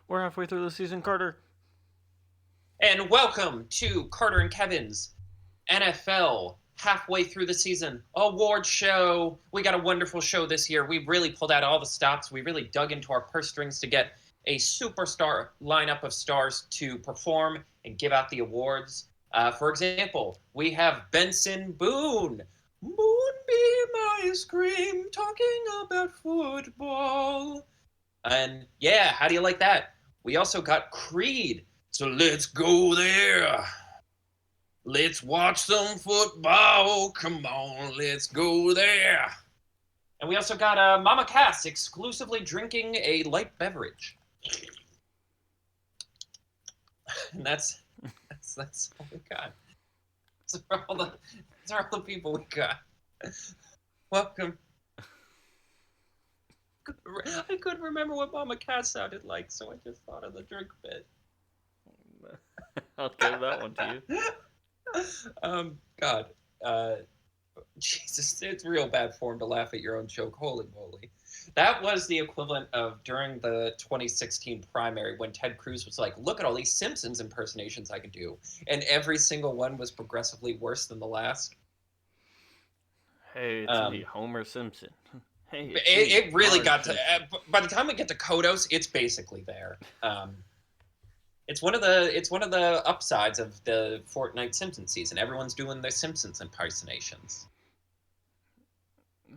We're halfway through the season, Carter. And welcome to Carter and Kevin's NFL halfway through the season award show. We got a wonderful show this year. We really pulled out all the stops. We really dug into our purse strings to get a superstar lineup of stars to perform and give out the awards. For example, we have Benson Boone, Moonbeam Ice Cream, talking about football. And yeah, how do you like that? We also got Creed. So let's go there. Let's watch some football. Come on, let's go there. And we also got Mama Cass exclusively drinking a light beverage. And that's all we got. Those are all the people we got. Welcome. I couldn't remember what Mama Cass sounded like, so I just thought of the drink bit. I'll give that one to you. God. Jesus, it's real bad form to laugh at your own joke. Holy moly. That was the equivalent of during the 2016 primary when Ted Cruz was like, look at all these Simpsons impersonations I could do. And every single one was progressively worse than the last. Hey, it's me, Homer Simpson. Hey, it really got to... by the time we get to Kodos, it's basically there. It's one of the upsides of the Fortnite Simpsons season. Everyone's doing their Simpsons impersonations.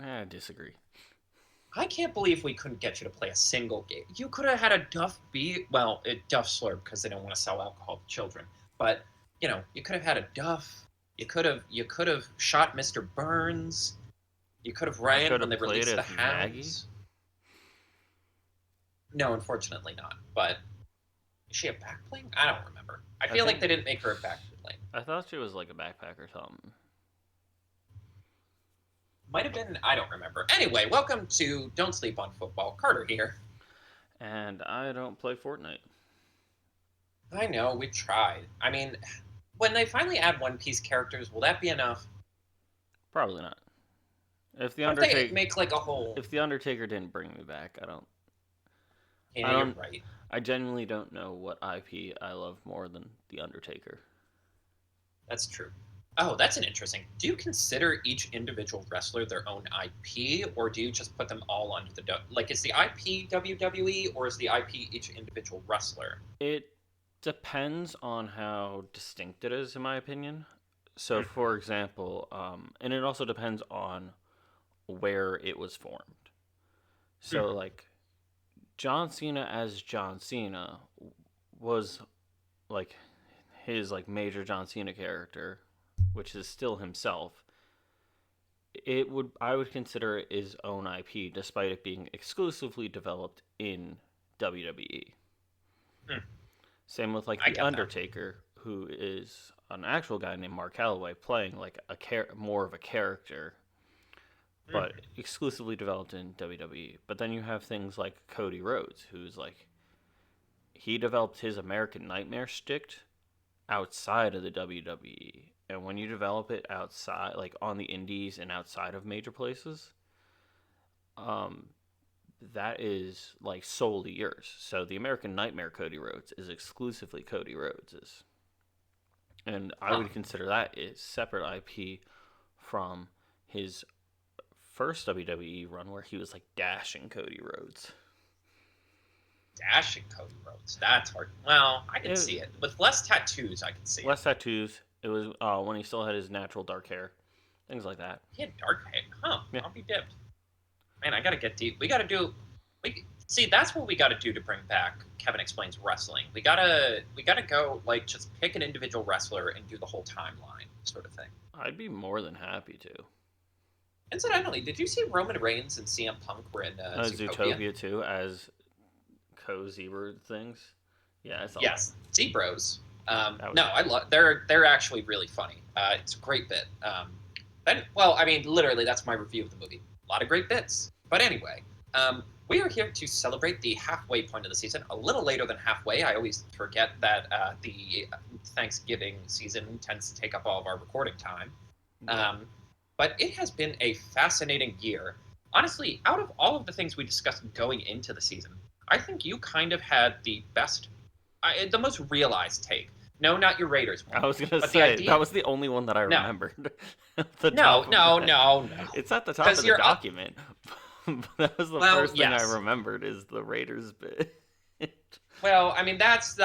I disagree. I can't believe we couldn't get you to play a single game. You could have had a Duff beat. Well, Duff Slurp because they don't want to sell alcohol to children. But you could have had a Duff. You could have shot Mr. Burns. You could have ran when they released the Hounds. No, unfortunately not. But is she a backbling? I don't remember. I feel like they didn't make her a backbling. I thought she was like a backpack or something. Might have been. I don't remember. Anyway, welcome to Don't Sleep on Football. Carter here. And I don't play Fortnite. I know, we tried. I mean, when they finally add One Piece characters, will that be enough? Probably not. If the Undertaker, they make like a whole. If the Undertaker didn't bring me back, I don't. Yeah, you're right. I genuinely don't know what IP I love more than the Undertaker. That's true. Oh, that's an interesting. Do you consider each individual wrestler their own IP, or do you just put them all under the is the IP WWE, or is the IP each individual wrestler? It depends on how distinct it is, in my opinion. So, for example, and it also depends on where it was formed. So, like, John Cena as John Cena was like his like major John Cena character, which is still himself. I would consider it his own IP, despite it being exclusively developed in WWE. Same with like the Undertaker, who is an actual guy named Mark Calloway playing like more of a character, but exclusively developed in WWE. But then you have things like Cody Rhodes, who's like, he developed his American Nightmare shtick outside of the WWE. And when you develop it outside, like on the indies and outside of major places, that is like solely yours. So the American Nightmare Cody Rhodes is exclusively Cody Rhodes's. And I would consider that a separate IP from his first WWE run where he was like dashing Cody Rhodes. Dashing Cody Rhodes? That's hard. Well, I can see it. With less tattoos, I can see it. Less tattoos. It was when he still had his natural dark hair. Things like that. He had dark hair? Huh. Yeah. I'll be dipped. Man, I gotta get deep. We gotta do... See, that's what we gotta do to bring back Kevin Explains Wrestling. We gotta go, like, just pick an individual wrestler and do the whole timeline sort of thing. I'd be more than happy to. Incidentally, did you see Roman Reigns and CM Punk were in Zootopia too, as co-zebra things? Yeah, I saw Yes, Zebros. No, I love. They're actually really funny. It's a great bit. Literally, that's my review of the movie. A lot of great bits. But anyway, we are here to celebrate the halfway point of the season. A little later than halfway. I always forget that the Thanksgiving season tends to take up all of our recording time. But it has been a fascinating year. Honestly, out of all of the things we discussed going into the season, I think you kind of had the most realized take. No, not your Raiders one. I was gonna But the say idea, that was the only one that I no, remembered. At the no, top of no, my, no, no, it's at the top because of the you're up. document. That was the Well, first thing I yes. remembered is the Raiders bit. Well, I mean, that's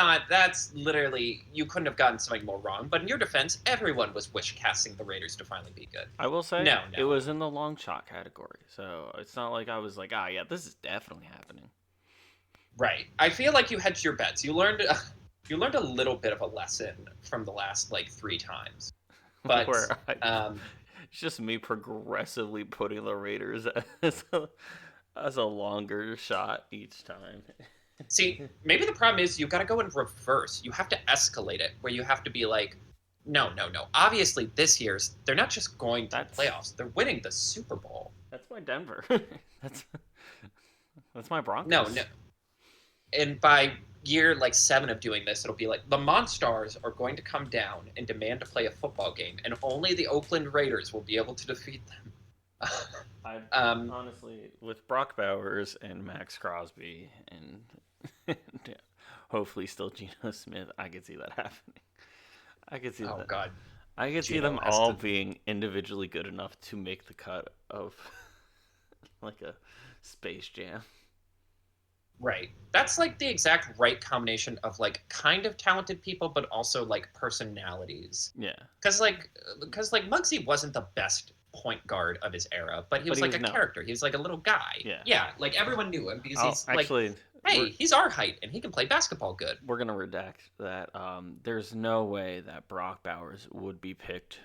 literally, you couldn't have gotten something more wrong. But in your defense, everyone was wish casting the Raiders to finally be good. I will say No, it no. was in the long shot category, so it's not like I was like, ah, yeah, this is definitely happening. Right. I feel like you hedged your bets. You learned a little bit of a lesson from the last like 3 times. But Where um, it's just me progressively putting the Raiders as a longer shot each time. see, maybe the problem is you got to go in reverse. You have to escalate it, where you have to be like, no, no, no. Obviously, this year's they're not just going to the That's playoffs; they're winning the Super Bowl. that's my Denver. that's that's my No, no. Broncos. And by year like 7 of doing this, it'll be like the Monstars are going to come down and demand to play a football game, and only the Oakland Raiders will be able to defeat them. I um, honestly, with Brock Bowers and Max Crosby and hopefully still Geno Smith, I could see that happening. I could see oh that. God, I could see Gino them has all to. being individually good enough to make the cut of like a Space Jam. Right. That's like the exact right combination of like kind of talented people, but also like personalities. Yeah, Because like Muggsy wasn't the best point guard of his era, but he but was he like was a known. character. He was like a little guy. Yeah. Yeah, like everyone knew him because Oh, he's like, actually, hey, he's our height and he can play basketball good. we're gonna redact that. There's no way that Brock Bowers would be picked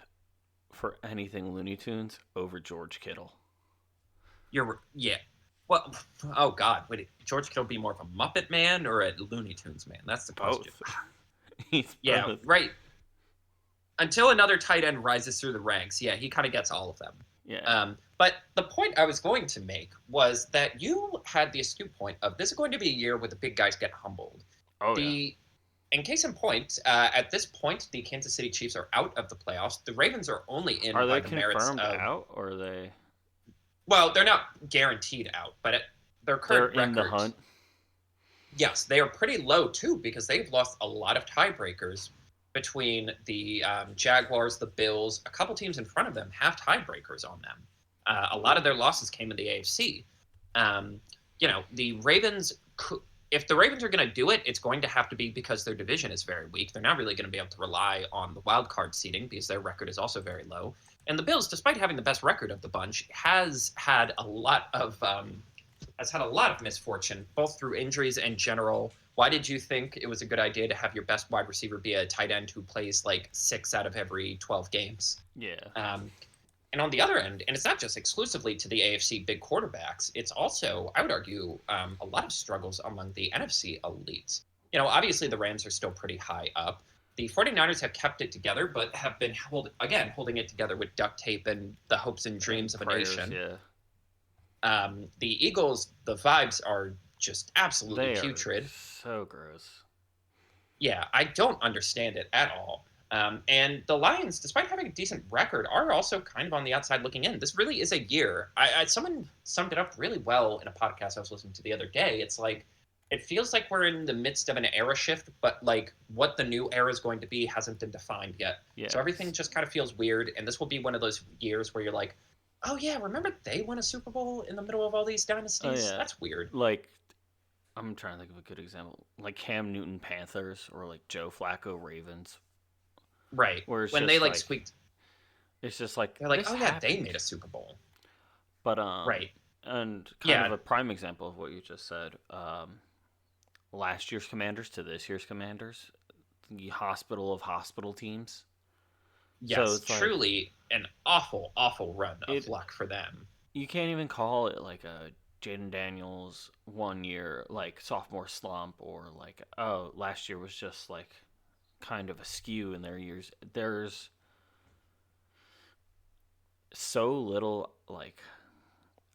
for anything Looney Tunes over George Kittle. Yeah. Well, oh God, would George Kittle be more of a Muppet Man or a Looney Tunes man? That's the question. Both. He's Yeah, both. right. Until another tight end rises through the ranks, yeah, he kind of gets all of them. Yeah. But the point I was going to make was that you had the astute point of this is going to be a year where the big guys get humbled. Oh yeah. In case in point, at this point, the Kansas City Chiefs are out of the playoffs. The Ravens are only in Are by they the merits confirmed of. out or are they? Well, they're not guaranteed out, but at their They're current in the record, hunt. yes, they are pretty low too because they've lost a lot of tiebreakers between the Jaguars, the Bills. A couple teams in front of them have tiebreakers on them. A lot of their losses came in the AFC. The Ravens. If the Ravens are going to do it, it's going to have to be because their division is very weak. They're not really going to be able to rely on the wild card seeding because their record is also very low. And the Bills, despite having the best record of the bunch, has had a lot of misfortune, both through injuries and general. Why did you think it was a good idea to have your best wide receiver be a tight end who plays like 6 out of every 12 games? Yeah. And on the other end, and it's not just exclusively to the AFC big quarterbacks, it's also, I would argue, a lot of struggles among the NFC elites. Obviously the Rams are still pretty high up. The 49ers have kept it together, but have been holding it together with duct tape and the hopes and dreams of a Prayers, nation. Yeah. The Eagles, the vibes are just absolutely They putrid. are so gross. Yeah, I don't understand it at all. And the Lions, despite having a decent record, are also kind of on the outside looking in. This really is a year. Someone summed it up really well in a podcast I was listening to the other day. It's like, it feels like we're in the midst of an era shift, but like what the new era is going to be hasn't been defined yet. Yeah. So everything just kind of feels weird. And this will be one of those years where you're like, oh yeah, remember they won a Super Bowl in the middle of all these dynasties? Oh, yeah. That's weird. Like, I'm trying to think of a good example. Like Cam Newton Panthers or like Joe Flacco Ravens. Right. Where it's When just they like like, squeaked, it's just like, they're like, this oh yeah, they happened. made a Super Bowl. But Right. and kind Yeah. of a prime example of what you just said. Last year's Commanders to this year's Commanders, the hospital of hospital teams. Yes, So it's like, truly an awful, awful run of It- luck for them. you can't even call it like a Jaden Daniels 1 year like sophomore slump or like, oh, last year was just like kind of a skew in their years. There's so little like,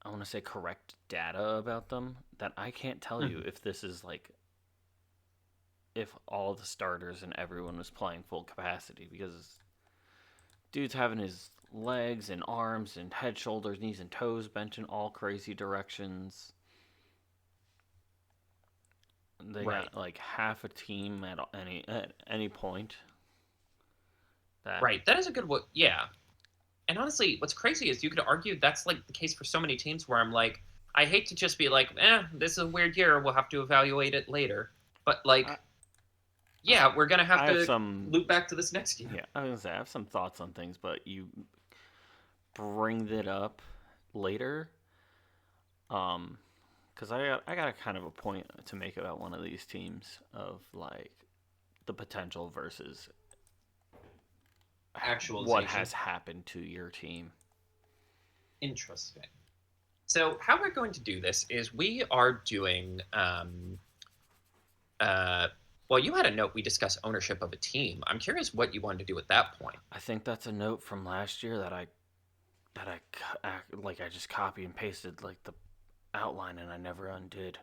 I want to say correct data about them that I can't tell you if this is like, if all the starters and everyone was playing full capacity, because dude's having his legs and arms and head, shoulders, knees, and toes bent in all crazy directions. they Right. got like half a team at any point. Right. That is a good one. Yeah. And honestly, what's crazy is you could argue that's like the case for so many teams where I'm like, I hate to just be like, this is a weird year. We'll have to evaluate it later. But I, like, yeah, we're gonna have I have to some. loop back to this next year. Yeah, I was gonna say I have some thoughts on things, but you bring it up later. Because I got a kind of a point to make about one of these teams of like the potential versus what Actualization. has happened to your team. Interesting. So how we're going to do this is we are doing uh well, you had a note we discuss ownership of a team. I'm curious what you wanted to do at that point. I think that's a note from last year that I just copy and pasted like the outline and I never undid.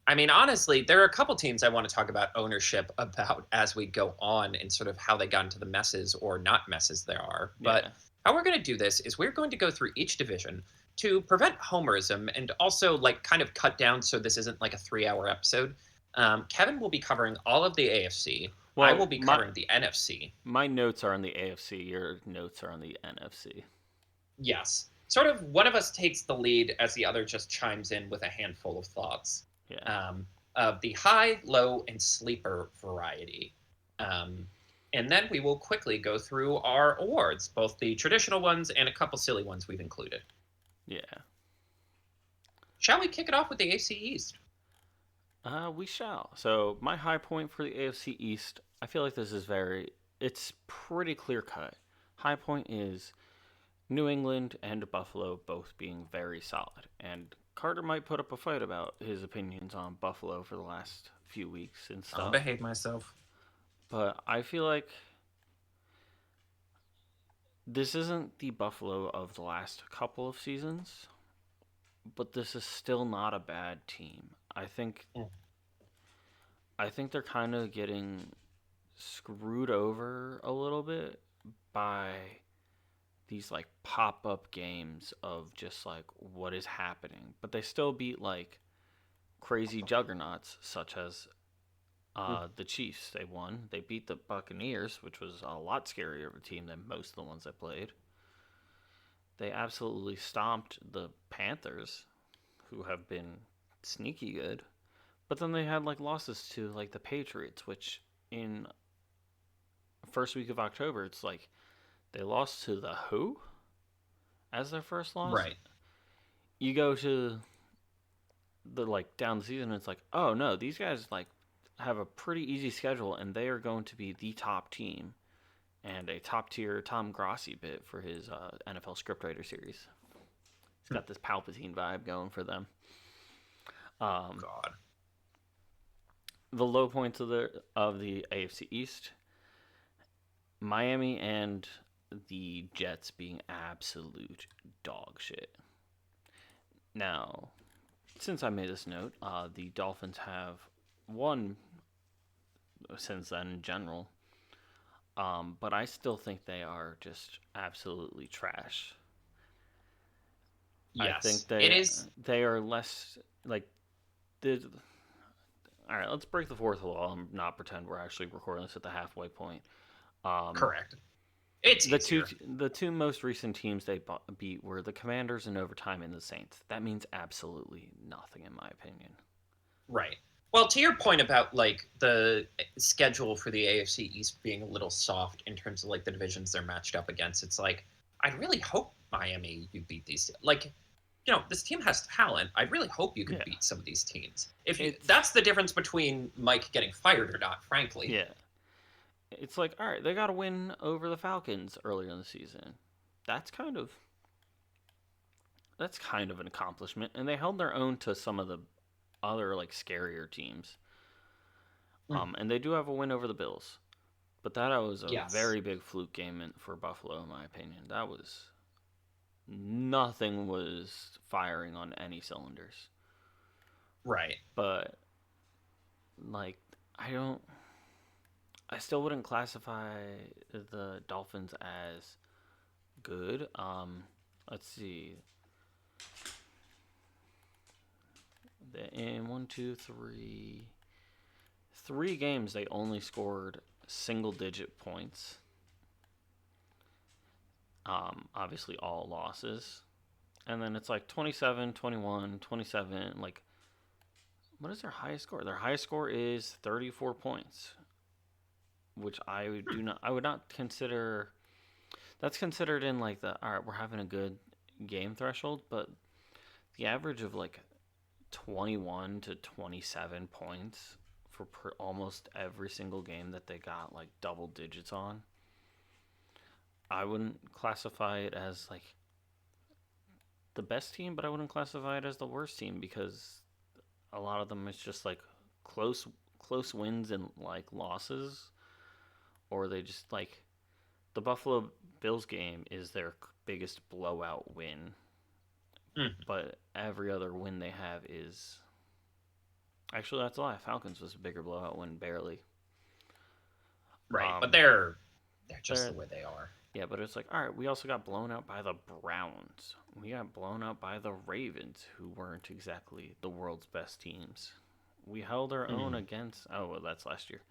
I mean, honestly, there are a couple teams I want to talk about ownership about as we go on and sort of how they got into the messes or not messes there are. But Yeah, how we're going to do this is we're going to go through each division to prevent homerism and also like kind of cut down so this isn't like a 3 hour episode. Kevin will be covering all of the AFC. I will well, be my covering the NFC. my notes are on the AFC. Your notes are on the NFC. Yes. Sort of one of us takes the lead as the other just chimes in with a handful of thoughts Yeah, um, of the high, low, and sleeper variety. Um, and then we will quickly go through our awards, both the traditional ones and a couple silly ones we've included. yeah. Shall we kick it off with the AC East? We shall. So my high point for the AFC East, I feel like it's pretty clear cut. High point is New England and Buffalo both being very solid, and Carter might put up a fight about his opinions on Buffalo for the last few weeks and I'll stuff. behave myself. But I feel like this isn't the Buffalo of the last couple of seasons, but this is still not a bad team. Mm. I think they're kind of getting screwed over a little bit by these like pop-up games of just like what is happening, but they still beat like crazy juggernauts such as the Chiefs. They won. They beat the Buccaneers, which was a lot scarier of a team than most of the ones they played. They absolutely stomped the Panthers, who have been sneaky good. But then they had like losses to like the Patriots, which in first week of October, it's like they lost to the who as their first loss. Right. You go to the like down the season, and it's like, oh no, these guys like have a pretty easy schedule, and they are going to be the top team and a top tier Tom Grossi bit for his NFL scriptwriter series. He's got this Palpatine vibe going for them. God. The low points of the AFC East, Miami and the Jets being absolute dog shit. Now, since I made this note, the Dolphins have won since then in general, but I still think they are just absolutely trash. I think Yes. It is. they are less like the. All right, let's break the fourth wall and not pretend we're actually recording this at the halfway point. Correct. It's The easier. two most recent teams they beat were the Commanders in overtime and the Saints. That means absolutely nothing, in my opinion. Right. Well, to your point about like the schedule for the AFC East being a little soft in terms of like the divisions they're matched up against, it's like I really hope Miami you beat these. Like, this team has talent. I really hope you can Yeah. beat some of these teams. It's That's the difference between Mike getting fired or not, frankly. yeah. It's like, all right, they got a win over the Falcons earlier in the season. That's kind of an accomplishment, and they held their own to some of the other like scarier teams. And they do have a win over the Bills, but that was a Yes. very big fluke game for Buffalo, in my opinion. That was nothing was firing on any cylinders. Right. But like, I still wouldn't classify the Dolphins as good. Let's see. In 3 games, they only scored single-digit points. Obviously, all losses. And then it's like 27, 21, 27. Like, what is their highest score? Their highest score is 34 points, which I would not consider. That's considered in like the, all right, we're having a good game threshold, but the average of like 21 to 27 points for almost every single game that they got like double digits on, I wouldn't classify it as like the best team, but I wouldn't classify it as the worst team, because a lot of them is just like close wins and like losses, or they just like the Buffalo Bills game is their biggest blowout win. But every other win they have is... Actually, that's a lie. Falcons was a bigger blowout win, barely. Right, but they're just the way they are. Yeah, but it's like, all right, we also got blown out by the Browns. We got blown out by the Ravens, who weren't exactly the world's best teams. We held our own against... Oh, well, that's last year.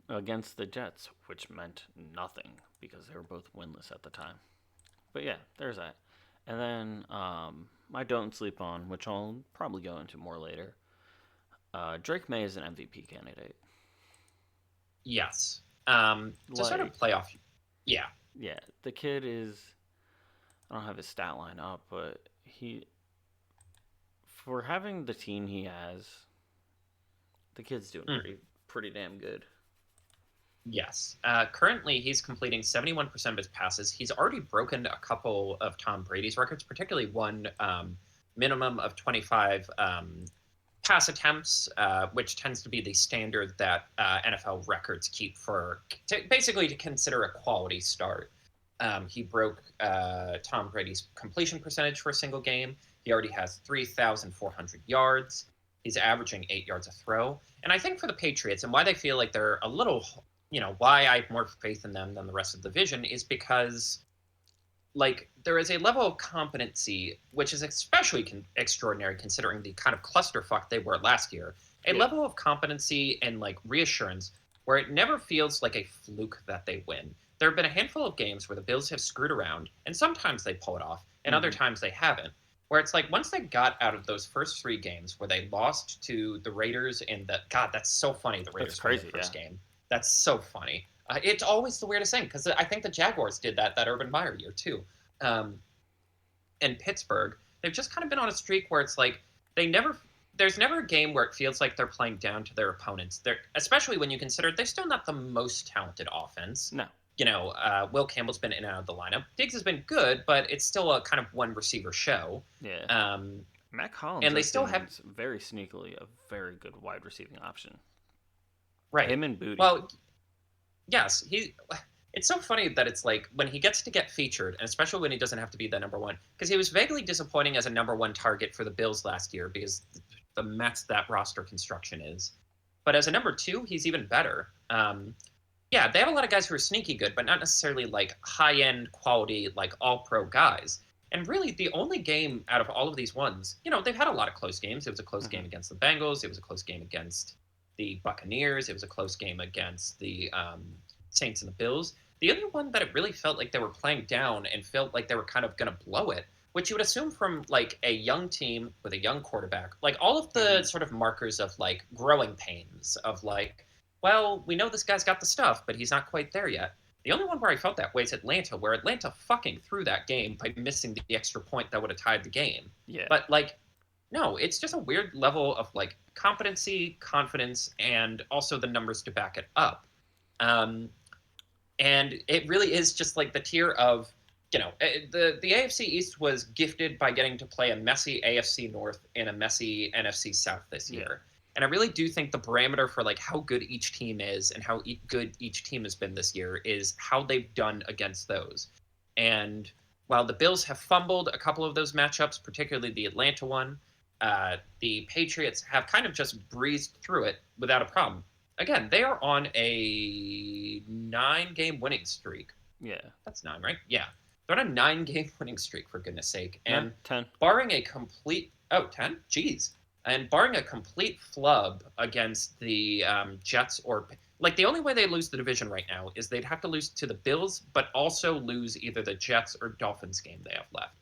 Against the Jets, which meant nothing because they were both winless at the time. But yeah, there's that. And then I don't sleep on, which I'll probably go into more later. Drake May is an MVP candidate. Yes. To sort of playoff. Yeah. Yeah, the kid is... I don't have his stat line up, but for having the team he has, the kid's doing pretty damn good. Yes. Currently, he's completing 71% of his passes. He's already broken a couple of Tom Brady's records, particularly one minimum of 25 pass attempts, which tends to be the standard that NFL records keep basically to consider a quality start. He broke Tom Brady's completion percentage for a single game. He already has 3,400 yards. He's averaging 8 yards a throw. And I think for the Patriots, and why they feel like they're a little... why I have more faith in them than the rest of the division is because, like, there is a level of competency, which is especially extraordinary considering the kind of clusterfuck they were last year. A level of competency and, like, reassurance where it never feels like a fluke that they win. There have been a handful of games where the Bills have screwed around, and sometimes they pull it off, and other times they haven't. Where it's like, once they got out of those first 3 games where they lost to the Raiders and God, that's so funny, the Raiders won the first game. That's so funny. It's always the weirdest thing, because I think the Jaguars did that Urban Meyer year, too. And Pittsburgh, they've just kind of been on a streak where it's like, there's never a game where it feels like they're playing down to their opponents. Especially when you consider they're still not the most talented offense. No. Will Campbell's been in and out of the lineup. Diggs has been good, but it's still a kind of one receiver show. Yeah. Matt Collins, and they still have very sneakily a very good wide receiving option. Right. Him and Booty. Well, yes, it's so funny that it's like when he gets to get featured, and especially when he doesn't have to be the number one, because he was vaguely disappointing as a number one target for the Bills last year because the mess that roster construction is. But as a number 2, he's even better. Yeah, they have a lot of guys who are sneaky good, but not necessarily like high-end quality, like all-pro guys. And really, the only game out of all of these ones, they've had a lot of close games. It was a close game against the Bengals. It was a close game against the Buccaneers. It was a close game against the Saints and the Bills. The only one that it really felt like they were playing down and felt like they were kind of going to blow it, which you would assume from like a young team with a young quarterback, like all of the sort of markers of like growing pains of like, well, we know this guy's got the stuff, but he's not quite there yet. The only one where I felt that way is Atlanta, where Atlanta fucking threw that game by missing the extra point that would have tied the game. Yeah. But like, no, it's just a weird level of like competency, confidence, and also the numbers to back it up. And it really is just like the tier of, the AFC East was gifted by getting to play a messy AFC North and a messy NFC South this year. And I really do think the parameter for like how good each team is and how good each team has been this year is how they've done against those. And while the Bills have fumbled a couple of those matchups, particularly the Atlanta one, the Patriots have kind of just breezed through it without a problem. Again, they are on a 9-game winning streak. Yeah. That's 9, right? Yeah. They're on a 9-game winning streak, for goodness sake. And no, 10. barring a complete... Oh, 10? Jeez. And barring a complete flub against the Jets or... Like, the only way they lose the division right now is they'd have to lose to the Bills, but also lose either the Jets or Dolphins game they have left.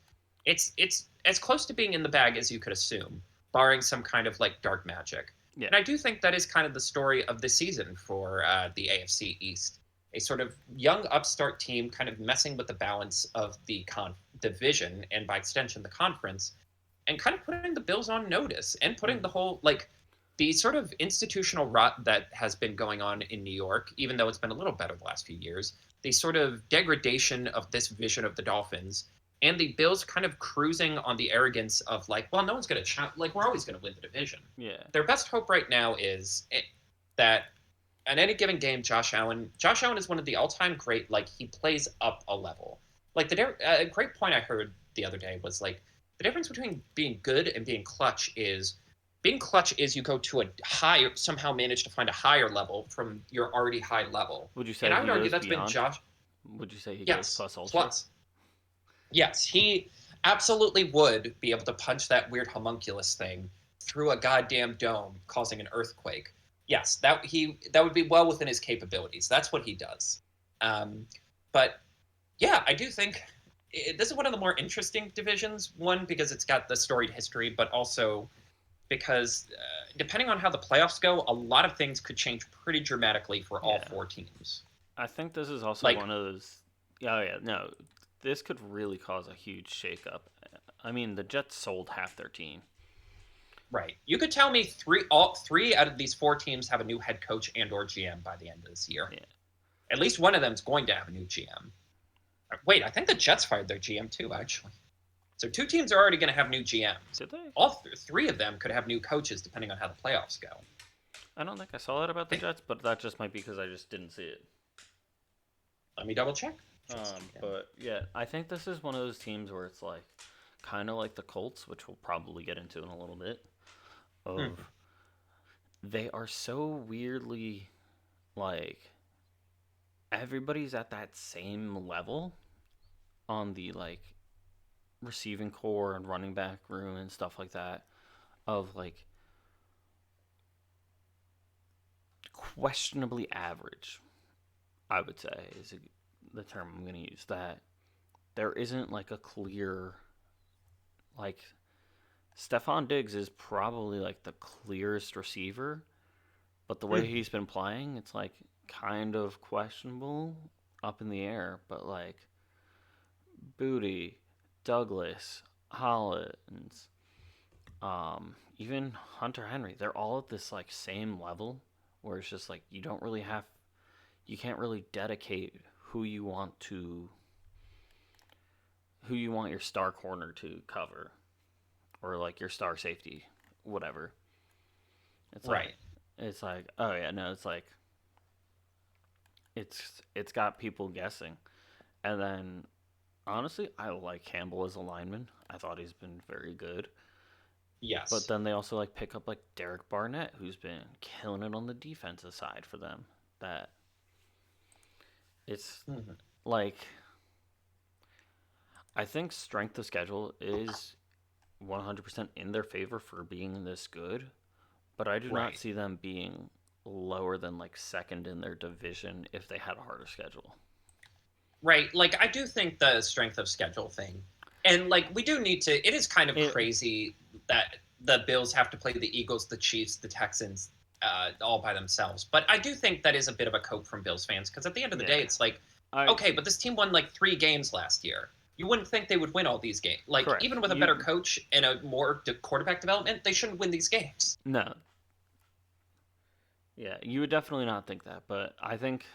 It's as close to being in the bag as you could assume, barring some kind of, like, dark magic. Yeah. And I do think that is kind of the story of this season for the AFC East. A sort of young upstart team kind of messing with the balance of the division and by extension the conference, and kind of putting the Bills on notice and putting the whole, like, the sort of institutional rot that has been going on in New York, even though it's been a little better the last few years, the sort of degradation of this vision of the Dolphins, and the Bills kind of cruising on the arrogance of, like, well, no one's going to like, we're always going to win the division. Yeah. Their best hope right now is that at any given game, Josh Allen is one of the all-time great, like, he plays up a level. Like, a great point I heard the other day was, like, the difference between being good and being clutch is you go to a higher, somehow manage to find a higher level from your already high level. Would you say and I would he argue goes that's beyond? been Josh. Would you say he Yes, goes plus ultra? plus. Yes, he absolutely would be able to punch that weird homunculus thing through a goddamn dome, causing an earthquake. Yes, that would be well within his capabilities. That's what he does. But yeah, I do think this is one of the more interesting divisions. One, because it's got the storied history, but also because depending on how the playoffs go, a lot of things could change pretty dramatically for all four teams. I think this is also one of those. No, this could really cause a huge shakeup. I mean, the Jets sold half their team. Right. You could tell me all three out of these four teams have a new head coach and or GM by the end of this year. Yeah. At least one of them is going to have a new GM. Wait, I think the Jets fired their GM too, actually. So two teams are already going to have new GMs. Did they? All three of them could have new coaches depending on how the playoffs go. I don't think I saw that about the Jets, but that just might be because I just didn't see it. Let me double check. But yeah, I think this is one of those teams where it's like kind of like the Colts, which we'll probably get into in a little bit. They are so weirdly like everybody's at that same level on the like receiving core and running back room and stuff like that of like questionably average, I would say is the term I'm going to use. That there isn't like a clear, like Stephon Diggs is probably like the clearest receiver, but the way he's been playing, it's like kind of questionable, up in the air. But like Booty, Douglas, Hollins, even Hunter Henry, they're all at this like same level where it's just like you can't really dedicate who you want your star corner to cover, or like your star safety, whatever. It's right. It's like, oh yeah, no, it's like it's got people guessing. And then honestly, I like Campbell as a lineman. I thought he's been very good. Yes. But then they also like pick up like Derek Barnett, who's been killing it on the defensive side for them. That it's like I think strength of schedule is 100% in their favor for being this good, but I do not see them being lower than like second in their division if they had a harder schedule. Right. Like, I do think the strength of schedule thing, and like we do need to, it is kind of crazy that the Bills have to play the Eagles, the Chiefs, the Texans all by themselves. But I do think that is a bit of a cope from Bills fans, because at the end of the day, it's like, okay, but this team won like 3 games last year. You wouldn't think they would win all these games. Like, even with a better coach and a more quarterback development, they shouldn't win these games. No. Yeah, you would definitely not think that, but I think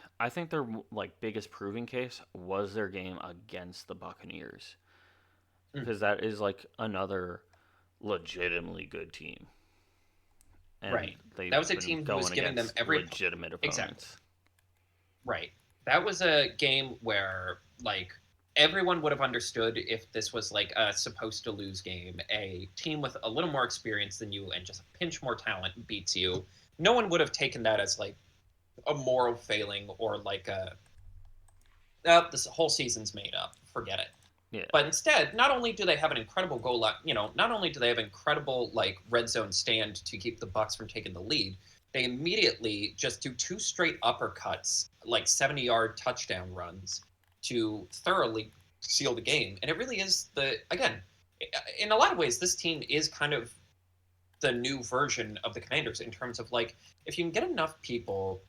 their like biggest proving case was their game against the Buccaneers, because that is like another legitimately good team. And that was a team who was giving them every legitimate opponents. Exactly. Right. That was a game where like everyone would have understood if this was like a supposed to lose game. A team with a little more experience than you and just a pinch more talent beats you. No one would have taken that as like a moral failing or like this whole season's made up. Forget it. Yeah. But instead, not only do they have an incredible goal line, not only do they have incredible like red zone stand to keep the Bucs from taking the lead, they immediately just do 2 straight uppercuts, like 70-yard touchdown runs, to thoroughly seal the game. And it really is again, in a lot of ways, this team is kind of the new version of the Commanders in terms of like, if you can get enough people,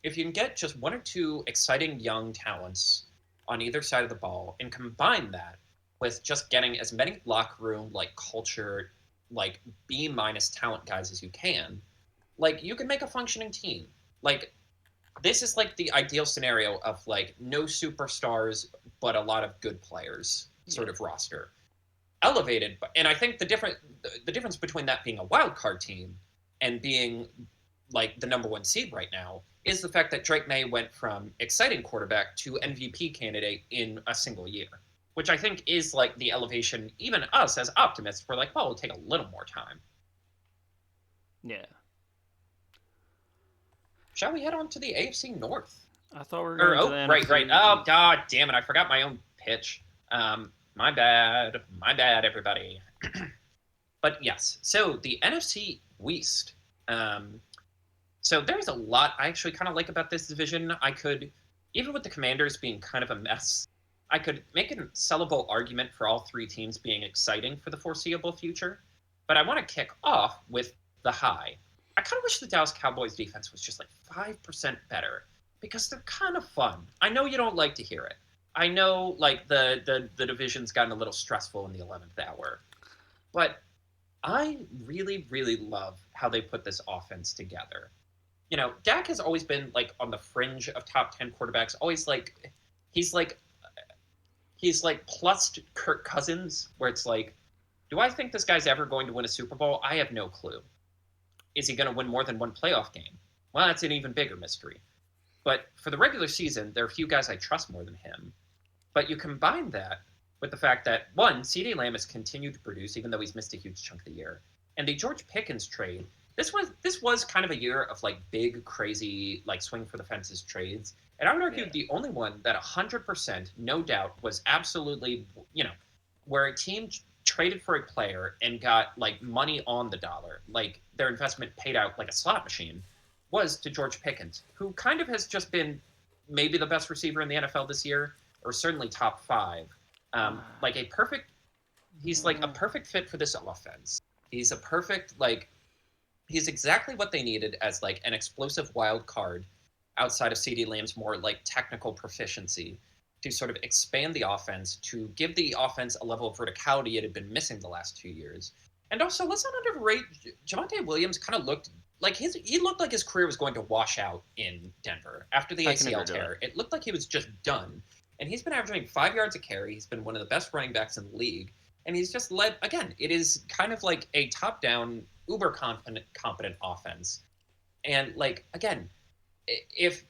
if you can get just 1 or 2 exciting young talents on either side of the ball and combine that with just getting as many locker room, like culture, like B- talent guys as you can, like you can make a functioning team. Like this is like the ideal scenario of like no superstars, but a lot of good players sort of roster. Elevated, and I think the difference between that being a wild card team and being like the number 1 seed right now is the fact that Drake May went from exciting quarterback to MVP candidate in a single year, which I think is like the elevation. Even us as optimists, we're like, well, it'll take a little more time. Yeah. Shall we head on to the AFC North? I thought we were going to the right. NFC Oh, god damn it. I forgot my own pitch. My bad, everybody. But yes, so the NFC West. So there's a lot I actually kind of like about this division. I could, even with the Commanders being kind of a mess, I could make a sellable argument for all 3 teams being exciting for the foreseeable future. But I want to kick off with the high. I kind of wish the Dallas Cowboys defense was just like 5% better because they're kind of fun. I know you don't like to hear it. I know like the division's gotten a little stressful in the 11th hour. But I really, really love how they put this offense together. Dak has always been like on the fringe of top 10 quarterbacks, always like he's like plus Kirk Cousins, where it's like, do I think this guy's ever going to win a Super Bowl? I have no clue. Is he going to win more than 1 playoff game? Well, that's an even bigger mystery. But for the regular season, there are a few guys I trust more than him. But you combine that with the fact that, 1, CeeDee Lamb has continued to produce, even though he's missed a huge chunk of the year. And the George Pickens trade, this was kind of a year of like big, crazy, like swing for the fences trades. And I would argue the only one that 100%, no doubt, was absolutely, where a team traded for a player and got like money on the dollar, like their investment paid out like a slot machine, was to George Pickens, who kind of has just been maybe the best receiver in the NFL this year, or certainly top 5. He's like a perfect fit for this offense. He's a perfect, like, he's exactly what they needed as like an explosive wild card outside of CeeDee Lamb's more like technical proficiency to sort of expand the offense, to give the offense a level of verticality it had been missing the last 2 years. And also, let's not underrate, Javonte Williams kind of looked like he looked like his career was going to wash out in Denver after the ACL tear. It looked like he was just done. And he's been averaging 5 yards a carry. He's been one of the best running backs in the league. And he's just led, again, it is kind of like a top-down, uber-competent offense. And, like, again, if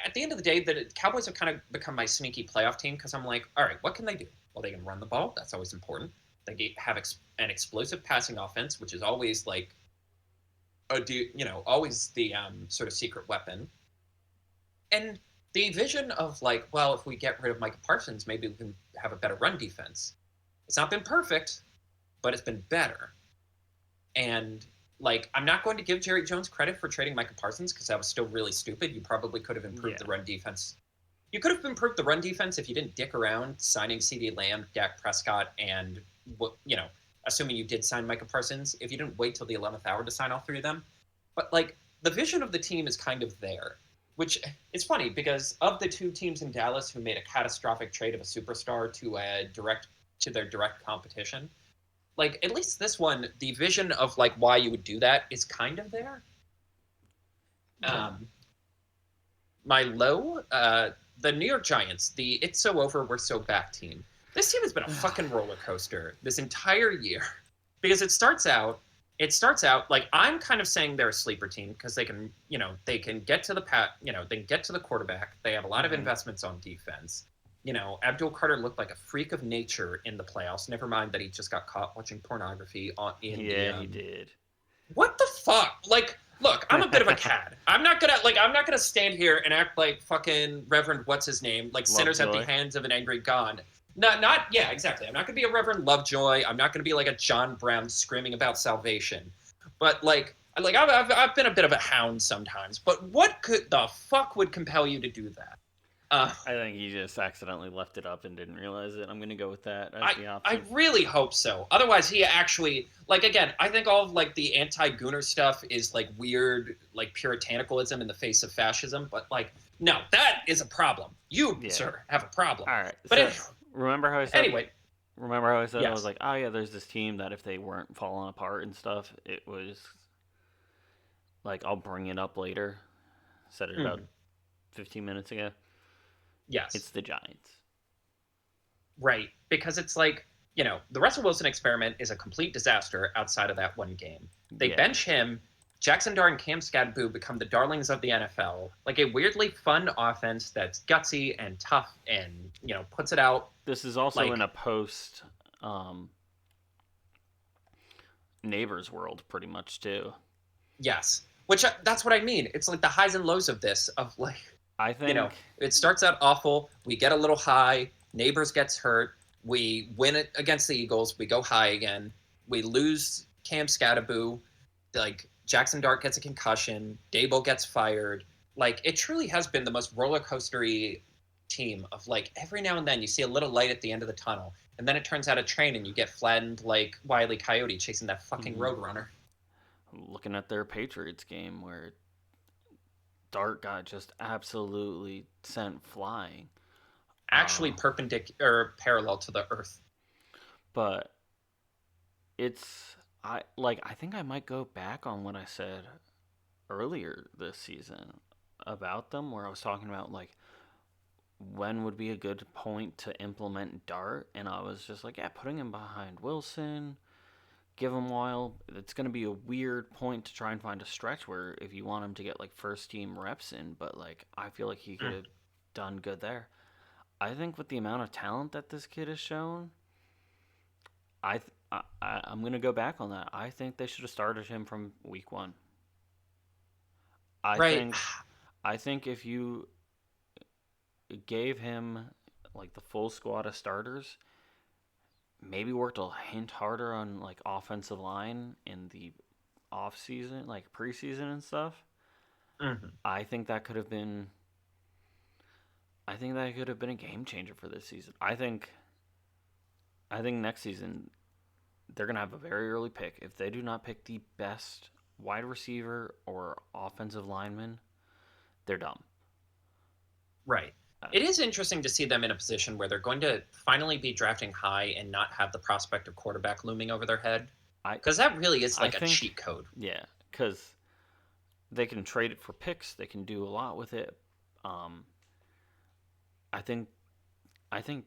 at the end of the day, the Cowboys have kind of become my sneaky playoff team because I'm like, all right, what can they do? Well, they can run the ball. That's always important. They have an explosive passing offense, which is always like, always the sort of secret weapon. And the vision of like, well, if we get rid of Micah Parsons, maybe we can have a better run defense. It's not been perfect, but it's been better. And like, I'm not going to give Jerry Jones credit for trading Micah Parsons because that was still really stupid. You probably could have improved the run defense. You could have improved the run defense if you didn't dick around signing CeeDee Lamb, Dak Prescott, and assuming you did sign Micah Parsons, if you didn't wait till the 11th hour to sign all 3 of them. But like, the vision of the team is kind of there, which is funny because of the 2 teams in Dallas who made a catastrophic trade of a superstar to their direct competition, like, at least this one, the vision of like why you would do that is kind of there. My low, the New York Giants, the "it's so over, we're so back" team. This team has been a fucking roller coaster this entire year because it starts out like, I'm kind of saying they're a sleeper team because they can get to they can get to the quarterback. They have a lot of investments on defense. Abdul Carter looked like a freak of nature in the playoffs. Never mind that he just got caught watching pornography he did. What the fuck? Like, look, I'm a bit of a cad. I'm not gonna stand here and act like fucking Reverend what's his name, like sinners at the hands of an angry God. Yeah, exactly. I'm not going to be a Reverend Lovejoy. I'm not going to be like a John Brown screaming about salvation. But I've been a bit of a hound sometimes. But the fuck would compel you to do that? I think he just accidentally left it up and didn't realize it. I'm going to go with that as the I option. really hope so. Otherwise, he actually again. I think all of the anti-Gooner stuff is weird, puritanicalism in the face of fascism. But no, that is a problem. You, sir, have a problem. All right. But So remember how I said? anyway, Remember how I said I was yes. like, oh yeah, there's this team that if they weren't falling apart and stuff, it was like I'll bring it up later. Said it about 15 minutes ago. Yes. It's the Giants. Right. Because it's the Russell Wilson experiment is a complete disaster outside of that one game. They bench him. Jackson Dart and Cam Skadaboo become the darlings of the NFL. A weirdly fun offense that's gutsy and tough and, puts it out. This is also in a post Neighbors world, pretty much, too. Yes. Which, that's what I mean. It's the highs and lows of this, of I think, it starts out awful. We get a little high. Neighbors gets hurt. We win it against the Eagles. We go high again. We lose Cam Skadaboo. Jackson Dart gets a concussion. Dable gets fired. It truly has been the most roller coastery team of every now and then you see a little light at the end of the tunnel, and then it turns out a train and you get flattened like Wile E. Coyote chasing that fucking Roadrunner. Looking at their Patriots game where Dart got just absolutely sent flying. Actually perpendicular or parallel to the earth. But I think I might go back on what I said earlier this season about them, where I was talking about when would be a good point to implement Dart, and I was just putting him behind Wilson, give him a while. It's going to be a weird point to try and find a stretch where if you want him to get first team reps in, but I feel like he could have done good there. I think with the amount of talent that this kid has shown, I'm going to go back on that. I think they should have started him from week 1. I think if you gave him the full squad of starters, maybe worked a hint harder on offensive line in the off season, preseason and stuff. I think that could have been a game changer for this season. I think next season they're going to have a very early pick. If they do not pick the best wide receiver or offensive lineman, they're dumb. Right. It is interesting to see them in a position where they're going to finally be drafting high and not have the prospect of quarterback looming over their head. Because that really is a cheat code. Yeah, because they can trade it for picks. They can do a lot with it. I think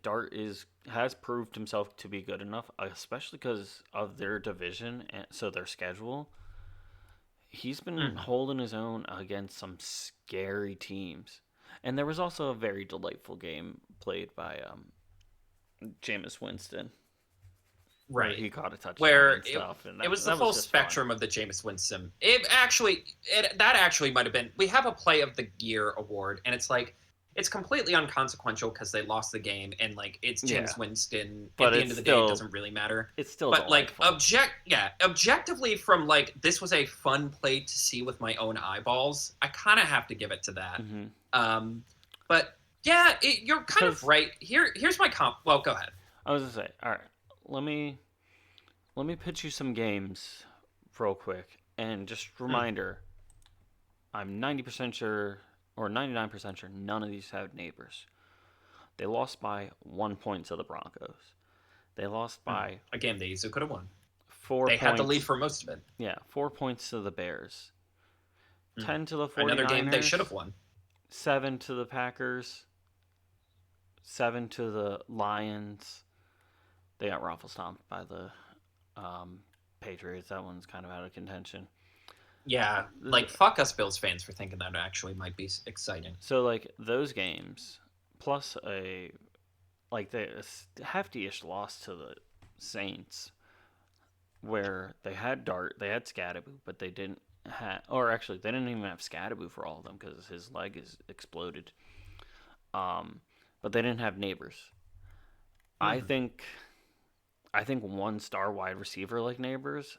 Dart has proved himself to be good enough, especially because of their division and so their schedule. He's been holding his own against some scary teams. And there was also a very delightful game played by Jameis Winston. Right. He caught a touchdown where and stuff. And it was the full spectrum of the Jameis Winston. That actually might have been. We have a Play of the Year award, and it's it's completely inconsequential because they lost the game, and it's Jameis Winston. But at the end of the day, it doesn't really matter. It's still but objectively from this was a fun play to see with my own eyeballs. I kind of have to give it to that. But yeah, you're kind of right. Here's my comp. Well, go ahead. I was gonna say, all right, let me pitch you some games real quick, and just reminder, I'm 90% sure or 99% sure none of these have Neighbors. They lost by 1 point to the Broncos. They lost by a game they easily could have won. 4 They points. had the lead for most of it. Yeah, 4 points to the Bears. 10 to the 49ers. Another game they should have won. 7 to the Packers. 7 to the Lions. They got raffle stomped by the Patriots. That one's kind of out of contention. Yeah, fuck us Bills fans for thinking that actually might be exciting. So those games plus a hefty-ish loss to the Saints, where they had Dart, they had Skadaboo, but they didn't have, or actually they didn't even have Skadaboo for all of them because his leg is exploded. But they didn't have Neighbors. I think one star wide receiver like Neighbors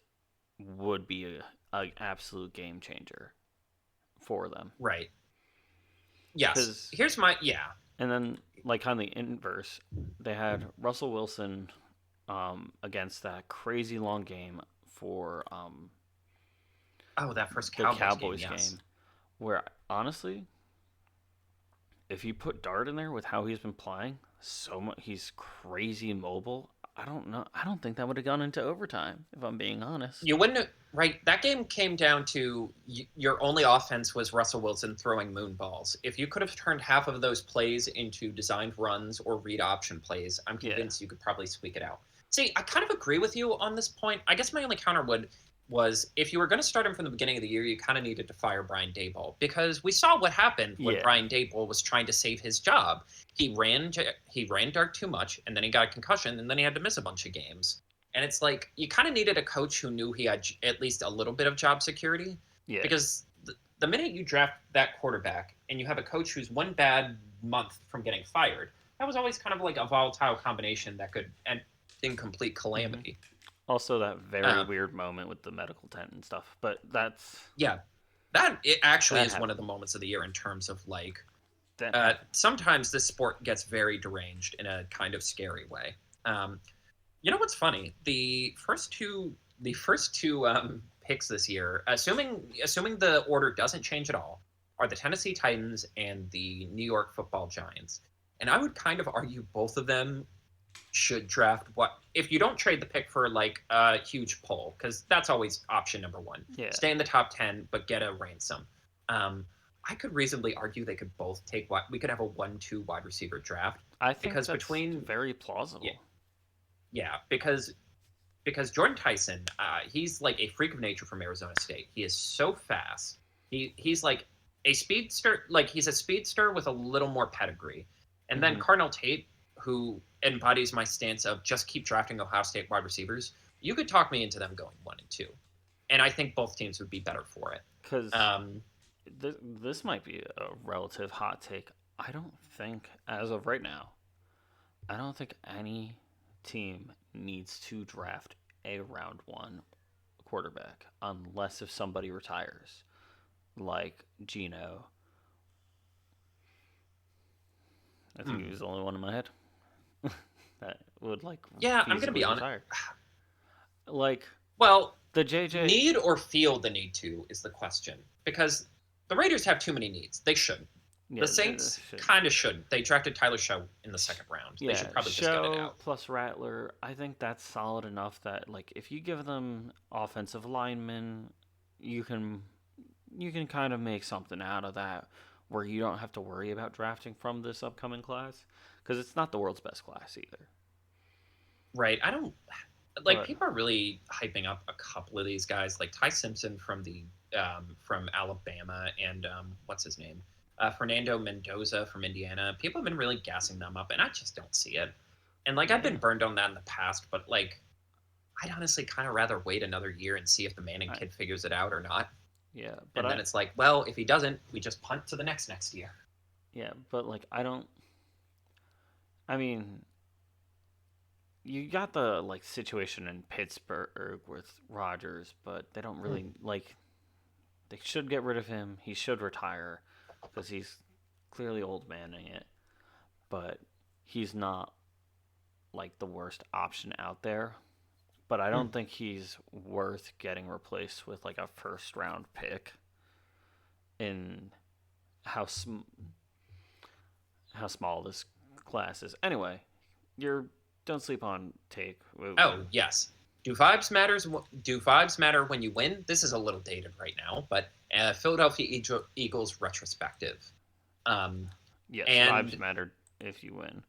would be a absolute game changer for them. Right. Yes. Here's my And then like on the inverse, they had Russell Wilson against that crazy long game for that first the Cowboys game, yes. where honestly, if you put Dart in there with how he's been playing, he's crazy mobile. I don't know. I don't think that would have gone into overtime, if I'm being honest. You wouldn't have, right? That game came down to your only offense was Russell Wilson throwing moon balls. If you could have turned half of those plays into designed runs or read option plays, I'm convinced you could probably squeak it out. See, I kind of agree with you on this point. I guess my only counter was if you were going to start him from the beginning of the year, you kind of needed to fire Brian Daboll, because we saw what happened when Brian Daboll was trying to save his job. He ran Dart too much, and then he got a concussion, and then he had to miss a bunch of games. And it's like you kind of needed a coach who knew he had at least a little bit of job security. Yeah. Because the minute you draft that quarterback and you have a coach who's one bad month from getting fired, that was always kind of like a volatile combination that could end in complete calamity. Mm-hmm. Also, that very weird moment with the medical tent and stuff. But that's... Yeah. That it actually is one of the moments of the year in terms of like... sometimes this sport gets very deranged in a kind of scary way. You know what's funny? The first two picks this year, assuming the order doesn't change at all, are the Tennessee Titans and the New York Football Giants. And I would kind of argue both of them should draft if you don't trade the pick for like a huge pull, because that's always option number one. Yeah. Stay in the top 10, but get a ransom. I could reasonably argue they could both take we could have a 1-2 wide receiver draft. I think that's very plausible. Yeah, because Jordan Tyson, he's like a freak of nature from Arizona State. He is so fast. He's like a speedster. Like he's a speedster with a little more pedigree. And then Cardinal Tate, who embodies my stance of just keep drafting Ohio State wide receivers. You could talk me into them going 1 and 2, and I think both teams would be better for it. Because this might be a relative hot take. I don't think, as of right now, any team needs to draft a round 1 quarterback unless if somebody retires, like Geno. I think he was the only one in my head that would like. Yeah, I'm gonna be honest. Like, well, the JJ need or feel the need to is the question, because the Raiders have too many needs. They shouldn't. Yeah, the Saints kind of shouldn't. They drafted Tyler Show in the second round. Yeah, they should probably Show just get it out. Plus Rattler, I think that's solid enough that like if you give them offensive linemen, you can kind of make something out of that, where you don't have to worry about drafting from this upcoming class, because it's not the world's best class either. Right. I don't like. People are really hyping up a couple of these guys, like Ty Simpson from from Alabama, and what's his name, Fernando Mendoza from Indiana. People have been really gassing them up, and I just don't see it. And like I've been burned on that in the past, but like I'd honestly kind of rather wait another year and see if the Manning kid figures it out or not. Yeah, but then it's like, well, if he doesn't, we just punt to the next year. Yeah, but like I mean, you got the like situation in Pittsburgh with Rodgers, but they don't really like. They should get rid of him. He should retire because he's clearly old manning it, but he's not like the worst option out there. But I don't think he's worth getting replaced with like a first round pick in how small this class is. Anyway, don't sleep on Take. Oh, yes. Do vibes matter when you win? This is a little dated right now, but Philadelphia Eagles retrospective. Yes, vibes matter if you win.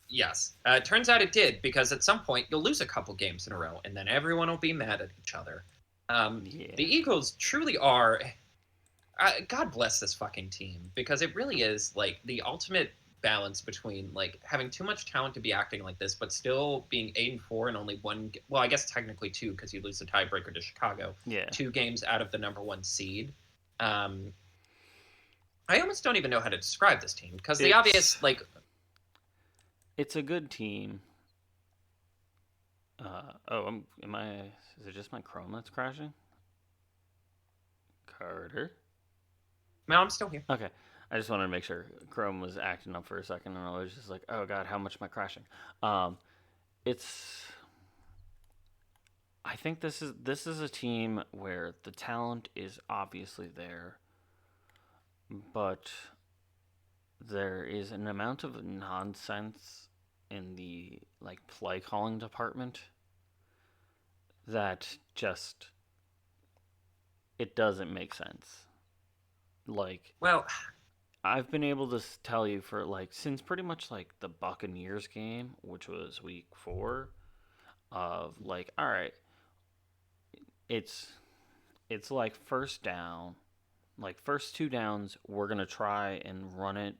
Yes. Turns out it did, because at some point you'll lose a couple games in a row, and then everyone will be mad at each other. The Eagles truly are... God bless this fucking team, because it really is like the ultimate balance between like having too much talent to be acting like this, but still being 8-4 and only one. Well, I guess technically 2, because you lose the tiebreaker to Chicago. Yeah. 2 games out of the number 1 seed. I almost don't even know how to describe this team, because the obvious like. it's a good team. Is it just my Chrome that's crashing? Carter? No, I'm still here. Okay. I just wanted to make sure Chrome was acting up for a second, and I was just like, "Oh God, how much am I crashing?" Um, it's. I think this is a team where the talent is obviously there, but there is an amount of nonsense in the like play calling department that just it doesn't make sense. Like Well, I've been able to tell you for like since pretty much like the Buccaneers game, which was week 4 of like all right, it's it's like first down, like first 2 downs, we're going to try and run it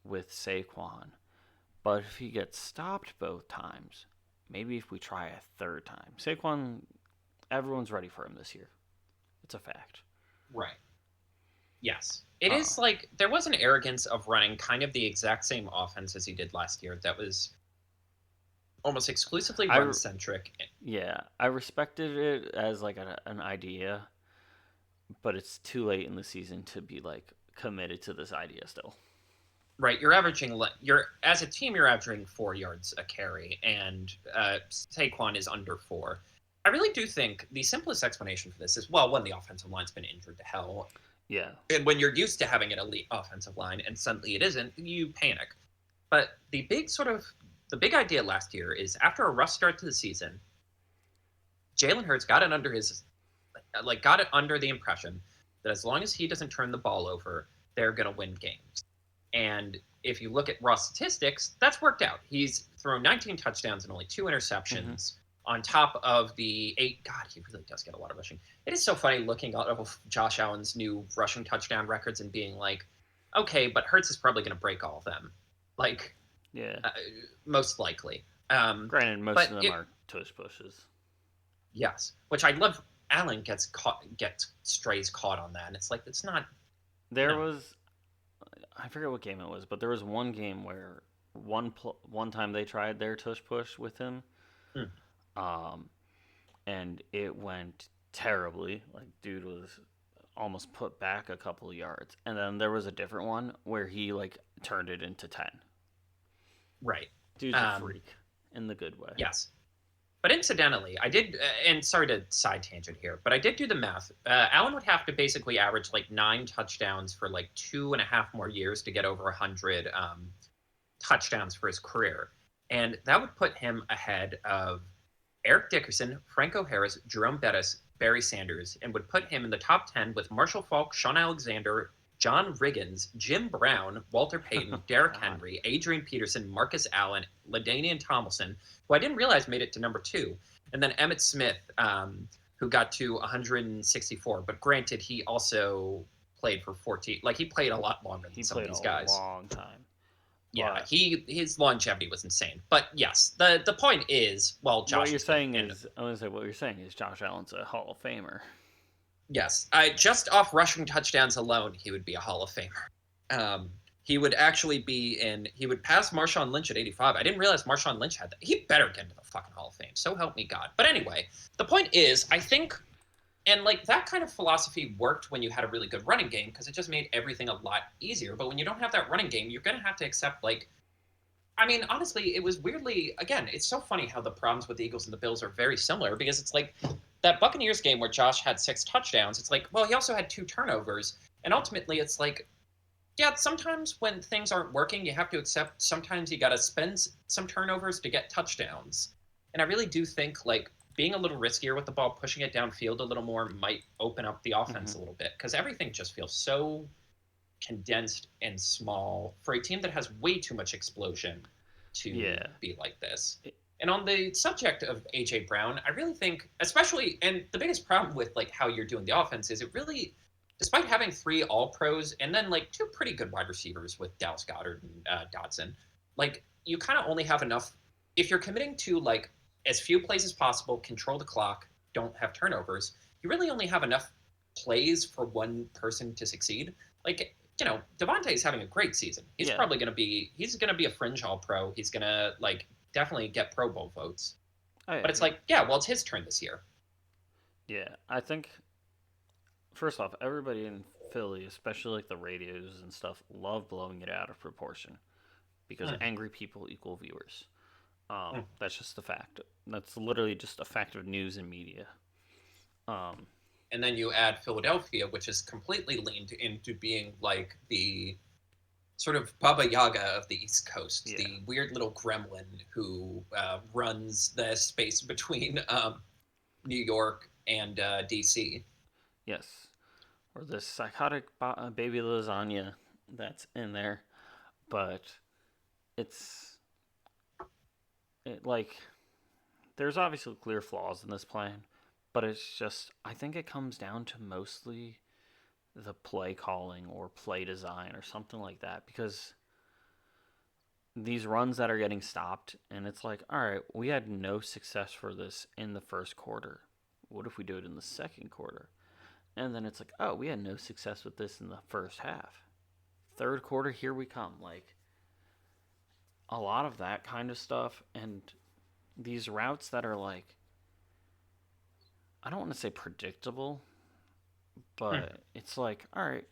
with Saquon. But if he gets stopped both times, maybe if we try a third time. Saquon, everyone's ready for him this year. It's a fact. right. Yes. It is like there was an arrogance of running kind of the exact same offense as he did last year that was almost exclusively run centric. Yeah, I respected it as like an idea, but it's too late in the season to be like committed to this idea still. Right, you're as a team you're averaging 4 yards a carry, and Saquon is under 4. I really do think the simplest explanation for this is well, when the offensive line's been injured to hell, Yeah, and when you're used to having an elite offensive line and suddenly it isn't, you panic. But the big idea last year is after a rough start to the season, Jalen Hurts got it under the impression that as long as he doesn't turn the ball over, they're going to win games. And if you look at raw statistics, that's worked out. He's thrown 19 touchdowns and only 2 interceptions on top of the 8. God, he really does get a lot of rushing. It is so funny looking at Josh Allen's new rushing touchdown records and being like, okay, but Hurts is probably going to break all of them. Like, yeah. Most likely. Granted, most of them are tush pushes. Yes, which I love. Allen gets strays caught on that, and it's like it's not. There was, I forget what game it was, but there was one game where one time they tried their tush push with him, and it went terribly. Like dude was almost put back a couple of yards, and then there was a different one where he like turned it into 10. Right, dude's a freak in the good way. Yes. But incidentally, I did, and sorry to side tangent here, but I did do the math. Allen would have to basically average like 9 touchdowns for like 2.5 more years to get over 100 touchdowns for his career. And that would put him ahead of Eric Dickerson, Franco Harris, Jerome Bettis, Barry Sanders, and would put him in the top 10 with Marshall Faulk, Sean Alexander, John Riggins, Jim Brown, Walter Payton, Derrick Henry, Adrian Peterson, Marcus Allen, LaDainian Tomlinson, who I didn't realize made it to number 2, and then Emmitt Smith, who got to 164. But granted, he also played for 14. Like, he played a lot longer than some of these guys. He played a long time. Yeah, his longevity was insane. But yes, the point is, well, Josh. What you're saying is, I want to say what you're saying is Josh Allen's a Hall of Famer. Yes, just off rushing touchdowns alone, he would be a Hall of Famer. He would actually he would pass Marshawn Lynch at 85. I didn't realize Marshawn Lynch had that. He better get into the fucking Hall of Fame. So help me God. But anyway, the point is, I think, and like that kind of philosophy worked when you had a really good running game because it just made everything a lot easier. But when you don't have that running game, you're going to have to accept like, I mean, honestly, it was weirdly, again, it's so funny how the problems with the Eagles and the Bills are very similar because it's like that Buccaneers game where Josh had 6 touchdowns. It's like, well, he also had 2 turnovers. And ultimately, it's like, yeah, sometimes when things aren't working, you have to accept sometimes you got to spend some turnovers to get touchdowns. And I really do think, like, being a little riskier with the ball, pushing it downfield a little more might open up the offense a little bit because everything just feels so condensed and small for a team that has way too much explosion to be like this. And on the subject of A.J. Brown, I really think, especially, and the biggest problem with like how you're doing the offense is it really, despite having 3 All-Pros and then like 2 pretty good wide receivers with Dallas Goedert and Dotson, like you kind of only have enough, if you're committing to like as few plays as possible, control the clock, don't have turnovers, you really only have enough plays for one person to succeed. Like Devontae's having a great season. He's Yeah. probably gonna be a fringe All Pro. He's gonna definitely get Pro Bowl votes. Oh, yeah. But it's it's his turn this year. Yeah, I think first off, everybody in Philly, especially like the radios and stuff, love blowing it out of proportion because angry people equal viewers. That's just a fact. That's literally just a fact of news and media. And then you add Philadelphia, which is completely leaned into being like the sort of Baba Yaga of the East Coast, the weird little gremlin who runs the space between New York and DC. Yes, or this psychotic baby lasagna that's in there, but it's like there's obviously clear flaws in this plan, but it's just I think it comes down to mostly the play calling or play design or something like that because these runs that are getting stopped and it's like, all right, we had no success for this in the first quarter. What if we do it in the second quarter? And then it's like, oh, we had no success with this in the first half. Third quarter, here we come. Like a lot of that kind of stuff and these routes that are like I don't want to say predictable, but it's like, all right,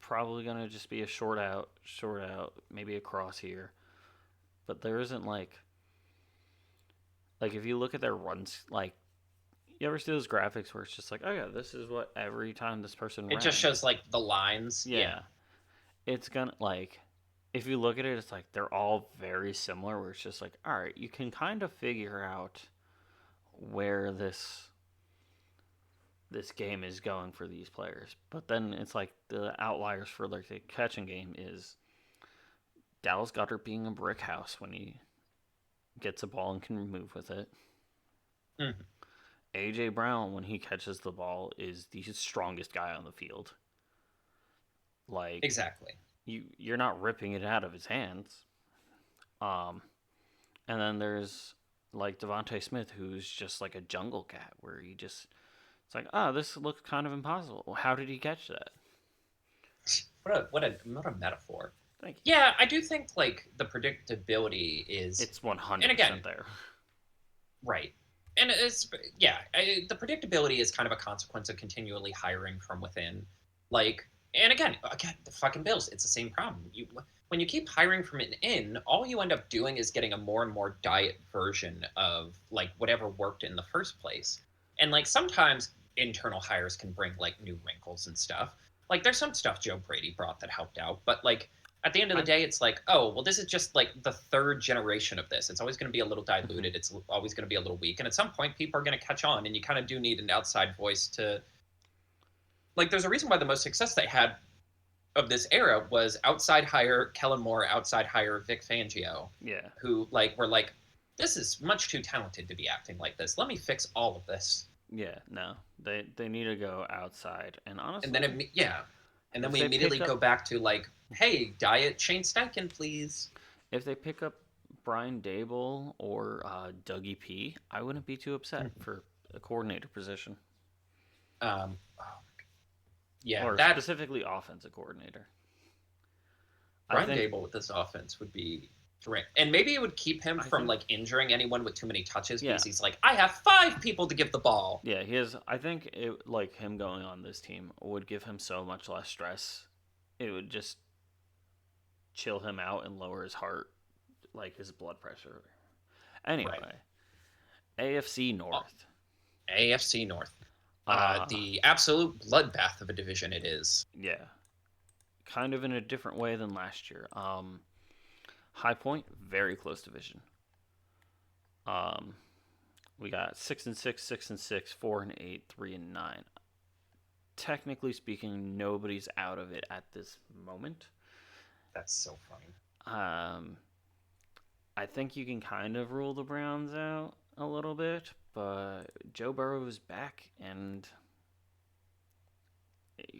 probably gonna just be a short out, maybe a cross here. But there isn't like if you look at their runs, like you ever see those graphics where it's just like, oh yeah, this is what every time this person it ran. just shows like the lines. Yeah. It's gonna like if you look at it, it's like they're all very similar. Where it's just like, all right, you can kind of figure out where this game is going for these players. But then it's like the outliers for like the catching game is Dallas Goedert being a brick house when he gets a ball and can move with it. Mm-hmm. AJ Brown when he catches the ball is the strongest guy on the field. Like exactly. You're not ripping it out of his hands. And then there's like Devontae Smith who's just like a jungle cat where he just it's like, oh, this looks kind of impossible. How did he catch that? What a metaphor. Thank you. Yeah, I do think like the predictability is it's 100% there. Right. And it's the predictability is kind of a consequence of continually hiring from within. Like, and again, the fucking Bills, it's the same problem. When you keep hiring from within, all you end up doing is getting a more and more diet version of like whatever worked in the first place. And like sometimes internal hires can bring like new wrinkles and stuff. Like there's some stuff Joe Brady brought that helped out, but like at the end of the day, it's like, oh, well, this is just like the third generation of this. It's always going to be a little diluted. It's always going to be a little weak. And at some point, people are going to catch on, and you kind of do need an outside voice to. Like, there's a reason why the most success they had of this era was outside hire Kellen Moore, outside hire Vic Fangio. Yeah. Who, like, were like, this is much too talented to be acting like this. Let me fix all of this. Yeah, no. They need to go outside. And honestly. And then, and then we immediately go back to like, hey, diet Shane Steichen, please. If they pick up Brian Daboll or Dougie P, I wouldn't be too upset for a coordinator position. Yeah, or specifically offensive coordinator. Brian Daboll with this offense would be great, and maybe it would keep him from like injuring anyone with too many touches because he's like, I have 5 people to give the ball. Yeah, he is. I think it like him going on this team would give him so much less stress. It would just chill him out and lower his heart, like his blood pressure. Anyway, AFC North. AFC North. The absolute bloodbath of a division it is. Yeah. Kind of in a different way than last year. High Point, very close division. We got 6-6, 6-6, 4-8, 3-9. Technically speaking, nobody's out of it at this moment. That's so funny. I think you can kind of rule the Browns out a little bit, but Joe Burrow is back, and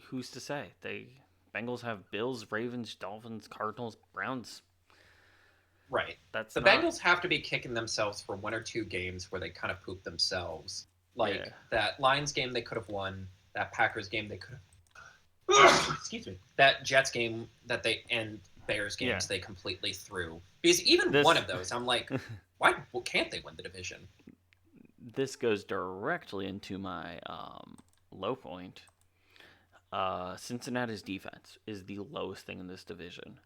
who's to say? Bengals have Bills, Ravens, Dolphins, Cardinals, Browns. Right. Bengals have to be kicking themselves for 1 or 2 games where they kind of poop themselves. Like that Lions game they could have won, that Packers game they could have excuse me, that Jets game that they and Bears games they completely threw. Because even one of those, I'm like, why can't they win the division? This goes directly into my low point. Cincinnati's defense is the lowest thing in this division.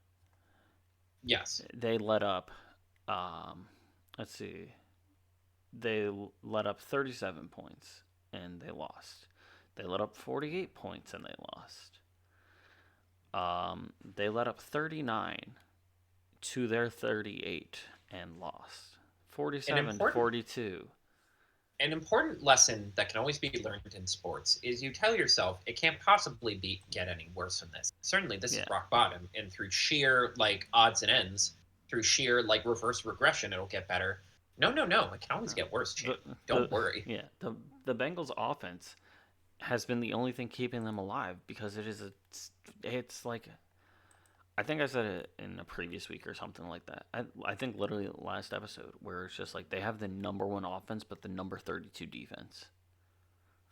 Yes. They let up, let's see, they let up 37 points and they lost. They let up 48 points and they lost. They let up 39 to their 38 and lost. 47-42. An important lesson that can always be learned in sports is you tell yourself it can't possibly get any worse than this. Certainly this is rock bottom, and through sheer odds and ends, through sheer reverse regression, it'll get better. No, it can always get worse, champ. Don't worry. Yeah, the Bengals offense has been the only thing keeping them alive because it's like, I think I said it in a previous week or something like that. I think literally last episode where it's just like they have the number 1 offense but the number 32 defense.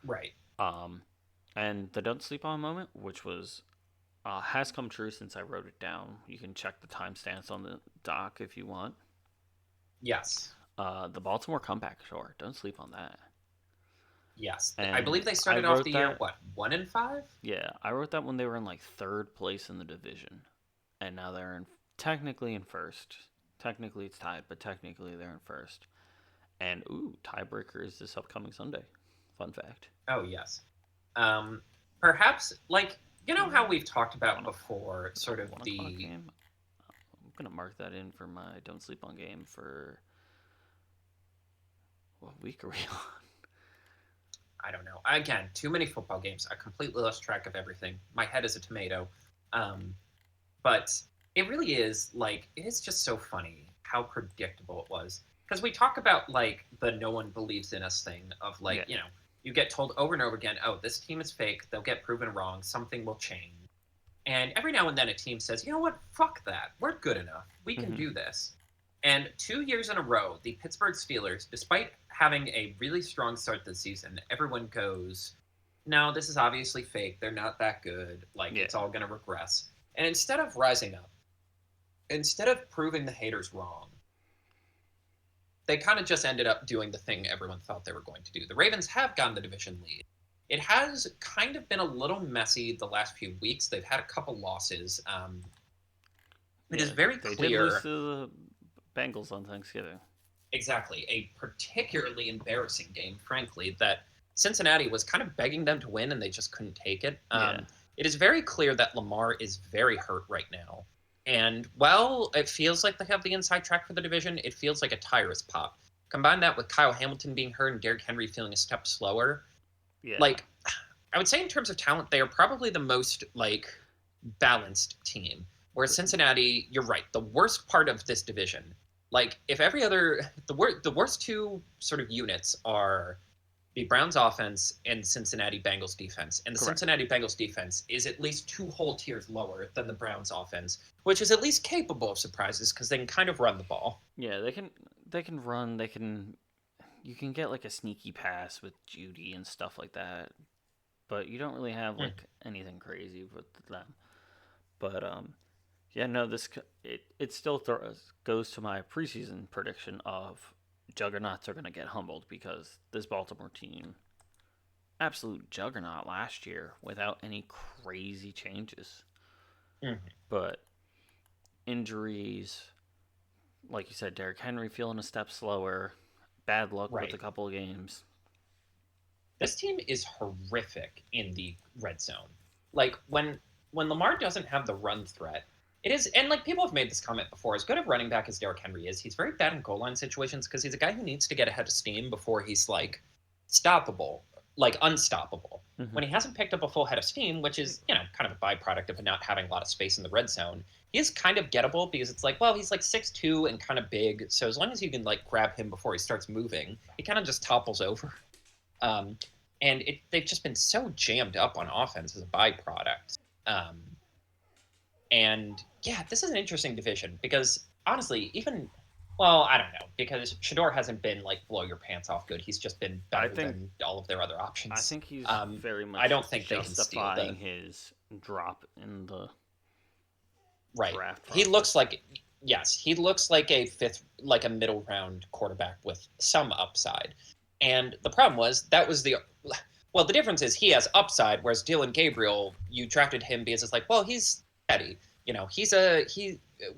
Right. And the don't sleep on moment, which was has come true since I wrote it down. You can check the timestamps on the doc if you want. Yes. The Baltimore comeback, sure. Don't sleep on that. Yes. And I believe they started off the year, 1-5? Yeah, I wrote that when they were in 3rd place in the division. And now they're technically in first. Technically it's tied, but technically they're in first. And tiebreaker is this upcoming Sunday. Fun fact. Oh yes. Perhaps how we've talked about before, sort of the game? I'm gonna mark that in for my don't sleep on game for what week are we on? I don't know. Again, too many football games. I completely lost track of everything. My head is a tomato. But it really is it is just so funny how predictable it was. Because we talk about the no one believes in us thing of you get told over and over again, oh, this team is fake. They'll get proven wrong. Something will change. And every now and then a team says, you know what? Fuck that. We're good enough. We can do this. And 2 years in a row, the Pittsburgh Steelers, despite having a really strong start this season, everyone goes, no, this is obviously fake. They're not that good. It's all going to regress. And instead of rising up, instead of proving the haters wrong, they kind of just ended up doing the thing everyone thought they were going to do. The Ravens have gotten the division lead. It has kind of been a little messy the last few weeks. They've had a couple losses. It is very clear. They did lose to the Bengals on Thanksgiving. Exactly. A particularly embarrassing game, frankly, that Cincinnati was kind of begging them to win and they just couldn't take it. It is very clear that Lamar is very hurt right now. And while it feels like they have the inside track for the division, it feels like a tire is popped. Combine that with Kyle Hamilton being hurt and Derrick Henry feeling a step slower. Yeah. I would say in terms of talent, they are probably the most balanced team. Whereas Cincinnati, you're right, the worst part of this division. If every other the worst two sort of units are the Browns offense and Cincinnati Bengals defense. And the Correct. Cincinnati Bengals defense is at least 2 whole tiers lower than the Browns offense, which is at least capable of surprises because they can kind of run the ball. Yeah, they can run, you can get a sneaky pass with Judy and stuff like that. But you don't really have anything crazy with them. But it still goes to my preseason prediction of juggernauts are going to get humbled because this Baltimore team, absolute juggernaut last year without any crazy changes. But injuries, like you said, Derrick Henry feeling a step slower, bad luck with a couple of games. This team is horrific in the red zone. When Lamar doesn't have the run threat, it is, and people have made this comment before, as good of running back as Derrick Henry is, he's very bad in goal line situations because he's a guy who needs to get ahead of steam before he's stoppable, unstoppable. When he hasn't picked up a full head of steam, which is, kind of a byproduct of not having a lot of space in the red zone, he is kind of gettable because it's he's 6'2" and kind of big. So as long as you can grab him before he starts moving, he kind of just topples over. And they've just been so jammed up on offense as a byproduct. And yeah, this is an interesting division because honestly, I don't know, because Shedeur hasn't been blow your pants off good. He's just been better than all of their other options. I think he's very much I don't think they can steal justifying his drop in the right. draft He process. looks like he looks like a middle round quarterback with some upside. And the problem was the difference is he has upside, whereas Dylan Gabriel, you drafted him because it's like, well, he's steady.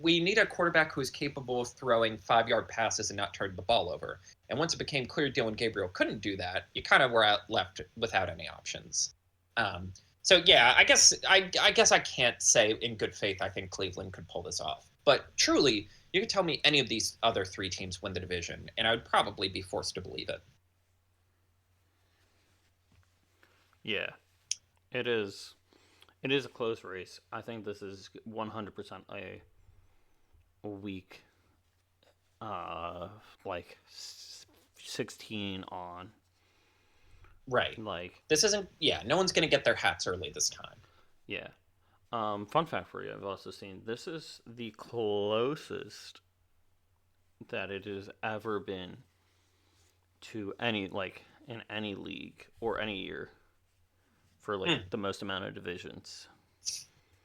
We need a quarterback who's capable of throwing 5-yard passes and not turning the ball over. And once it became clear Dylan Gabriel couldn't do that, you kind of were left without any options. Um, so yeah, I guess I can't say in good faith I think Cleveland could pull this off. But truly, you could tell me any of these other 3 teams win the division, and I would probably be forced to believe it. Yeah, it is. It is a close race. I think this is 100% a week, like 16 on. Right. Like, this isn't. Yeah, no one's gonna get their hats early this time. yeah. Fun fact for you: I've also seen this is the closest that it has ever been to any in any league or any year for the most amount of divisions.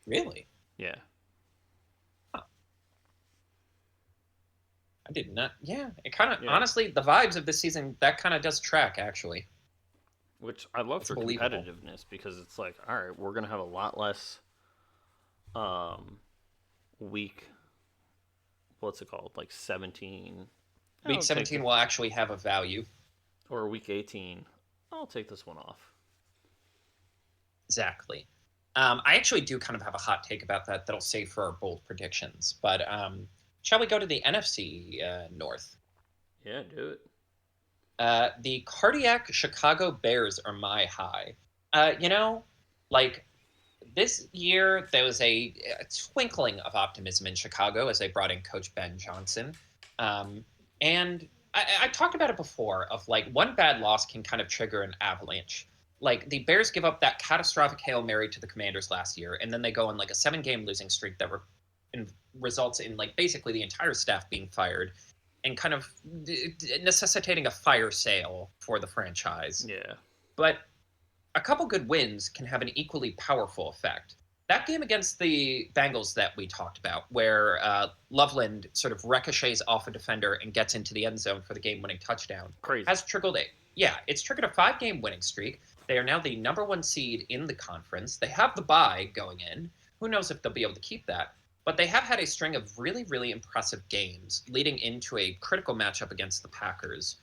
Really? Yeah. Huh. I did not. Yeah, it kind of honestly the vibes of this season that kind of does track actually. Which I love for competitiveness because it's like, all right, we're gonna have a lot less week. What's it called? Like 17. Week 17 will actually have a value. Or week 18. I'll take this one off. Exactly. I actually do kind of have a hot take about that'll save for our bold predictions. But shall we go to the NFC North? Yeah, do it. The cardiac Chicago Bears are my high. This year there was a twinkling of optimism in Chicago as they brought in Coach Ben Johnson. And I talked about it before of one bad loss can kind of trigger an avalanche. Like the Bears give up that catastrophic Hail Mary to the Commanders last year, and then they go on a 7-game losing streak that results in basically the entire staff being fired and kind of necessitating a fire sale for the franchise. Yeah. But a couple good wins can have an equally powerful effect. That game against the Bengals that we talked about, where Loveland sort of ricochets off a defender and gets into the end zone for the game-winning touchdown, crazy. It's triggered a 5-game winning streak. They are now the number 1 seed in the conference. They have the bye going in. Who knows if they'll be able to keep that? But they have had a string of really, really impressive games leading into a critical matchup against the Packers.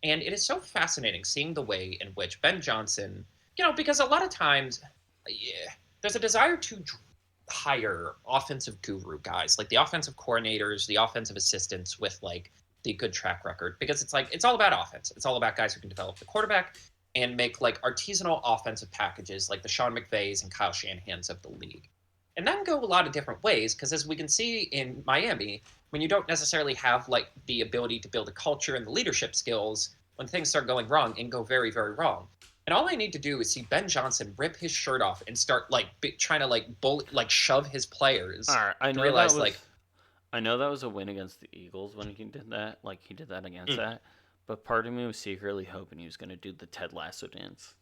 And it is so fascinating seeing the way in which Ben Johnson, because a lot of times, there's a desire to hire offensive guru guys, like the offensive coordinators, the offensive assistants with the good track record, because it's all about offense. It's all about guys who can develop the quarterback and make artisanal offensive packages like the Sean McVays and Kyle Shanahans of the league. And that can go a lot of different ways, because as we can see in Miami, when you don't necessarily have the ability to build a culture and the leadership skills, when things start going wrong and go very, very wrong. And all I need to do is see Ben Johnson rip his shirt off and start trying to shove his players. All right, I know that was a win against the Eagles when he did that. He did that against that. But part of me was secretly hoping he was going to do the Ted Lasso dance.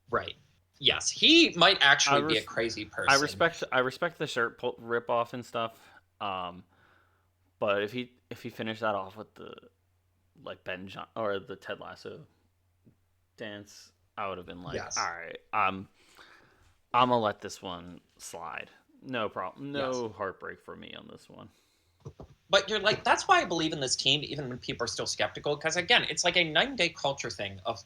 Right. Yes, he might actually be a crazy person. I respect the shirt rip off and stuff. But if he finished that off with the Ben John or the Ted Lasso dance, I would have been yes. All right, I'm gonna let this one slide. No problem. No heartbreak for me on this one. But you're that's why I believe in this team, even when people are still skeptical. Because again, it's a night-and-day culture thing of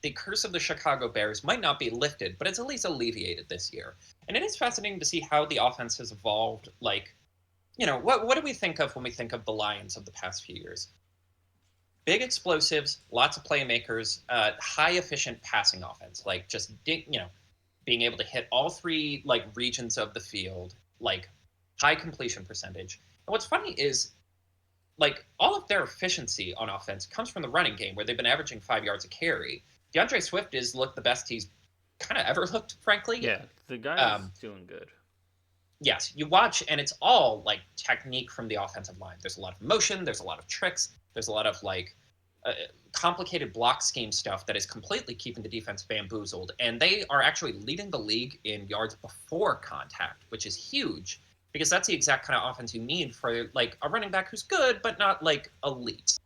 the curse of the Chicago Bears might not be lifted, but it's at least alleviated this year. And it is fascinating to see how the offense has evolved. What do we think of when we think of the Lions of the past few years? Big explosives, lots of playmakers, high efficient passing offense, being able to hit all 3 regions of the field, high completion percentage. And what's funny is all of their efficiency on offense comes from the running game, where they've been averaging 5 yards a carry. DeAndre Swift has looked the best he's kind of ever looked, frankly. Yeah, the guy is doing good. Yes, you watch, and it's all technique from the offensive line. There's a lot of motion, there's a lot of tricks, there's a lot of complicated block scheme stuff that is completely keeping the defense bamboozled. And they are actually leading the league in yards before contact, which is huge because that's the exact kind of offense you need for like a running back who's good but not like elite.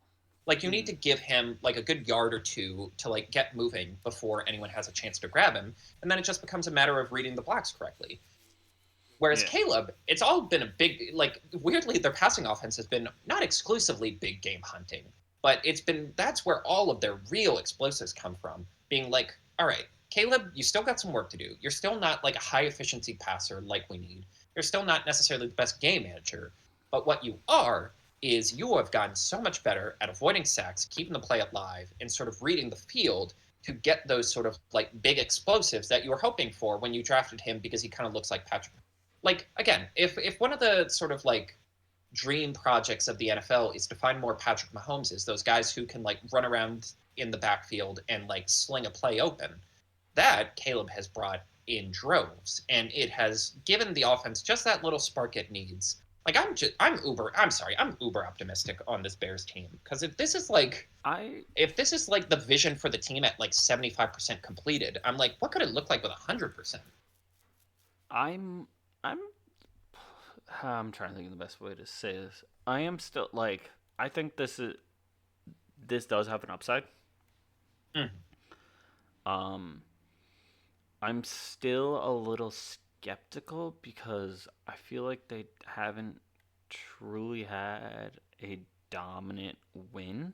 Like you need to give him like a good yard or two to like get moving before anyone has a chance to grab him, and then it just becomes a matter of reading the blocks correctly. Whereas Caleb, it's all been a big, like, weirdly, their passing offense has been not exclusively big game hunting, but that's where all of their real explosives come from. Being like, all right, Caleb, you still got some work to do. You're still not like a high efficiency passer like we need. You're still not necessarily the best game manager. But what you are is you have gotten so much better at avoiding sacks, keeping the play alive, and sort of reading the field to get those sort of like big explosives that you were hoping for when you drafted him because he kind of looks like Patrick. Like, again, if one of the sort of like dream projects of the NFL is to find more Patrick Mahomeses, those guys who can like run around in the backfield and like sling a play open, that Caleb has brought in droves, and it has given the offense just that little spark it needs. Like I'm uber optimistic on this Bears team because if this is like the vision for the team at like 75% completed, I'm like, what could it look like with 100%? I'm trying to think of the best way to say this. I am still like I think this does have an upside. Mm. I'm still a little skeptical because I feel like they haven't truly had a dominant win.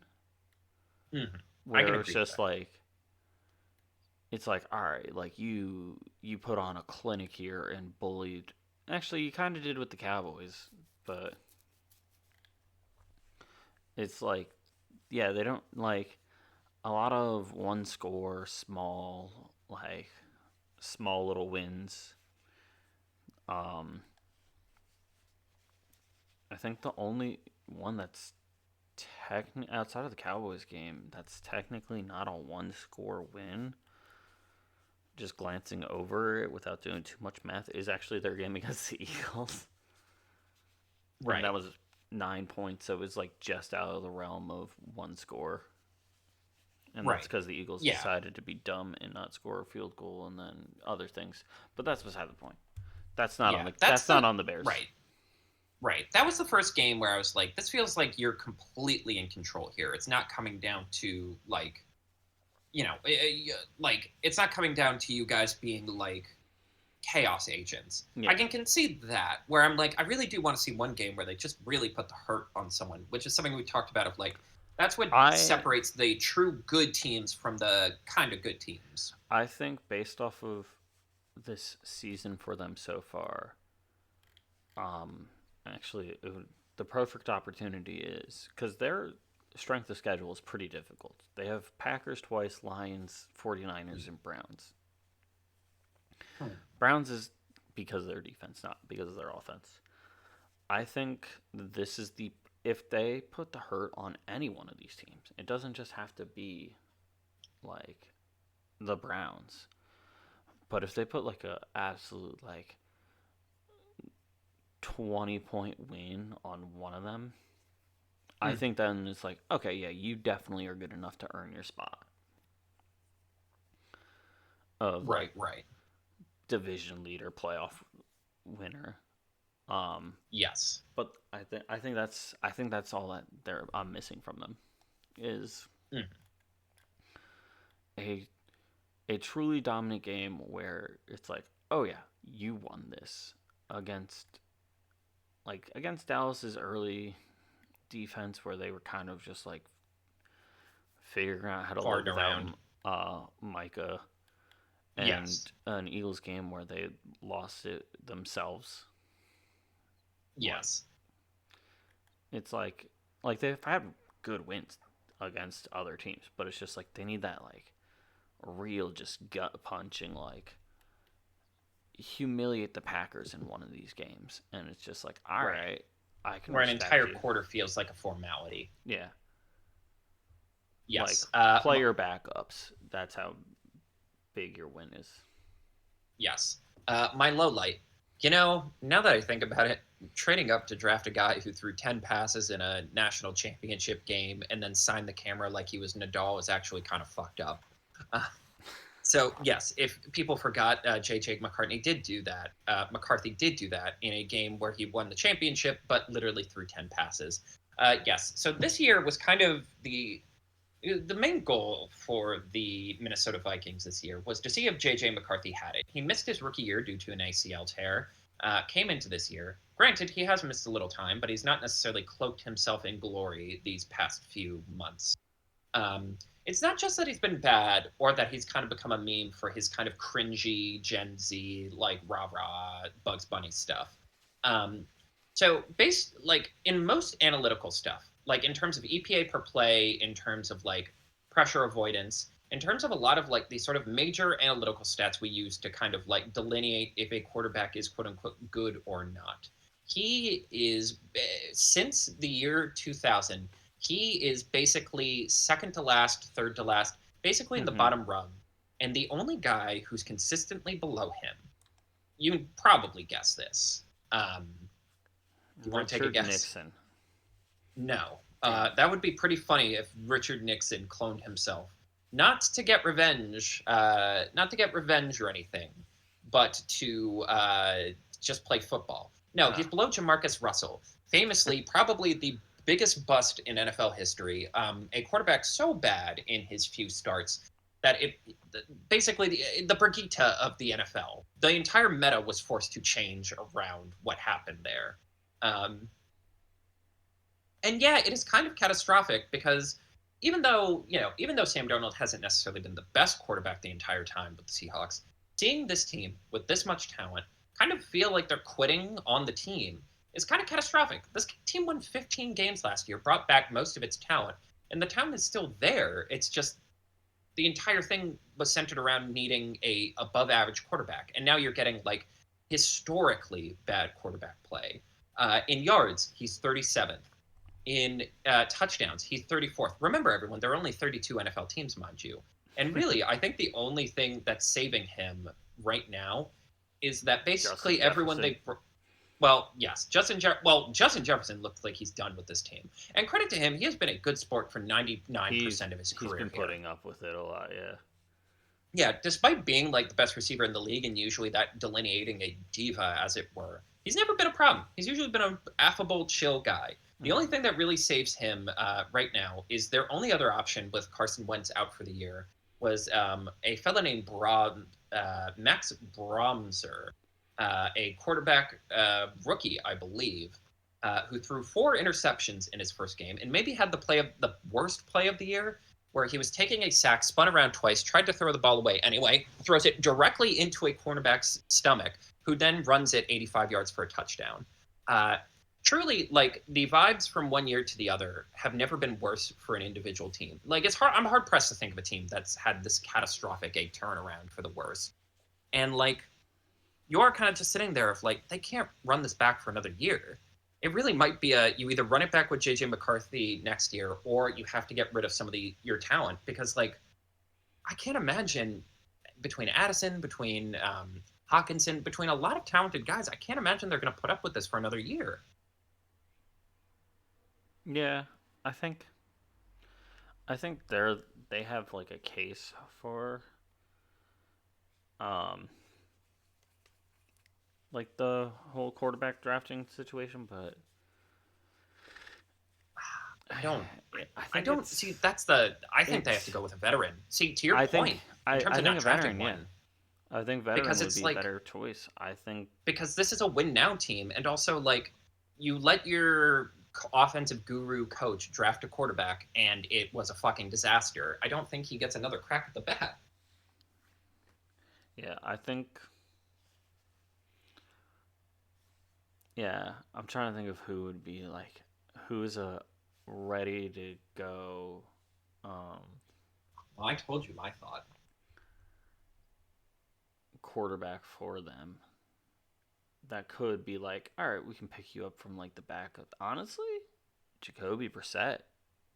Mm-hmm. Where it's just like it's like, all right, like you put on a clinic here and bullied. Actually, you kind of did with the Cowboys, but it's like, yeah, they don't like a lot of one score, small little wins. I think the only one that's outside of the Cowboys game that's technically not a one score win, just glancing over it without doing too much math, is actually their game against the Eagles. Right. And that was 9 points, so it was like just out of the realm of one score. And that's because the Eagles decided to be dumb and not score a field goal and then other things. But that's beside the point. That's not not on the Bears. Right. That was the first game where I was like, this feels like you're completely in control here. It's not coming down to like, like it's not coming down to you guys being like chaos agents. Yeah. I can concede that, where I'm like, I really do want to see one game where they just really put the hurt on someone, which is something we talked about of like, that's what separates the true good teams from the kind of good teams. I think based off of this season for them so far, actually, the perfect opportunity is because their strength of schedule is pretty difficult. They have Packers twice, Lions, 49ers, and Browns. Browns is because of their defense, not because of their offense. I think this is if they put the hurt on any one of these teams, it doesn't just have to be like the Browns. But if they put like a absolute like 20-point win on one of them, I think then it's like, okay, yeah, you definitely are good enough to earn your spot. Right. Division leader, playoff winner. Yes. But I think that's all that I'm missing from them is a truly dominant game where it's like, oh yeah, you won this against Dallas's early defense where they were kind of just like figuring out how to live without Micah, and an Eagles game where they lost it themselves. Yes. It's like they've had good wins against other teams, but it's just like they need that like real just gut punching like humiliate the Packers in one of these games, and it's just like, all right, I can. Where an entire quarter feels like a formality. Yeah. Yes. Like player backups. That's how big your win is. Yes. My low light Now that I think about it, trading up to draft a guy who threw 10 passes in a national championship game and then signed the camera like he was Nadal is actually kind of fucked up. Uh, so, yes, if people forgot, J.J. McCarthy did do that. McCarthy did do that in a game where he won the championship, but literally threw 10 passes. Yes, so this year was kind of the main goal for the Minnesota Vikings this year was to see if J.J. McCarthy had it. He missed his rookie year due to an ACL tear, came into this year. Granted, he has missed a little time, but he's not necessarily cloaked himself in glory these past few months. It's not just that he's been bad or that he's kind of become a meme for his kind of cringy Gen Z, like rah rah Bugs Bunny stuff. Um, so, based like in most analytical stuff, like in terms of EPA per play, in terms of like pressure avoidance, in terms of a lot of like these sort of major analytical stats we use to kind of like delineate if a quarterback is quote unquote good or not. He is, since the year 2000, he is basically second to last, third to last, basically in the Mm-hmm. bottom rung. And the only guy who's consistently below him, you can probably guess this. Um, you want to take a Richard guess? Nixon. No. Damn it. That would be pretty funny if Richard Nixon cloned himself. Not to get revenge, not to get revenge or anything, but to just play football. No, he's Ah. below Jamarcus Russell, famously probably the biggest bust in NFL history. A quarterback so bad in his few starts that it basically the Brigitte of the NFL. The entire meta was forced to change around what happened there. Um, and yeah, it is kind of catastrophic because even though Sam Darnold hasn't necessarily been the best quarterback the entire time with the Seahawks, seeing this team with this much talent kind of feel like they're quitting on the team is kind of catastrophic. This team won 15 games last year, brought back most of its talent, and the talent is still there. It's just the entire thing was centered around needing a above average quarterback, and now you're getting like historically bad quarterback play. In yards, he's 37th. In touchdowns, he's 34th. Remember, everyone, there are only 32 NFL teams, mind you. And really, I think the only thing that's saving him right now is that Justin basically everyone Jefferson. they well, yes, Justin Jefferson looks like he's done with this team. And credit to him, he has been a good sport for 99% of his He's career been here. putting up with it a lot, yeah. Yeah, despite being like the best receiver in the league and usually that delineating a diva, as it were, he's never been a problem. He's usually been an affable, chill guy. The only Mm-hmm. thing that really saves him right now is their only other option with Carson Wentz out for the year was a fellow named Max Bromser, a quarterback rookie, I believe, who threw 4 interceptions in his first game and maybe had the worst play of the year where he was taking a sack, spun around twice, tried to throw the ball away anyway, throws it directly into a cornerback's stomach, who then runs it 85 yards for a touchdown. Uh, Truly, like the vibes from one year to the other have never been worse for an individual team. Like it's hard. I'm hard pressed to think of a team that's had this catastrophic a turnaround for the worse. And like you are kind of just sitting there of like they can't run this back for another year. It really might be you either run it back with JJ McCarthy next year or you have to get rid of some of your talent because like I can't imagine between Addison, between Hawkinson, between a lot of talented guys, I can't imagine they're going to put up with this for another year. Yeah, I think they have like a case for um like the whole quarterback drafting situation, but I don't. I I think don't see. That's the. I think they have to it's go with a veteran. See, to your I think point, in terms I of not think a drafting veteran, yeah. one, I think veteran because would it's be a like better choice. I think because this is a win now team, and also like you let your offensive guru coach draft a quarterback, and it was a fucking disaster. I don't think he gets another crack at the bat. yeah, I think yeah, I'm trying to think of who would be like who's a ready to go um Well, I told you my thought. quarterback for them that could be like, all right, we can pick you up from like the back of honestly, Jacoby Brissett,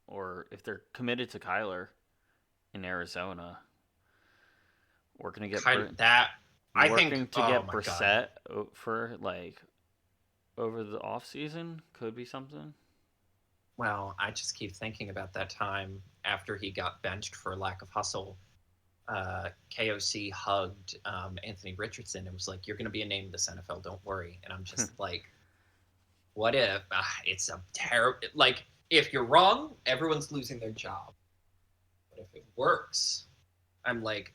or if they're committed to Kyler in Arizona, we're gonna get Kind that working to get Brissett for like over the off season could be something. Well, I just keep thinking about that time after he got benched for lack of hustle. KOC hugged Anthony Richardson and was like, "You're going to be a name in this NFL. Don't worry." And I'm just like, "What if it's a terrible? Like, if you're wrong, everyone's losing their job. But if it works, I'm like,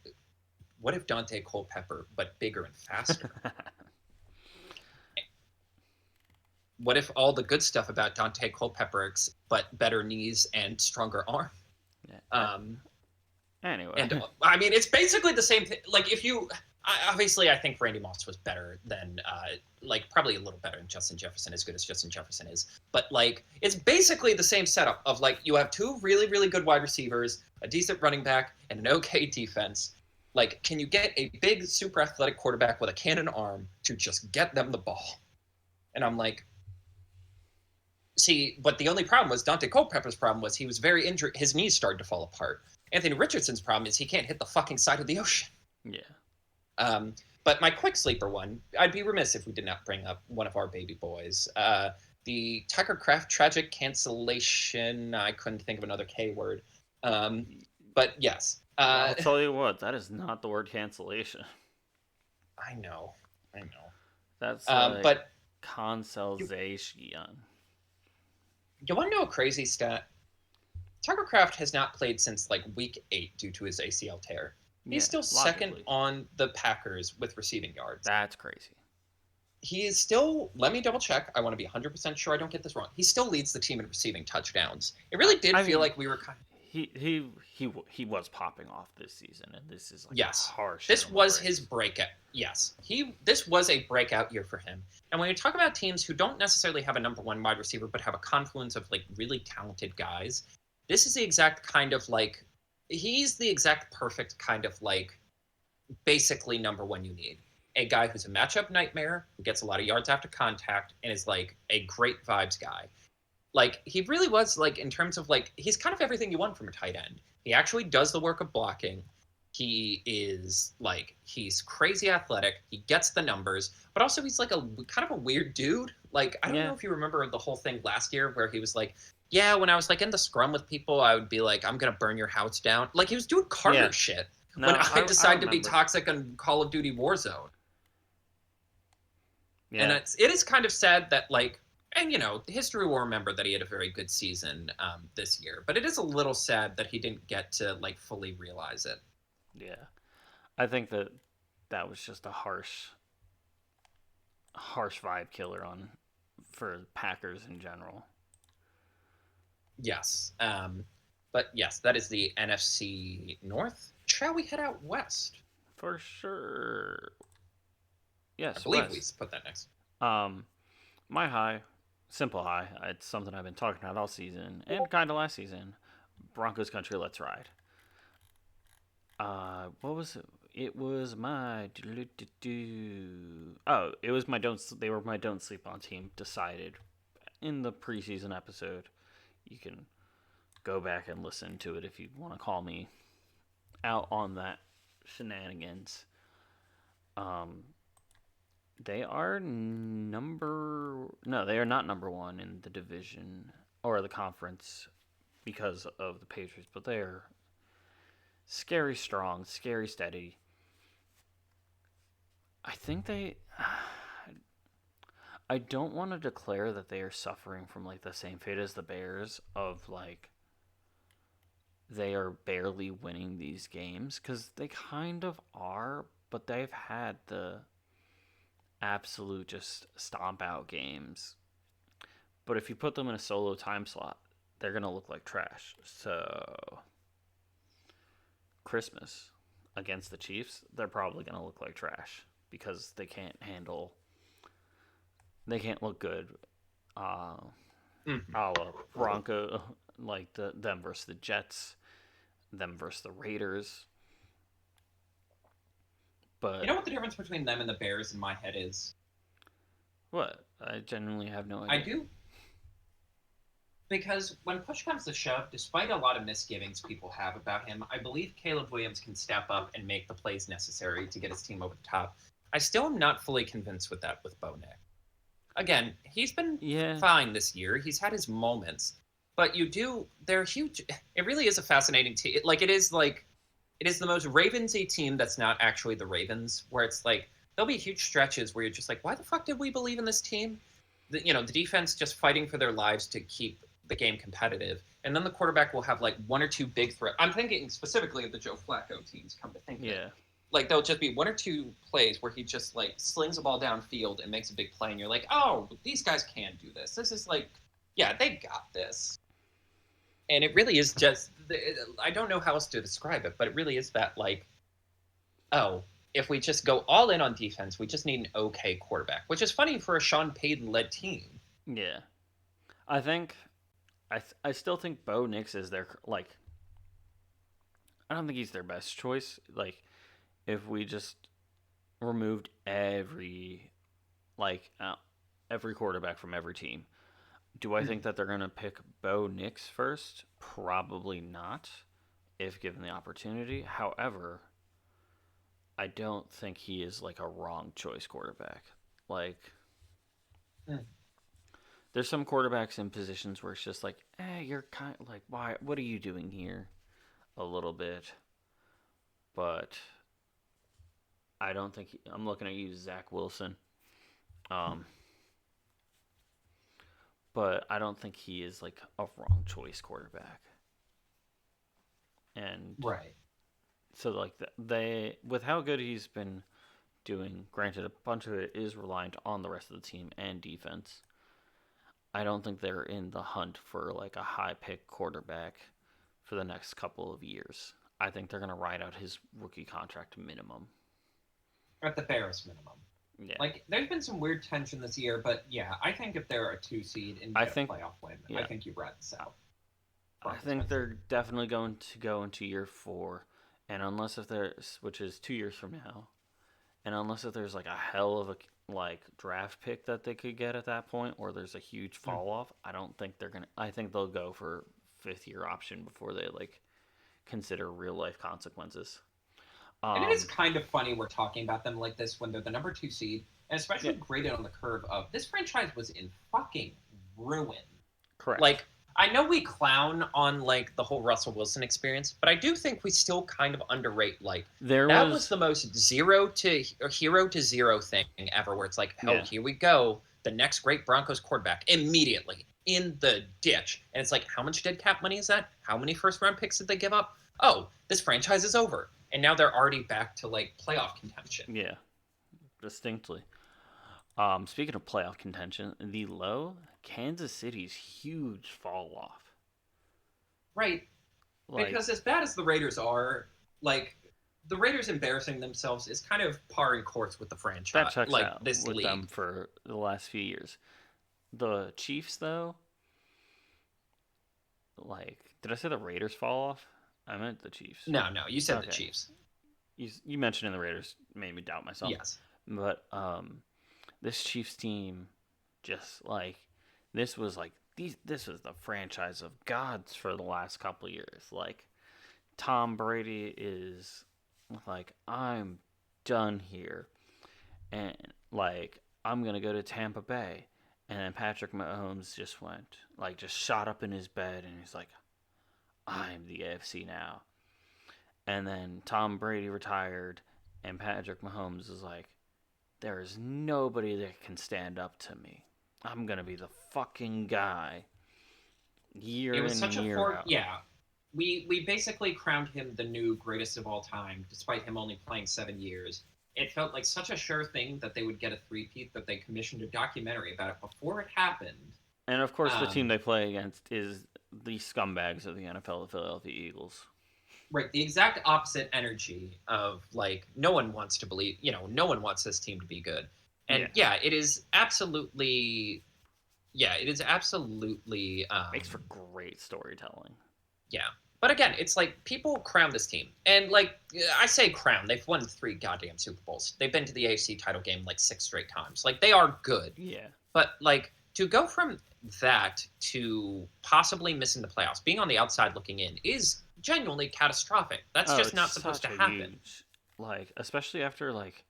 what if Dante Culpepper, but bigger and faster? What if all the good stuff about Dante Culpepper, but better knees and stronger arm?" Yeah. Anyway. And I mean, it's basically the same thing. Like, obviously, I think Randy Moss was better than, like, probably a little better than Justin Jefferson, as good as Justin Jefferson is. But, like, it's basically the same setup of, like, you have two really, really good wide receivers, a decent running back, and an okay defense. Like, can you get a big, super athletic quarterback with a cannon arm to just get them the ball? And I'm like, see, but the only problem was Dante Culpepper's problem was he was very injured. His knees started to fall apart. Anthony Richardson's problem is he can't hit the fucking side of the ocean. Yeah. But my quick sleeper one, I'd be remiss if we did not bring up one of our baby boys. The Tucker Kraft tragic cancellation. I couldn't think of another K word. But yes. I'll tell you what, that is not the word cancellation. I know. That's but cancellation. You want to know a crazy stat? Tucker Kraft has not played since like week 8 due to his ACL tear. He's still second on the Packers with receiving yards. That's crazy. He is still, let me double check. I want to be 100% sure I don't get this wrong. He still leads the team in receiving touchdowns. It really did feel like we were kind of... He was popping off this season, and this is like harsh. This was his breakout. Yes. This was a breakout year for him. And when you talk about teams who don't necessarily have a number one wide receiver, but have a confluence of like really talented guys, this is the exact kind of like, he's the exact perfect kind of like basically number one you need. A guy who's a matchup nightmare, who gets a lot of yards after contact, and is like a great vibes guy. Like, he really was, like, in terms of, like, he's kind of everything you want from a tight end. He actually does the work of blocking. He is, like, he's crazy athletic. He gets the numbers. But also, he's, like, a kind of a weird dude. Like, I don't know if you remember the whole thing last year where he was, like, yeah, when I was, like, in the scrum with people, I would be like, I'm going to burn your house down. Like, he was doing Carter shit when I decided to be toxic on Call of Duty Warzone. Yeah. And it is kind of sad that, like, and, you know, history will remember that he had a very good season this year. But it is a little sad that he didn't get to, like, fully realize it. Yeah. I think that was just a harsh vibe killer for Packers in general. Yes. But, yes, that is the NFC North. Shall we head out west? For sure. Yes, I believe we put that next. My high... Simple high. It's something I've been talking about all season and kind of last season. Broncos country, let's ride. What was it? It was my it was my they were my don't sleep on team decided in the preseason episode. You can go back and listen to it if you want to call me out on that shenanigans. They are they are not number one in the division or the conference because of the Patriots, but they are scary strong, scary steady. I think I don't want to declare that they are suffering from like the same fate as the Bears of like they are barely winning these games, because they kind of are, but they've had the absolute just stomp out games. But if you put them in a solo time slot, they're going to look like trash. So Christmas against the Chiefs, they're probably going to look like trash because they can't look good. A la Bronco, like them versus the Jets, them versus the Raiders. But you know what the difference between them and the Bears in my head is? What? I genuinely have no idea. I do. Because when push comes to shove, despite a lot of misgivings people have about him, I believe Caleb Williams can step up and make the plays necessary to get his team over the top. I still am not fully convinced with that with Bo Nix. Again, he's been Yeah. fine this year. He's had his moments, but they're huge. It really is a fascinating team. It is the most Ravensy team that's not actually the Ravens, where it's like there'll be huge stretches where you're just like, why the fuck did we believe in this team? The defense just fighting for their lives to keep the game competitive, and then the quarterback will have like one or two big threats. I'm thinking specifically of the Joe Flacco teams. Come to think of it, like there'll just be one or two plays where he just like slings a ball downfield and makes a big play, and you're like, oh, these guys can do this. This is like, yeah, they got this. And it really is just, I don't know how else to describe it, but it really is that like, oh, if we just go all in on defense, we just need an okay quarterback, which is funny for a Sean Payton-led team. Yeah. I think, I still think Bo Nix is their, like, I don't think he's their best choice. Like, if we just removed every quarterback from every team, do I think that they're going to pick Bo Nix first? Probably not, if given the opportunity. However, I don't think he is like a wrong choice quarterback. Like, there's some quarterbacks in positions where it's just like, you're kind of like, why? What are you doing here? A little bit, but I don't think I'm looking at you, Zach Wilson. But I don't think he is like a wrong choice quarterback. And right. So like they with how good he's been doing, granted a bunch of it is reliant on the rest of the team and defense. I don't think they're in the hunt for like a high pick quarterback for the next couple of years. I think they're going to ride out his rookie contract minimum. At the fairest minimum. Yeah. Like, there's been some weird tension this year, but yeah, I think if they're a 2 seed and get a playoff win, yeah. I think you ride this out. I think they're definitely going to go into year 4, and unless if there's, which is 2 years from now, and unless if there's like a hell of a like draft pick that they could get at that point, or there's a huge fall off, I don't think they're gonna. I think they'll go for 5th year option before they like consider real life consequences. And it is kind of funny we're talking about them like this when they're the number 2 seed, and especially graded on the curve of this franchise was in fucking ruin. Correct. Like, I know we clown on like the whole Russell Wilson experience, but I do think we still kind of underrate like that was the most hero to zero thing ever, where it's like, here we go, the next great Broncos quarterback immediately in the ditch, and it's like, how much dead cap money is that? How many first round picks did they give up? Oh, this franchise is over. And now they're already back to like playoff contention. Yeah, distinctly. Speaking of playoff contention, the low Kansas City's huge fall off. Right. Because as bad as the Raiders are, like the Raiders embarrassing themselves is kind of par in course with the franchise. That checks out this with league. Them for the last few years. The Chiefs, though, like, did I say the Raiders fall off? I meant the Chiefs. No, you said the Chiefs. You mentioned the Raiders made me doubt myself. Yes. But this Chiefs team, just like this was the franchise of gods for the last couple of years. Like, Tom Brady is like, I'm done here, and like I'm gonna go to Tampa Bay, and then Patrick Mahomes just shot up in his bed, and he's like, I'm the AFC now. And then Tom Brady retired, and Patrick Mahomes is like, there is nobody that can stand up to me. I'm going to be the fucking guy. Year in and year out. Yeah. We basically crowned him the new greatest of all time, despite him only playing 7 years. It felt like such a sure thing that they would get a three-peat that they commissioned a documentary about it before it happened. And of course, the team they play against is the scumbags of the NFL, the Philadelphia Eagles. Right, the exact opposite energy of, like, no one wants to believe, no one wants this team to be good. And, it is absolutely, makes for great storytelling. Yeah. But again, it's like, people crown this team. And, like, I say crown, they've won 3 goddamn Super Bowls. They've been to the AFC title game, like, 6 straight times. Like, they are good. Yeah. But, like, to go from that to possibly missing the playoffs, being on the outside looking in, is genuinely catastrophic. That's just not supposed to happen. Like, especially after, like,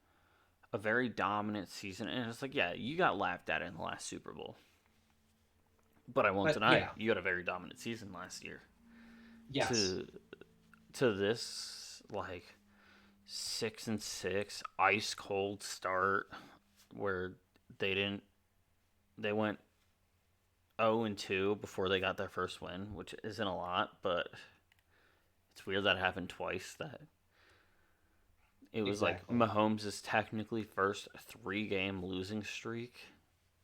a very dominant season, and it's like, yeah, you got laughed at in the last Super Bowl, but I won't But deny yeah, it. You had a very dominant season last year. yes, To this, like, 6-6 ice cold start where they didn't they went 0-2 before they got their first win, which isn't a lot, but it's weird that happened twice. That it was like exactly. Mahomes' technically first 3-game losing streak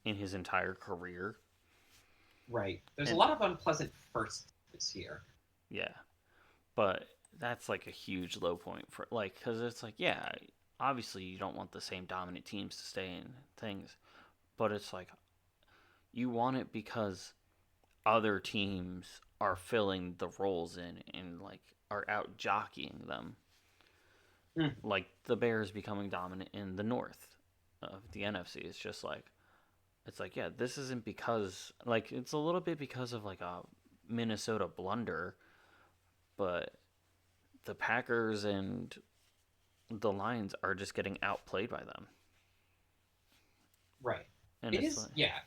in his entire career. Right. There's a And lot of unpleasant firsts this year. yeah, but that's like a huge low point for, like, because it's like, yeah, obviously you don't want the same dominant teams to stay in things, but it's like you want it because other teams are filling the roles in and like are out jockeying them. Mm, Like the Bears becoming dominant in the north of the NFC. It's like, yeah, this isn't because, like, it's a little bit because of like a Minnesota blunder, but the Packers and the Lions are just getting outplayed by them. right. And It it's is, like yeah,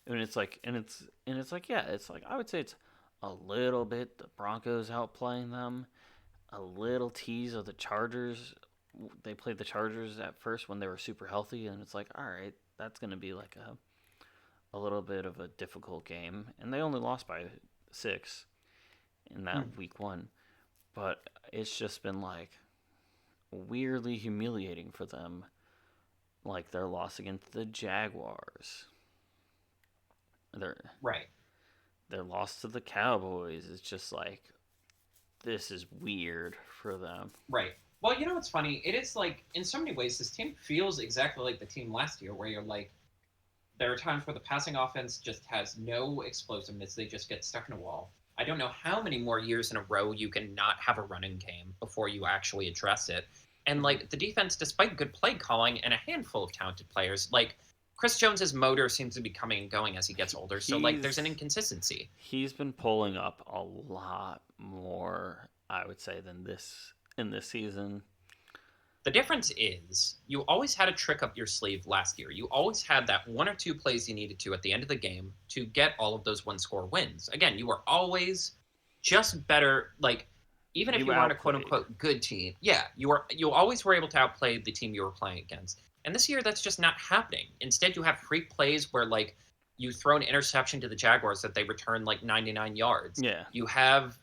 it's like, yeah, it's like I would say it's a little bit the Broncos outplaying them, a little tease of the Chargers. They played the Chargers at first when they were super healthy, and it's like, all right, that's going to be like a little bit of a difficult game. And they only lost by 6 in that mm, week 1. But it's just been like weirdly humiliating for them. Like their loss against the Jaguars. Their right, their loss to the Cowboys is just like, this is weird for them. right. Well, you know what's funny? It is like, in so many ways, this team feels exactly like the team last year, where you're like, there are times where the passing offense just has no explosiveness. They just get stuck in a wall. I don't know how many more years in a row you can not have a running game before you actually address it. And Mm-hmm. like the defense, despite good play calling and a handful of talented players, like Chris Jones's motor seems to be coming and going as he gets older. So like there's an He's inconsistency. he's been pulling up a lot more, I would say, than this in this season. The difference is you always had a trick up your sleeve last year. You always had that one or two plays you needed to at the end of the game to get all of those one score wins. Again, you were always just better. Like, even if You you weren't a quote outplayed. unquote good team, yeah, you always were able to outplay the team you were playing against. And this year that's just not happening. Instead you have freak plays where like you throw an interception to the Jaguars that they return like 99 yards. Yeah, You have,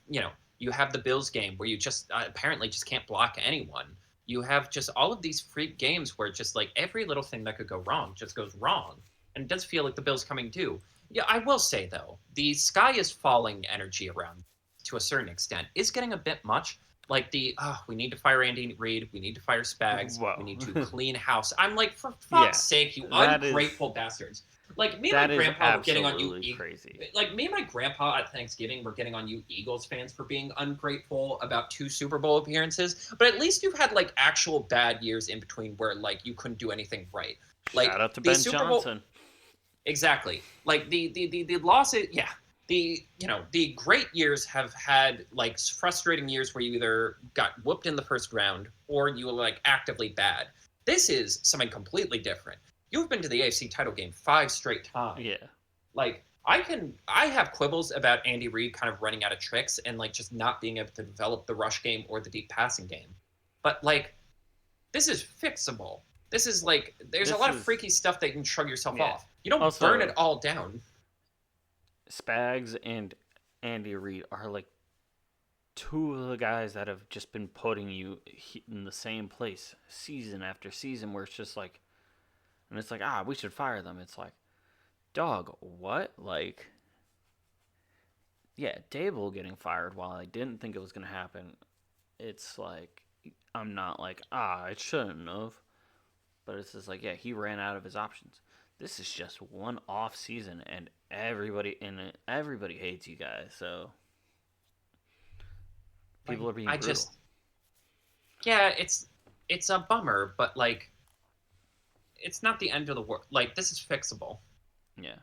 you have the Bills game where you just apparently just can't block anyone. You have just all of these freak games where just like every little thing that could go wrong just goes wrong. And it does feel like the Bills coming due. Yeah, I will say though, the sky is falling energy around to a certain extent is getting a bit much. Like we need to fire Andy Reid, we need to fire Spags, we whoa. need to clean house. I'm like, for Yeah, fuck's sake, you that is ungrateful bastards. Like me and my that is grandpa were getting on you. absolutely crazy. Like me and my grandpa at Thanksgiving were getting on you Eagles fans for being ungrateful about 2 Super Bowl appearances. But at least you've had like actual bad years in between where like you couldn't do anything right. Shout Like out to the Ben Super Bowl, Johnson. exactly. Like the losses, yeah. The great years have had like frustrating years where you either got whooped in the first round or you were like actively bad. This is something completely different. You've been to the AFC title game 5 straight times. Yeah, Like I have quibbles about Andy Reid kind of running out of tricks and like just not being able to develop the rush game or the deep passing game. But like this is fixable. This is like there's a this lot of is freaky stuff that you can shrug yourself yeah. off. You don't burn it Also, all down. Spags and Andy Reid are like two of the guys that have just been putting you in the same place season after season, where it's just like, and it's like, we should fire them. It's like, dog, what? Like, yeah, Dable getting fired while I didn't think it was gonna happen. It's like, I'm not like, it shouldn't have, but it's just like, yeah, he ran out of his options. This is just one off season, and everybody hates you guys. So Like people are being I brutal. just yeah, it's a bummer, but like it's not the end of the world. Like this is fixable. Yeah.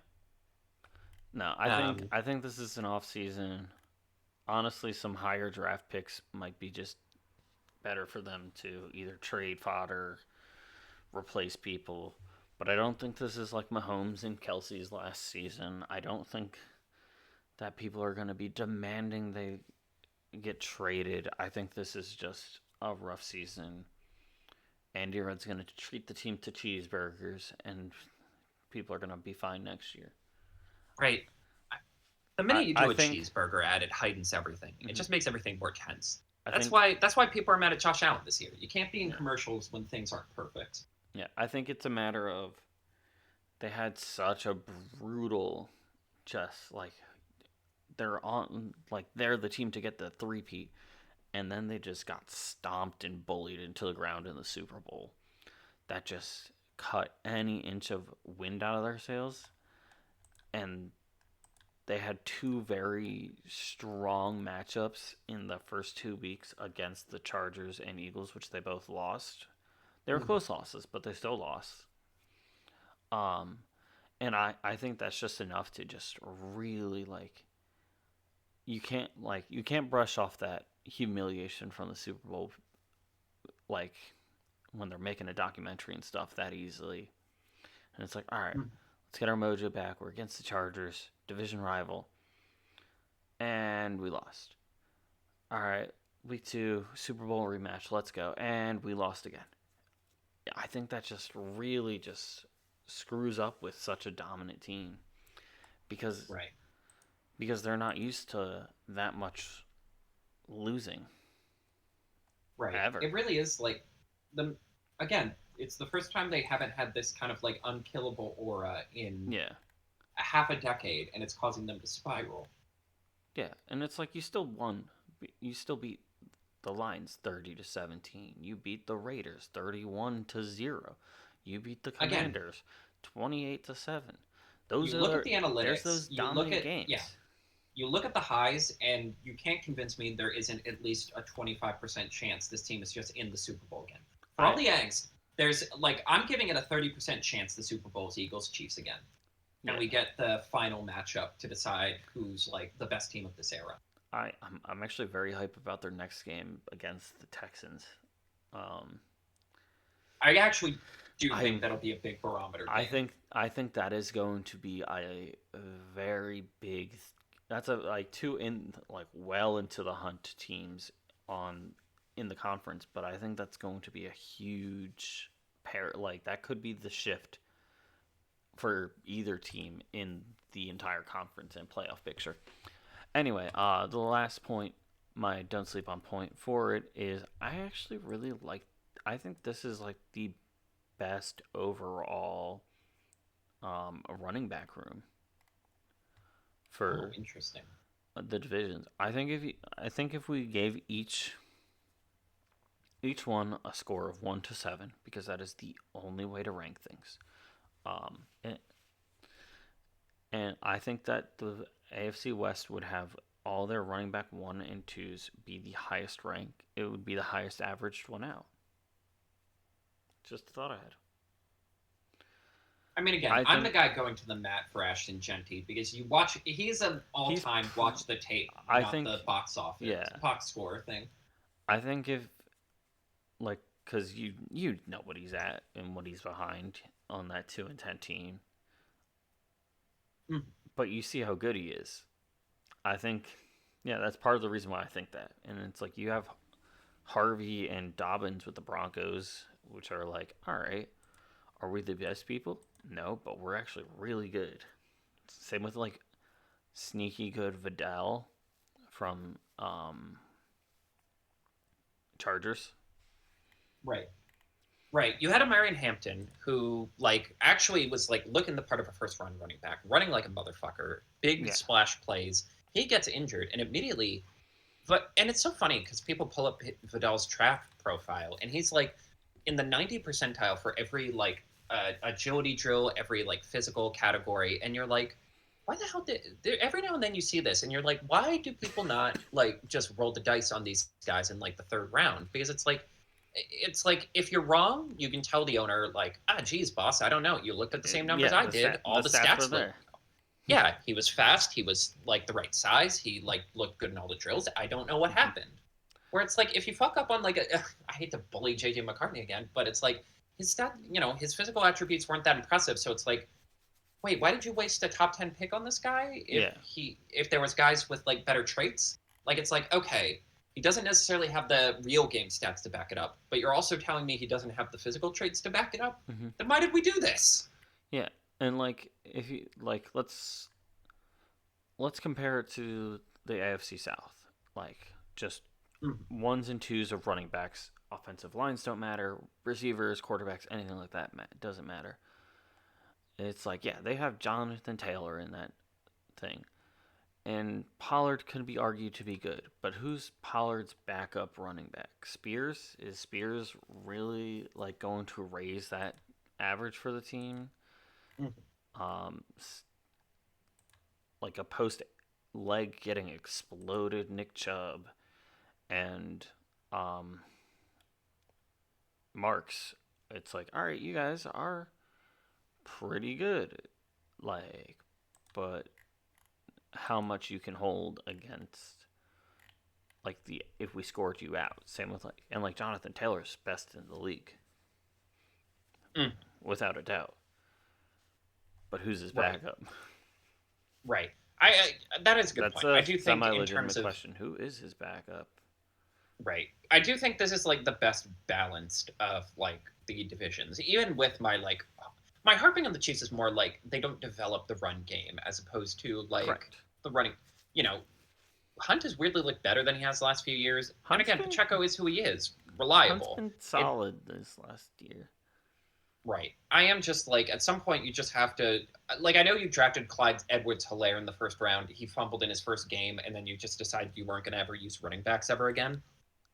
No, I think Um, I think this is an off season. Honestly, some higher draft picks might be just better for them to either trade fodder, replace people. But I don't think this is like Mahomes and Kelsey's last season. I don't think that people are going to be demanding they get traded. I think this is just a rough season. Andy Reid's going to treat the team to cheeseburgers, and people are going to be fine next year. Right. The minute you do a cheeseburger ad, it heightens everything. Mm-hmm. It just makes everything more tense. That's why people are mad at Josh Allen this year. You can't be in commercials when things aren't perfect. Yeah, I think it's a matter of they had such a brutal, just like they're the team to get the three-peat, and then they just got stomped and bullied into the ground in the Super Bowl. That just cut any inch of wind out of their sails, and they had two very strong matchups in the first 2 weeks against the Chargers and Eagles, which they both lost. They were close losses, but they still lost. And I think that's just enough to just really you can't brush off that humiliation from the Super Bowl when they're making a documentary and stuff that easily. And it's like, all right, let's get our mojo back. We're against the Chargers, division rival, and we lost. All right, week 2 Super Bowl rematch. Let's go, and we lost again. I think that just really just screws up with such a dominant team because they're not used to that much losing. Right. Ever. It really is it's the first time they haven't had this kind of unkillable aura in half a decade, and it's causing them to spiral. Yeah, and it's like you still won. You still beat the Lions 30-17. You beat the Raiders 31-0. You beat the Commanders 28-7. Look at the analytics. There's those dominant games. Yeah. You look at the highs, and you can't convince me there isn't at least a 25% chance this team is just in the Super Bowl again. For all the angst, there's I'm giving it a 30% chance the Super Bowl is Eagles-Chiefs again. And we get the final matchup to decide who's the best team of this era. I'm actually very hyped about their next game against the Texans. I actually do think that'll be a big barometer game. I think that is going to be a very big. That's two well into the hunt teams in the conference, but I think that's going to be a huge pair. That could be the shift for either team in the entire conference and playoff picture. Anyway, the last point, my don't sleep on point for it is I actually really I think this is the best overall running back room for interesting the divisions. I think if we gave each one a score of 1 to 7, because that is the only way to rank things. And I think that the AFC West would have all their running back 1 and 2s be the highest rank. It would be the highest averaged one out. Just a thought I had. I mean, again, I'm the guy going to the mat for Ashton Jeanty because he's an all-time watch the tape, not the box office, box score thing. I think if, because you know what he's at and what he's behind on that 2-10 team. But you see how good he is. I think, that's part of the reason why I think that. And it's you have Harvey and Dobbins with the Broncos, which are all right, are we the best people? No, but we're actually really good. Same with sneaky good Vidal from Chargers. Right. You had a Marion Hampton who actually was looking the part of a first-round running back, running like a motherfucker, big splash plays. He gets injured and immediately, and it's so funny because people pull up Vidal's draft profile and he's in the 90 percentile for every agility drill, every physical category, and you're why the hell every now and then you see this and you're why do people not just roll the dice on these guys in the 3rd round? Because it's if you're wrong, you can tell the owner geez, boss, I don't know. You looked at the same numbers I did. All the stats were there. Yeah, he was fast. He was the right size. He looked good in all the drills. I don't know what happened. Where it's if you fuck up on I hate to bully JJ McCartney again, but it's his physical attributes weren't that impressive. So it's like, wait, why did you waste a top 10 pick on this guy if there was guys with like better traits? Like it's like, okay, he doesn't necessarily have the real game stats to back it up, but you're also telling me he doesn't have the physical traits to back it up? Mm-hmm. Then why did we do this? Yeah, and like if you like, let's compare it to the AFC South. Like just ones and twos of running backs. Offensive lines don't matter. Receivers, quarterbacks, anything like that doesn't matter. It's like, yeah, they have Jonathan Taylor in that thing. And Pollard could be argued to be good, but who's Pollard's backup running back? Spears? Is Spears really like going to raise that average for the team? Like a post leg getting exploded Nick Chubb and Marks. It's like, all right, you guys are pretty good, like, but how much you can hold against like the if we scored you out. Same with like Jonathan Taylor's best in the league, without a doubt. But who's his backup? Right. I that is a good point. I do think in terms of question, who is his backup? Right. I do think this is like the best balanced of like the divisions. Even with my harping on the Chiefs is more like they don't develop the run game as opposed to like Correct. the running. Hunt has weirdly looked better than he has the last few years. And again, Pacheco is who he is, reliable. Hunt's been solid this last year. Right. I am just like, at some point, you just have to, like, I know you drafted Clyde Edwards-Helaire in the first round. He fumbled in his first game, and then you just decided you weren't going to ever use running backs ever again.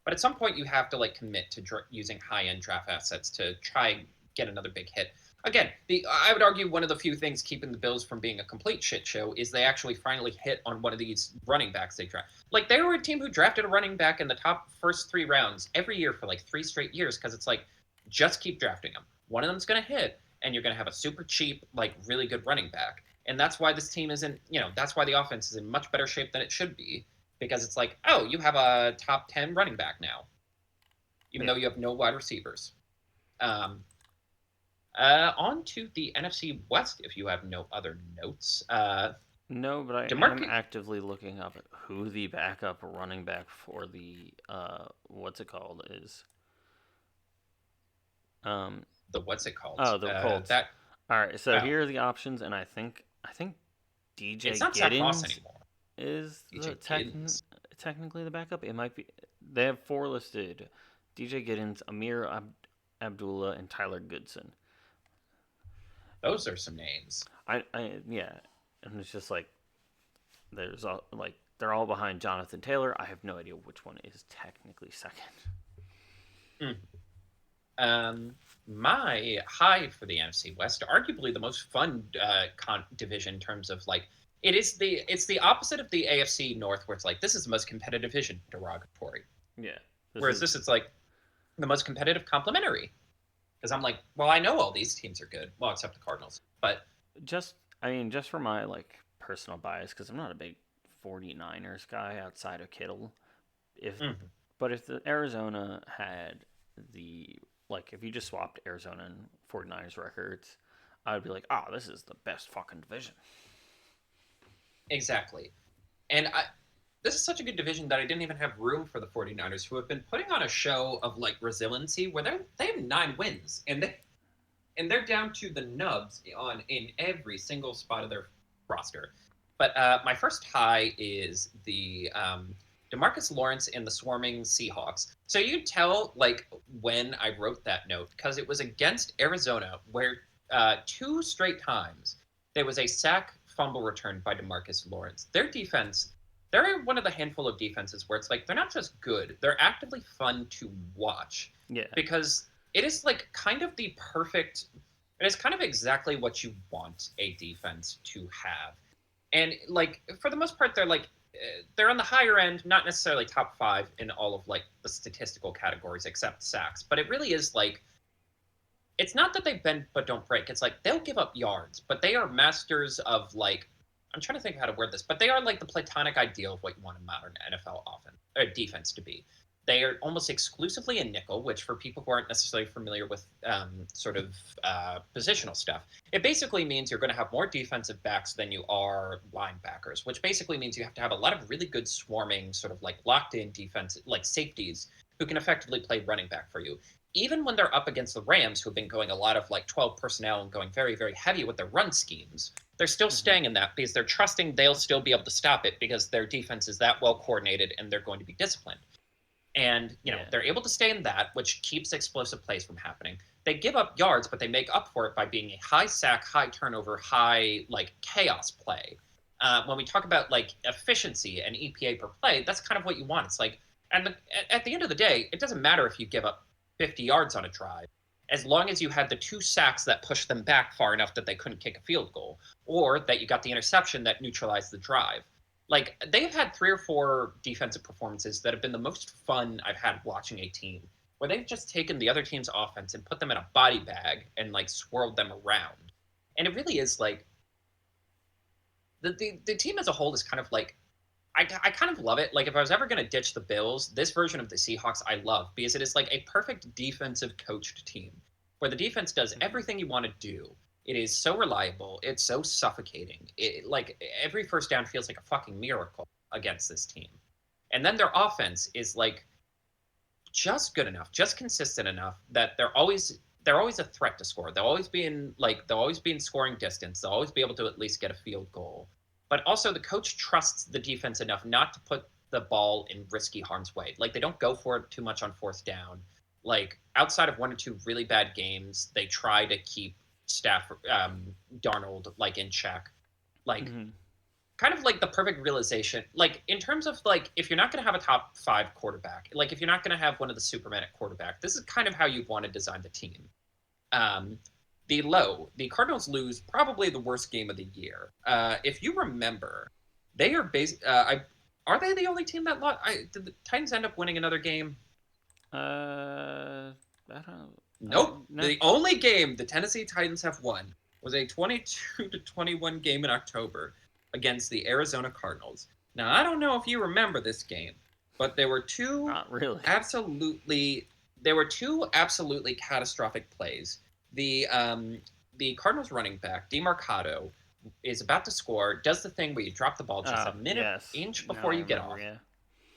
But at some point, you have to, like, commit to using high-end draft assets to try and get another big hit. Again, I would argue one of the few things keeping the Bills from being a complete shit show is they actually finally hit on one of these running backs they draft. Like, they were a team who drafted a running back in the top first 3 rounds every year for, like, 3 straight years, because it's like, just keep drafting them. One of them's going to hit, and you're going to have a super cheap, like, really good running back. And that's why this team isn't, that's why the offense is in much better shape than it should be. Because it's like, oh, you have a top 10 running back now, even though you have no wide receivers. On to the NFC West, if you have no other notes. No, but I'm actively looking up who the backup running back for the, what's it called, is. The what's it called? Oh, the Colts. All right, so here are the options, and I think DJ it's not Giddens Zach Moss anymore. Is technically the backup. It might be. They have 4 listed: DJ Giddens, Amir Abdullah, and Tyler Goodson. Those are some names. Yeah, and it's just like there's all like they're all behind Jonathan Taylor. I have no idea which one is technically second. My high for the NFC West, arguably the most fun division in terms of like it's the opposite of the AFC North, where it's like this is the most competitive division, derogatory. Yeah. Whereas this, it's like the most competitive, complimentary. Because I'm like, well, I know all these teams are good, well, except the Cardinals. But just for my like personal bias, because I'm not a big 49ers guy outside of Kittle. But if the Arizona had if you just swapped Arizona and 49ers records, I would be like, this is the best fucking division. Exactly. And this is such a good division that I didn't even have room for the 49ers, who have been putting on a show of like resiliency where they have 9 wins and they're down to the nubs in every single spot of their roster. But my first high is the DeMarcus Lawrence and the swarming Seahawks. So you can tell like when I wrote that note, because it was against Arizona, where 2 straight times there was a sack fumble return by DeMarcus Lawrence. Their defense, they're one of the handful of defenses where it's like they're not just good, they're actively fun to watch. Yeah. Because it is like kind of the perfect, it is kind of exactly what you want a defense to have. And like for the most part, they're on the higher end, not necessarily top 5 in all of like the statistical categories except sacks. But it really is like, it's not that they bend but don't break. It's like they'll give up yards, but they are masters of like, I'm trying to think of how to word this, but they are like the platonic ideal of what you want a modern NFL defense to be. They are almost exclusively in nickel, which for people who aren't necessarily familiar with positional stuff, it basically means you're going to have more defensive backs than you are linebackers, which basically means you have to have a lot of really good swarming, sort of like locked in defense, like safeties who can effectively play running back for you. Even when they're up against the Rams, who have been going a lot of like 12 personnel and going very, very heavy with their run schemes, they're still staying in that because they're trusting they'll still be able to stop it because their defense is that well coordinated and they're going to be disciplined. And, they're able to stay in that, which keeps explosive plays from happening. They give up yards, but they make up for it by being a high sack, high turnover, high, like, chaos play. When we talk about, like, efficiency and EPA per play, that's kind of what you want. It's like, and at the end of the day, it doesn't matter if you give up 50 yards on a drive, as long as you had the 2 sacks that pushed them back far enough that they couldn't kick a field goal, or that you got the interception that neutralized the drive. Like, they've had 3 or 4 defensive performances that have been the most fun I've had watching a team, where they've just taken the other team's offense and put them in a body bag and, like, swirled them around. And it really is, like, the team as a whole is kind of like, I kind of love it. Like, if I was ever going to ditch the Bills, this version of the Seahawks I love because it is like a perfect defensive coached team where the defense does everything you want to do. It is so reliable. It's so suffocating. It, like, every first down feels like a fucking miracle against this team. And then their offense is like just good enough, just consistent enough that they're always a threat to score. They'll always be in scoring distance. They'll always be able to at least get a field goal. But also the coach trusts the defense enough not to put the ball in risky harm's way. Like, they don't go for it too much on fourth down. Like, outside of 1 or 2 really bad games, they try to keep Darnold, like, in check. Like, kind of like the perfect realization. Like, in terms of, like, if you're not going to have a top 5 quarterback, like, if you're not going to have one of the Superman at quarterback, this is kind of how you want to design the team. The Cardinals lose probably the worst game of the year. If you remember, they are are they the only team that lost? Did the Titans end up winning another game? I don't. Nope. No. The only game the Tennessee Titans have won was a 22-21 game in October against the Arizona Cardinals. Now, I don't know if you remember this game, but there were two Not really. absolutely catastrophic plays. The Cardinals running back, DeMarcado, is about to score, does the thing where you drop the ball just a minute, inch before you get off.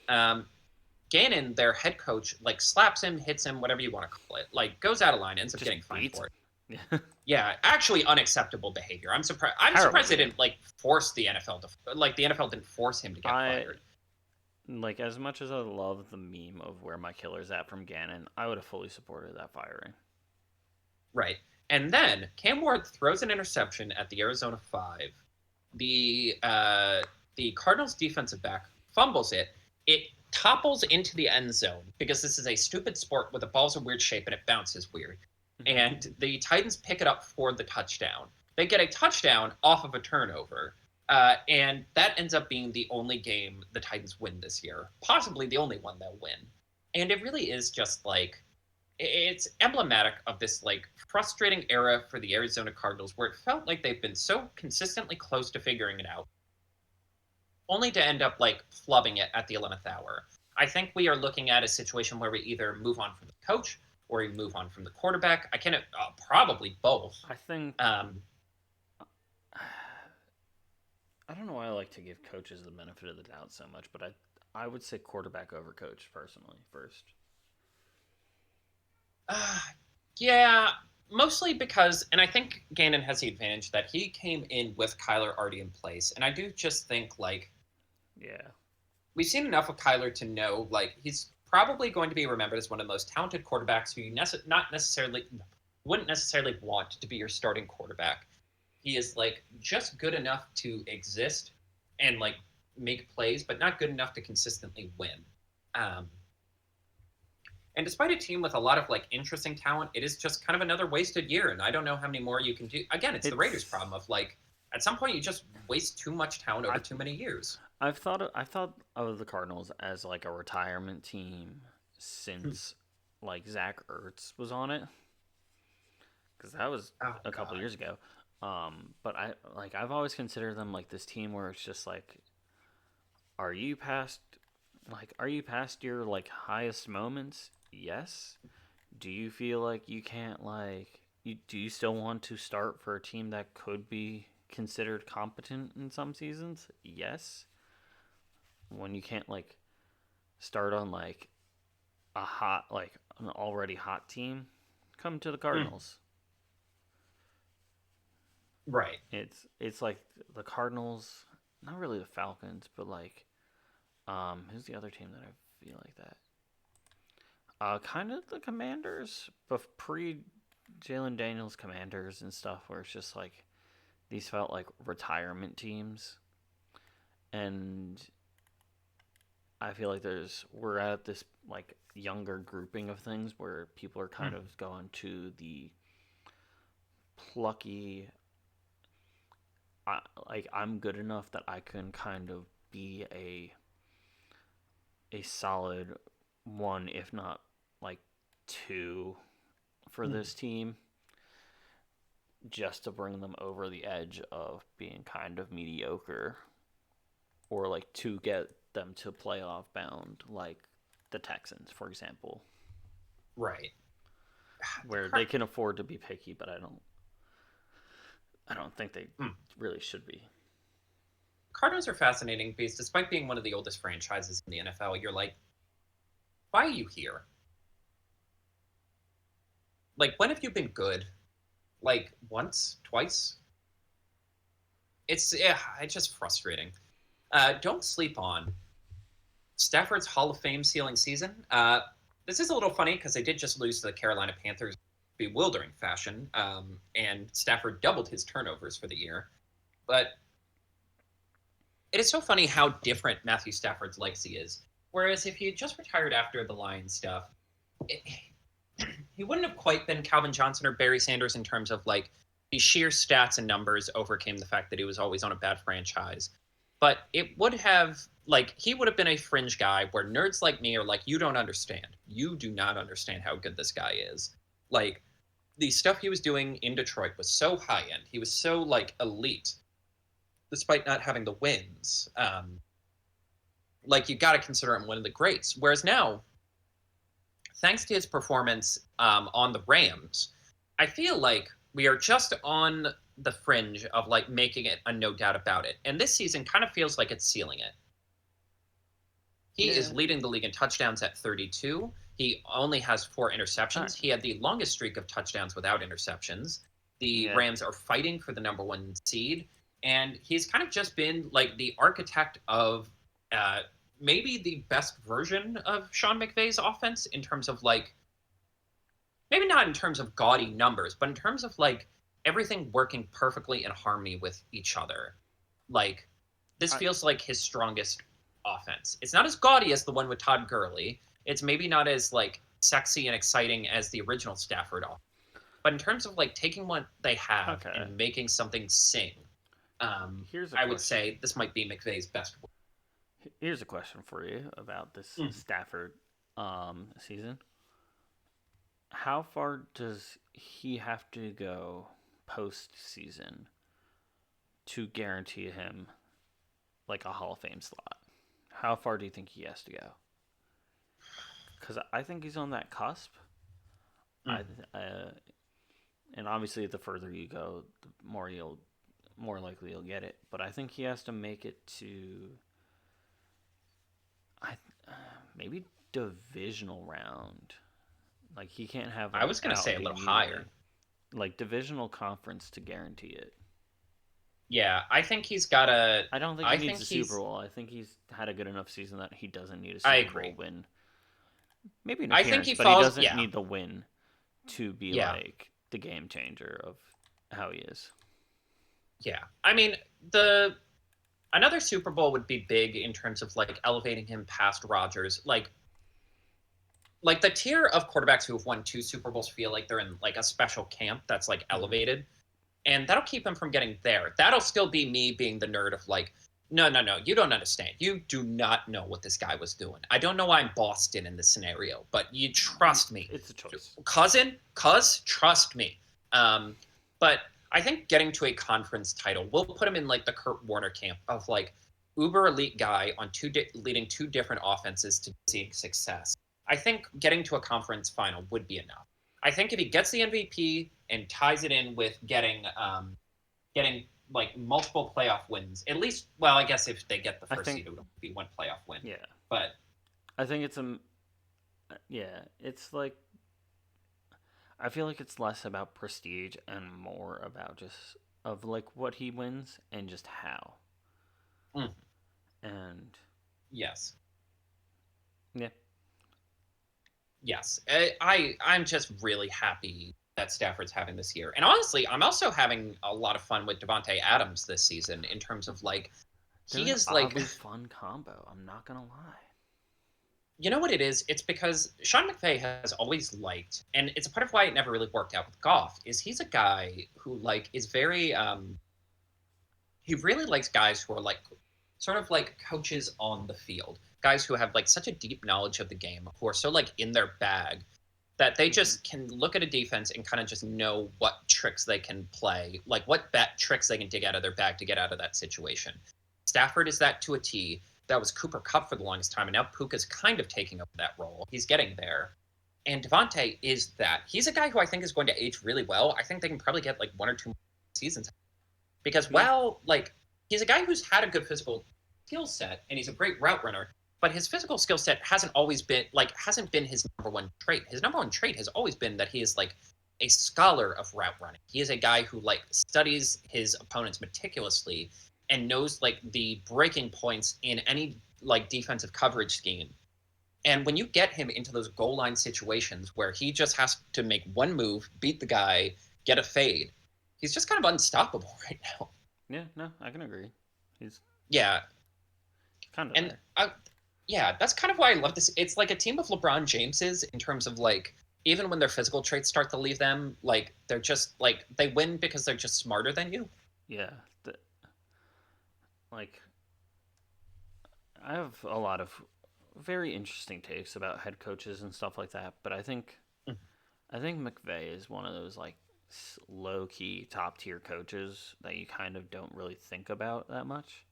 Yeah. Gannon, their head coach, like, slaps him, hits him, whatever you want to call it, like, goes out of line, ends up getting fined for it. Yeah, actually unacceptable behavior. I'm surprised they didn't, like, force the NFL the NFL didn't force him to get fired. Like, as much as I love the meme of where my killer's at from Gannon, I would have fully supported that firing. Right. And then Cam Ward throws an interception at the Arizona 5. The Cardinals defensive back fumbles it. It topples into the end zone because this is a stupid sport where the ball's a weird shape and it bounces weird. And the Titans pick it up for the touchdown. They get a touchdown off of a turnover. And that ends up being the only game the Titans win this year. Possibly the only one they'll win. And it really is just like, it's emblematic of this, like, frustrating era for the Arizona Cardinals where it felt like they've been so consistently close to figuring it out, only to end up, like, flubbing it at the 11th hour. I think we are looking at a situation where we either move on from the coach or we move on from the quarterback. I can probably both. I think. I don't know why I like to give coaches the benefit of the doubt so much, but I would say quarterback over coach personally first. Yeah, mostly because, and I think Gannon has the advantage that he came in with Kyler already in place, and I do just think, like, yeah, we've seen enough of Kyler to know, like, he's probably going to be remembered as one of the most talented quarterbacks who you wouldn't necessarily want to be your starting quarterback. He is, like, just good enough to exist and, like, make plays, but not good enough to consistently win. And despite a team with a lot of, like, interesting talent, it is just kind of another wasted year, and I don't know how many more you can do. Again, it's the Raiders' problem of, like, at some point you just waste too much talent over too many years. I've thought of the Cardinals as, like, a retirement team since like Zach Ertz was on it, because that was a couple years ago. But I've always considered them like this team where it's just like, are you past like, are you past your like highest moments? Yes. Do you feel like you can't like do you still want to start for a team that could be considered competent in some seasons? Yes. When you can't like start on like an already hot team, come to the Mm, Cardinals. right. It's like the Cardinals, not really the Falcons, but like who's the other team that I feel like that? Kind of the Commanders, but pre Jalen Daniels Commanders and stuff, where it's just like these felt like retirement teams, and I feel like we're at this like younger grouping of things where people are kind Mm, of going to the plucky. Like I'm good enough that I can kind of be a solid one, if not like two, for mm. this team, just to bring them over the edge of being kind of mediocre, or like to get them to playoff bound, like the Texans, for example, Right. The where they can afford to be picky, but I don't think they mm. really should be. Cardinals are fascinating because despite being one of the oldest franchises in the NFL, you're like, why are you here? Like, when have you been good? Like, once, twice? It's just frustrating. Don't sleep on Stafford's Hall of Fame ceiling season. This is a little funny because they did just lose to the Carolina Panthers bewildering fashion, and Stafford doubled his turnovers for the year. But it is so funny how different Matthew Stafford's legacy is. Whereas if he had just retired after the Lions stuff, it, he wouldn't have quite been Calvin Johnson or Barry Sanders in terms of like the sheer stats and numbers overcame the fact that he was always on a bad franchise. But it would have like he would have been a fringe guy where nerds like me are like, you don't understand. You do not understand how good this guy is. Like the stuff he was doing in Detroit was so high end. He was so like elite, despite not having the wins. Like you got to consider him one of the greats. Whereas now, thanks to his performance on the Rams, I feel like we are just on the fringe of like making it a no doubt about it. And this season kind of feels like it's sealing it. He Yeah, is leading the league in touchdowns at 32. He only has 4 interceptions. He had the longest streak of touchdowns without interceptions. The yeah. Rams are fighting for the number 1 seed. And he's kind of just been like the architect of maybe the best version of Sean McVay's offense in terms of like, maybe not in terms of gaudy numbers, but in terms of like everything working perfectly in harmony with each other. Like, this I, feels like his strongest offense. It's not as gaudy as the one with Todd Gurley. It's maybe not as like sexy and exciting as the original Stafford offense. But in terms of like taking what they have okay. and making something sing, Here's a I would question. say this might be McVay's best work. Here's a question for you about this Mm. Stafford season. How far does he have to go postseason to guarantee him like a Hall of Fame slot? How far do you think he has to go? Because I think he's on that cusp. I Mm. and obviously the further you go, the more likely you'll get it. But I think he has to make it to I maybe divisional round. Like he can't have I an was going to out say a little immediately. higher. Like divisional conference to guarantee it. Yeah, I think he's got a. I don't think he I needs think a Super he's. Bowl. I think he's had a good enough season that he doesn't need a I Super Bowl agree. win. Maybe an I think appearance, he but he falls. doesn't Yeah, need the win to be yeah, like the game changer of how he is. yeah. I mean, the another Super Bowl would be big in terms of like elevating him past Rodgers. Like the tier of quarterbacks who have won 2 Super Bowls feel like they're in like a special camp that's like Mm-hmm. elevated, and that'll keep him from getting there. That'll still be me being the nerd of like, no, no, no, you don't understand. You do not know what this guy was doing. I don't know why I'm Boston in this scenario, but you trust me, It's a choice. trust me. But I think getting to a conference title will put him in like the Kurt Warner camp of like, uber elite guy on leading two different offenses to seeing success, I think getting to a conference final would be enough. I think if he gets the MVP and ties it in with getting like multiple playoff wins, at least, well, I guess if they get the first seed, it would be one playoff win. Yeah. But I think it's it's like, I feel like it's less about prestige and more about just of like what he wins and just how. Mm. And yes. Yeah. Yes. I'm just really happy that Stafford's having this year. And honestly, I'm also having a lot of fun with Devontae Adams this season in terms of like They're he is an like oddly fun combo, I'm not gonna lie. You know what it is? It's because Sean McVay has always liked, and it's a part of why it never really worked out with Goff, is he's a guy who like is very he really likes guys who are like sort of like coaches on the field. Guys who have like such a deep knowledge of the game, who are so like in their bag that they just can look at a defense and kind of just know what tricks they can play, like what tricks they can dig out of their bag to get out of that situation. Stafford is that to a T. That was Cooper Kupp for the longest time, and now Puka's kind of taking over that role. He's getting there. And Devontae is that. He's a guy who I think is going to age really well. I think they can probably get like 1 or 2 seasons. Because while like he's a guy who's had a good physical skill set and he's a great route runner, but his physical skill set hasn't been his number one trait. His number one trait has always been that he is like a scholar of route running. He is a guy who like studies his opponents meticulously and knows like the breaking points in any like defensive coverage scheme. And when you get him into those goal line situations where he just has to make one move, beat the guy, get a fade, he's just kind of unstoppable right now. Yeah, no, I can agree. He's yeah, kind of and yeah, that's kind of why I love this. It's like a team of LeBron Jameses in terms of like even when their physical traits start to leave them, like they're just like they win because they're just smarter than you. Yeah, like I have a lot of very interesting takes about head coaches and stuff like that, but I think McVay is one of those like low key top tier coaches that you kind of don't really think about that much.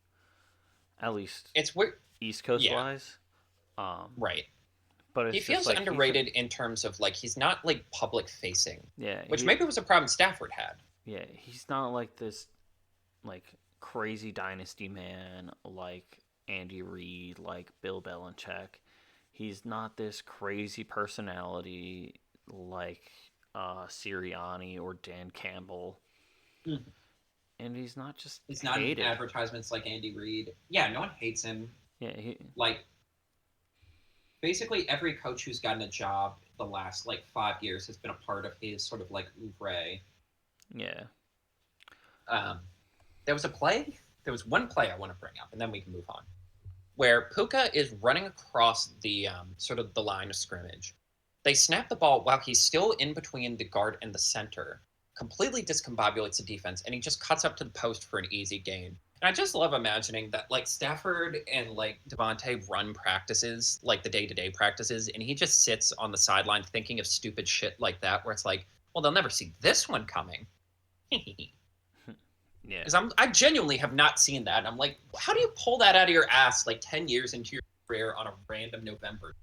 At least it's weird, East Coast wise. Right. But it's he feels like underrated in terms of like he's not like public facing. Yeah, which maybe was a problem Stafford had. Yeah, he's not like this like crazy dynasty man like Andy Reid, like Bill Belichick. He's not this crazy personality like Sirianni or Dan Campbell. Mm-hmm. And he's not just He's not in advertisements like Andy Reid. Yeah, no one hates him. Yeah, like basically every coach who's gotten a job the last like 5 years has been a part of his sort of like oeuvre. Yeah. There was one play I want to bring up, and then we can move on, where Puka is running across the sort of the line of scrimmage. They snap the ball while he's still in between the guard and the center, completely discombobulates the defense, and he just cuts up to the post for an easy gain. And I just love imagining that like Stafford and like Devontae run practices, like the day-to-day practices, and he just sits on the sideline thinking of stupid shit like that, where it's like, well, they'll never see this one coming. Yeah. Because I genuinely have not seen that. And I'm like, how do you pull that out of your ass like 10 years into your career on a random November?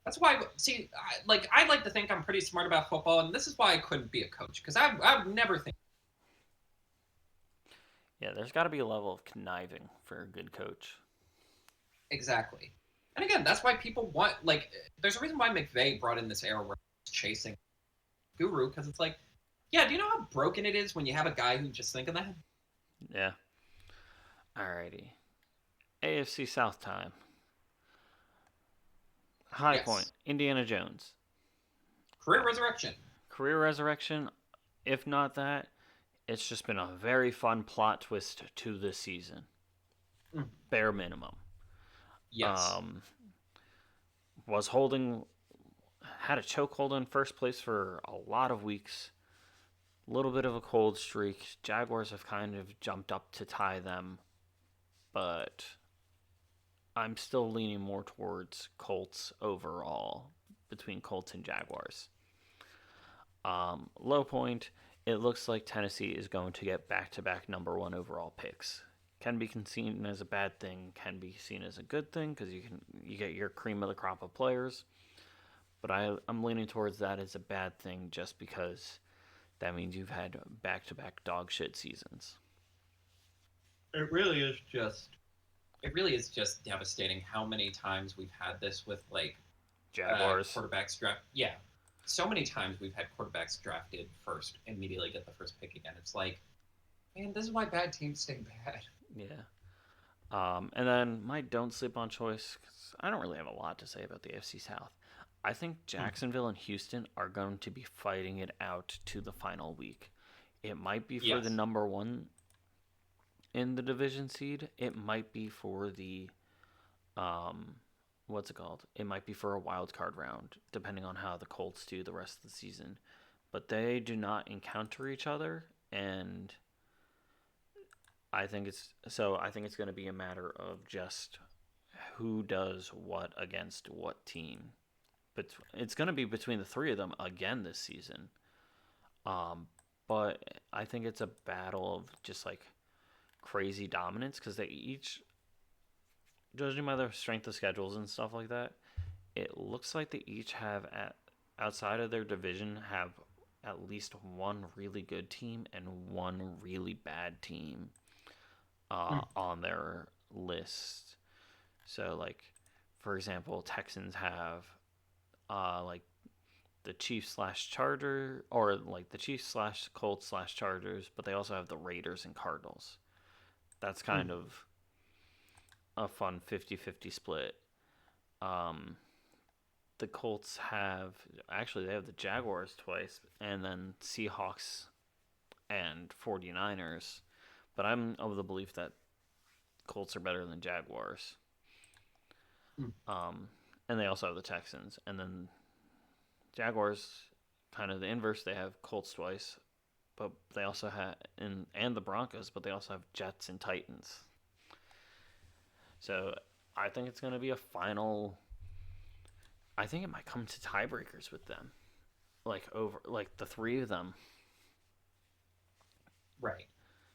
That's why, see, I like to think I'm pretty smart about football, and this is why I couldn't be a coach, because I would never think. Yeah, there's got to be a level of conniving for a good coach. Exactly. And again, that's why people want, like, there's a reason why McVay brought in this era where he's chasing Guru, because it's like, yeah, do you know how broken it is when you have a guy who's just thinking that? Yeah. Alrighty. AFC South time. High Point, Indiana Jones. Career resurrection. Career resurrection. If not that, it's just been a very fun plot twist to this season. Bare minimum. Yes. Had a chokehold in first place for a lot of weeks. A little bit of a cold streak. Jaguars have kind of jumped up to tie them, but I'm still leaning more towards Colts overall between Colts and Jaguars. Low point, it looks like Tennessee is going to get back-to-back number one overall picks. Can be seen as a bad thing, can be seen as a good thing because you get your cream of the crop of players. But I'm leaning towards that as a bad thing just because that means you've had back-to-back dog shit seasons. It really is just devastating how many times we've had this with like Jaguars. Quarterbacks draft. Yeah, so many times we've had quarterbacks drafted first, immediately get the first pick again. It's like, man, this is why bad teams stay bad. Yeah. And then my don't sleep on choice, 'cause I don't really have a lot to say about the AFC South. I think Jacksonville and Houston are going to be fighting it out to the final week. It might be for the number one in the division seed. It might be for the what's it called? It might be for a wild card round, depending on how the Colts do the rest of the season. But they do not encounter each other, and I think it's going to be a matter of just who does what against what team. But it's going to be between the three of them again this season. But I think it's a battle of just like crazy dominance because they each, judging by their strength of schedules and stuff like that, it looks like they each have outside of their division have at least one really good team and one really bad team on their list. So, like, for example, Texans have like the Chiefs / Charger, or like the Chiefs / Colts / Chargers, but they also have the Raiders and Cardinals. That's kind of a fun 50-50 split. The Colts they have the Jaguars twice, and then Seahawks and 49ers. But I'm of the belief that Colts are better than Jaguars. And they also have the Texans. And then Jaguars, kind of the inverse. They have Colts twice, but they also have and the Broncos, but they also have Jets and Titans. So I think it's going to be a final. I think it might come to tiebreakers with them, like over like the three of them. Right.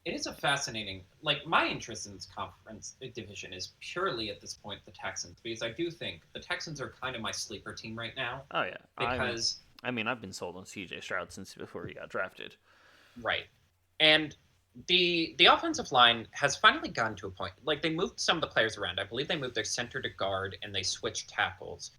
It is a fascinating, like, my interest in this conference division is purely at this point the Texans, because I do think the Texans are kind of my sleeper team right now. Oh yeah, because I've been sold on C.J. Stroud since before he got drafted. Right, and the offensive line has finally gotten to a point. Like, they moved some of the players around. I believe they moved their center to guard and they switched tackles,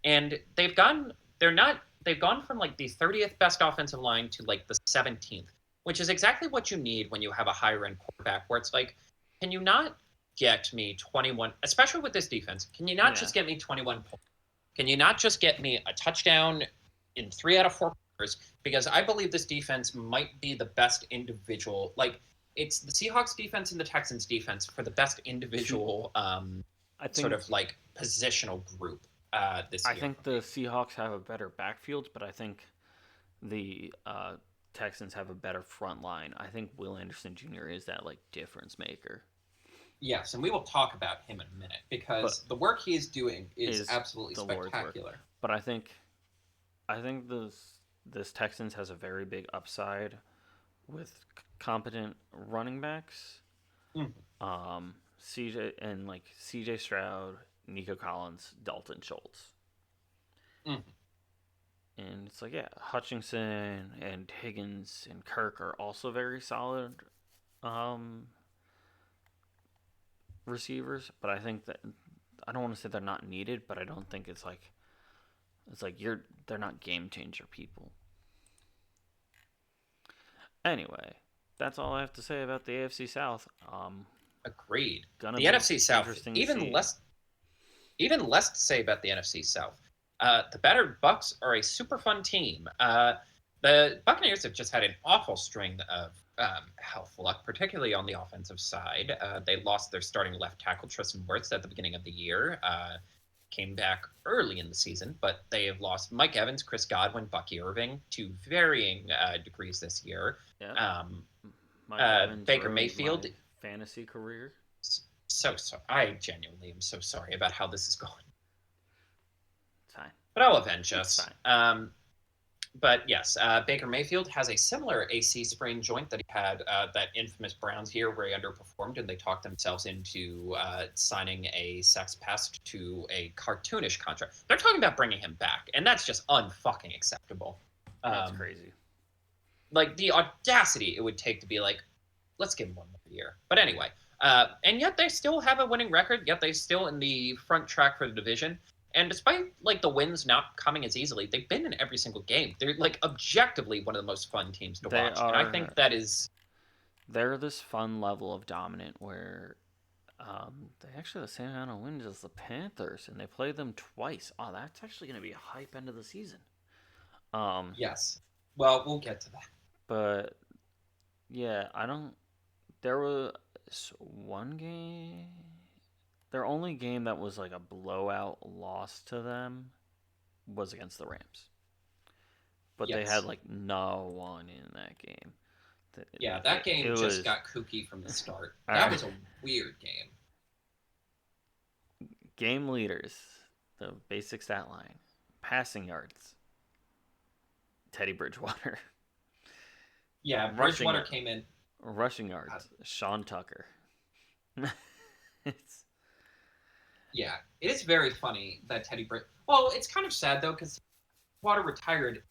and they've gone from like the 30th best offensive line to like the 17th. Which is exactly what you need when you have a higher end quarterback, where it's like, can you not get me 21, especially with this defense, can you not just get me 21 points? Can you not just get me a touchdown in 3 out of 4 quarters? Because I believe this defense might be the best individual. Like, it's the Seahawks defense and the Texans defense for the best individual sort of like positional group this year. I think the Seahawks have a better backfield, but I think the Texans have a better front line. I think Will Anderson Jr. is that like difference maker. Yes, and we will talk about him in a minute because the work he is doing is absolutely spectacular. But I think this Texans has a very big upside with competent running backs. CJ Stroud, Nico Collins, Dalton Schultz. And it's like, yeah, Hutchinson and Higgins and Kirk are also very solid receivers. But I think that I don't want to say they're not needed, but I don't think it's like they're not game changer people. Anyway, that's all I have to say about the AFC South. Agreed. The NFC South, even less to say about the NFC South. The battered Bucks are a super fun team. The Buccaneers have just had an awful string of health luck, particularly on the offensive side. They lost their starting left tackle, Tristan Wirfs, at the beginning of the year. Came back early in the season, but they have lost Mike Evans, Chris Godwin, Bucky Irving to varying degrees this year. Yeah. Baker Mayfield. Fantasy career. So I genuinely am so sorry about how this is going. Fine. But I'll avenge us. But yes, Baker Mayfield has a similar AC sprain joint that he had that infamous Browns year where he underperformed, and they talked themselves into signing a sex pest to a cartoonish contract. They're talking about bringing him back, and that's just unfucking acceptable. That's crazy. Like the audacity it would take to be like, let's give him one more year. But anyway, and yet they still have a winning record. Yet they still in the front track for the division. And despite like the wins not coming as easily, they've been in every single game. They're like objectively one of the most fun teams to watch. And I think that is they're this fun level of dominant where they actually have the same amount of wins as the Panthers, and they play them twice. Oh, that's actually going to be a hype end of the season. Yes. Well, we'll get to that. But yeah, there was one game. Their only game that was like a blowout loss to them was against the Rams. But they had like no one in that game. Yeah, that game just got kooky from the start. That was a weird game. Game leaders, the basic stat line, passing yards, Teddy Bridgewater. Yeah, Bridgewater came in. Rushing yards, Sean Tucker. Yeah, it is very funny that Well, it's kind of sad though because Bridgewater retired,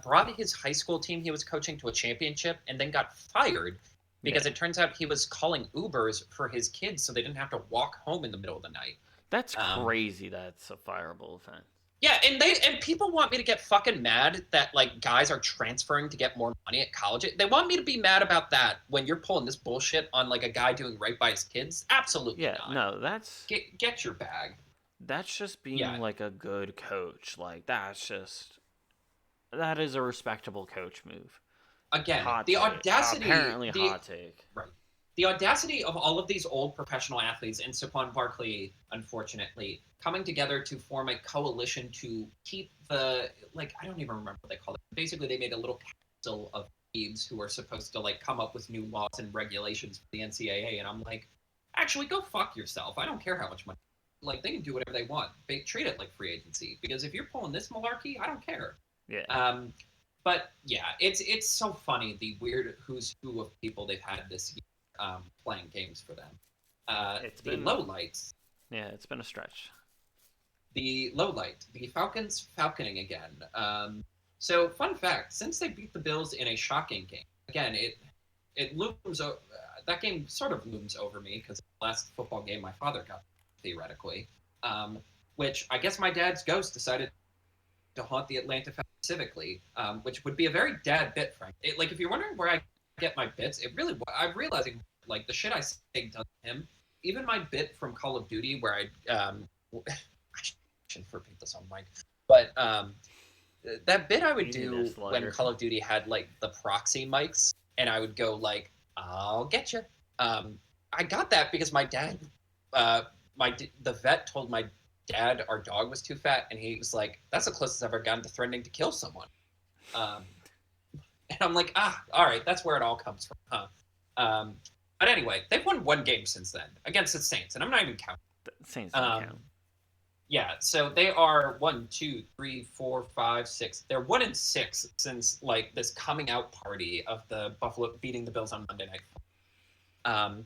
brought his high school team he was coaching to a championship, and then got fired because it turns out he was calling Ubers for his kids so they didn't have to walk home in the middle of the night. That's crazy. That's a fireable offense. Yeah, and people want me to get fucking mad that like guys are transferring to get more money at college. They want me to be mad about that when you're pulling this bullshit on like a guy doing right by his kids. Absolutely not. No, that's get your bag. That's just being like a good coach. Like that is a respectable coach move. Again, hot the take. audacity. Apparently, hot take. Right. The audacity of all of these old professional athletes and Saquon Barkley, unfortunately, coming together to form a coalition to keep I don't even remember what they called it. Basically, they made a little council of thieves who are supposed to like come up with new laws and regulations for the NCAA. And I'm like, actually, go fuck yourself. I don't care how much money. Like, they can do whatever they want. They treat it like free agency. Because if you're pulling this malarkey, I don't care. Yeah. But yeah, it's so funny the weird who's who of people they've had this year. Playing games for them. Lowlights. Yeah, it's been a stretch. The lowlight, the Falcons falconing again. So, fun fact: since they beat the Bills in a shocking game, again, it looms. That game sort of looms over me because the last football game my father got, theoretically, which I guess my dad's ghost decided to haunt the Atlanta Falcons civically, which would be a very dad bit, Frank. Like, if you're wondering where I get my bits, I'm realizing like the shit I say done to him, even my bit from Call of Duty where I shouldn't repeat this on mic, but that bit I would do when Call of Duty had like the proxy mics and I would go like, I'll get you. I got that because my dad, the vet told my dad our dog was too fat, and he was like, that's the closest I've ever gotten to threatening to kill someone. And I'm like, all right, that's where it all comes from, huh? But anyway, they've won one game since then against the Saints, and I'm not even counting. The Saints don't count. Yeah, so they are 1, 2, 3, 4, 5, 6. They're 1-6 since like this coming out party of the Buffalo beating the Bills on Monday night.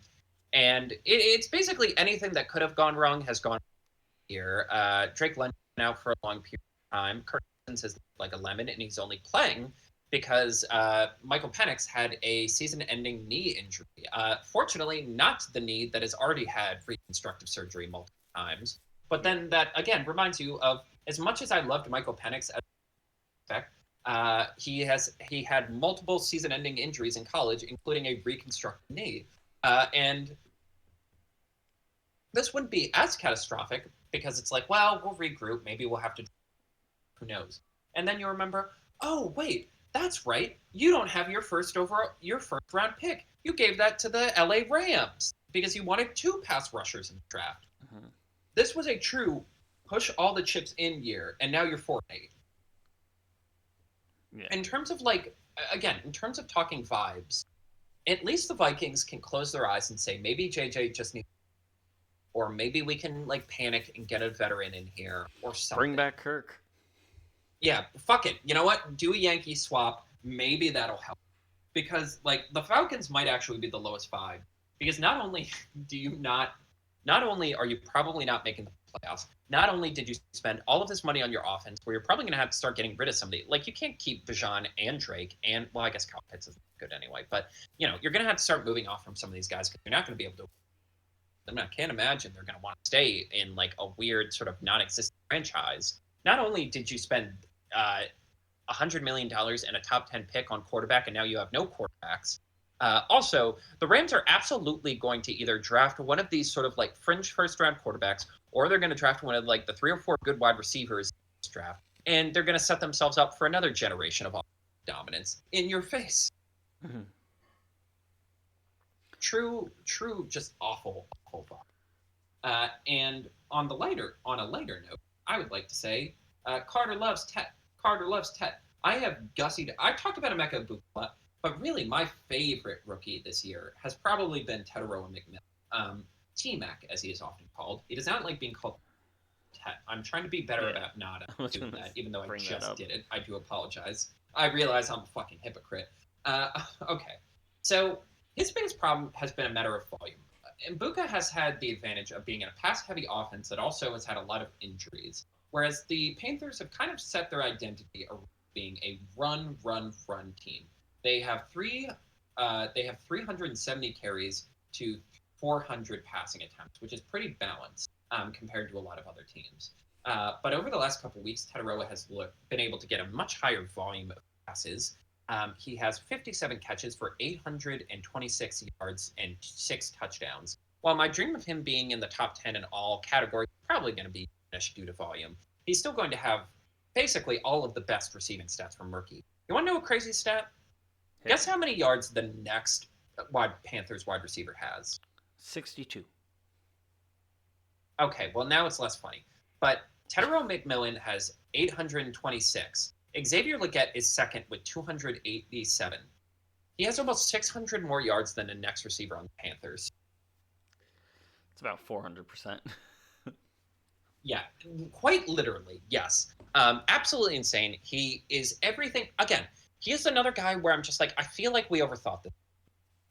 And it's basically anything that could have gone wrong has gone here. Drake London out for a long period of time. Kirk Cousins is like a lemon, and he's only playing because Michael Penix had a season-ending knee injury. Fortunately, not the knee that has already had reconstructive surgery multiple times. But then that, again, reminds you of, as much as I loved Michael Penix he had multiple season-ending injuries in college, including a reconstructed knee. And this wouldn't be as catastrophic because it's like, well, we'll regroup. Maybe we'll have to, who knows? And then you remember, oh, wait, that's right. You don't have your first round pick. You gave that to the LA Rams because you wanted 2 pass rushers in the draft. Mm-hmm. This was a true push all the chips in year, and now you're 4-8. Yeah. In terms of in terms of talking vibes, at least the Vikings can close their eyes and say, maybe JJ just needs, or maybe we can panic and get a veteran in here or something. Bring back Kirk. Yeah, fuck it. You know what? Do a Yankee swap. Maybe that'll help. Because like the Falcons might actually be the lowest 5. Because not only do you not only are you probably not making the playoffs, not only did you spend all of this money on your offense, where you're probably going to have to start getting rid of somebody. Like you can't keep Bijan and Drake, and well, I guess Kyle Pitts is good anyway. But you're going to have to start moving off from some of these guys because you're not going to be able to. I can't imagine they're going to want to stay in like a weird sort of non-existent franchise. Not only did you spend $100 million and a top 10 pick on quarterback, and now you have no quarterbacks. Also, the Rams are absolutely going to either draft one of these sort of like fringe first round quarterbacks, or they're going to draft one of like the 3 or 4 good wide receivers in this draft, and they're going to set themselves up for another generation of dominance in your face. Mm-hmm. True, just awful thought. And on a lighter note, I would like to say Carter loves Tet. Carter loves Tet. I have gussied. I've talked about Emeka Egbuka, but really my favorite rookie this year has probably been Teteroa McMillan. T-Mac, as he is often called. He does not like being called Tet. I'm trying to be better about not doing that, even though I just did it. I do apologize. I realize I'm a fucking hypocrite. Okay. So his biggest problem has been a matter of volume. Egbuka has had the advantage of being in a pass-heavy offense that also has had a lot of injuries, whereas the Panthers have kind of set their identity around being a run team. They have 370 carries to 400 passing attempts, which is pretty balanced compared to a lot of other teams. But over the last couple of weeks, Teteroa has been able to get a much higher volume of passes. He has 57 catches for 826 yards and 6 touchdowns. While my dream of him being in the top 10 in all categories is probably going to be diminished due to volume, he's still going to have basically all of the best receiving stats from rookie. You want to know a crazy stat? Hey. Guess how many yards the next Panthers wide receiver has? 62. Okay, well now it's less funny. But Teteroa McMillan has 826. Xavier Legette is second with 287. He has almost 600 more yards than the next receiver on the Panthers. It's about 400%. Yeah, quite literally, yes. Absolutely insane. He is everything. Again, he is another guy where I'm just like, I feel like we overthought this.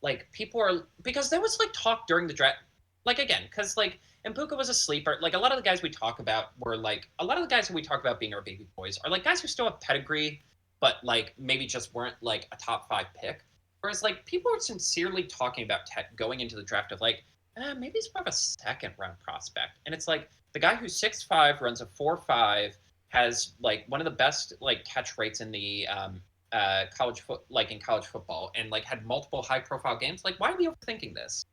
Like, people are, because there was like talk during the draft, like again, because like Egbuka was a sleeper. Like a lot of the guys we talk about were like, a lot of the guys who we talk about being our baby boys are like guys who still have pedigree, but like maybe just weren't like a top 5 pick. Whereas like people are sincerely talking about Tet going into the draft of like, maybe he's more of a second round prospect. And it's like the guy who's 6'5", runs a 4.5, has like one of the best like catch rates in the college football, and like had multiple high profile games. Like, why are we overthinking this?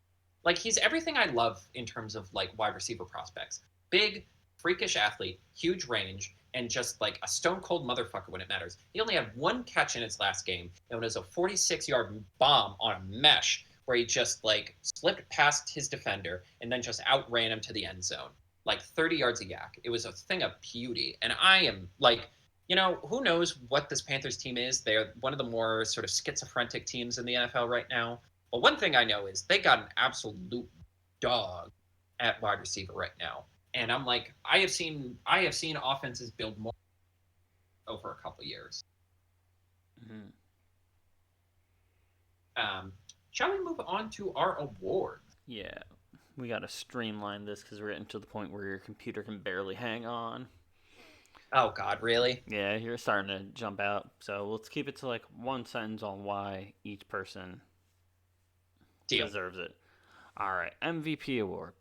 Like, he's everything I love in terms of like wide receiver prospects. Big, freakish athlete, huge range, and just like a stone cold motherfucker when it matters. He only had 1 catch in his last game, and it was a 46-yard bomb on a mesh where he just like slipped past his defender and then just outran him to the end zone. Like 30 yards a yak. It was a thing of beauty. And I am like, who knows what this Panthers team is? They're one of the more sort of schizophrenic teams in the NFL right now. But one thing I know is they got an absolute dog at wide receiver right now. And I'm like, I have seen offenses build more over a couple years. Mm-hmm. Shall we move on to our awards? Yeah. We got to streamline this because we're getting to the point where your computer can barely hang on. Oh, God, really? Yeah, you're starting to jump out. So let's keep it to like one sentence on why each person deserves it. All right. MVP award.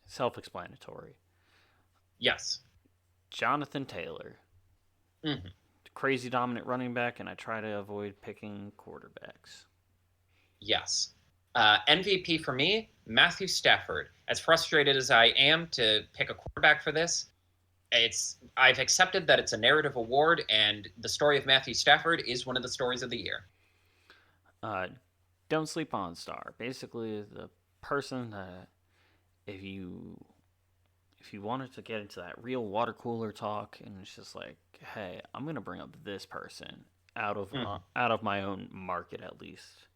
Self-explanatory. Yes. Jonathan Taylor. Mm-hmm. Crazy dominant running back, and I try to avoid picking quarterbacks. Yes. MVP for me, Matthew Stafford. As frustrated as I am to pick a quarterback for this, I've accepted that it's a narrative award, and the story of Matthew Stafford is one of the stories of the year. Don't sleep on Star. Basically, the person that if you wanted to get into that real water cooler talk, and it's just like, hey, I'm gonna bring up this person out of my own market at least.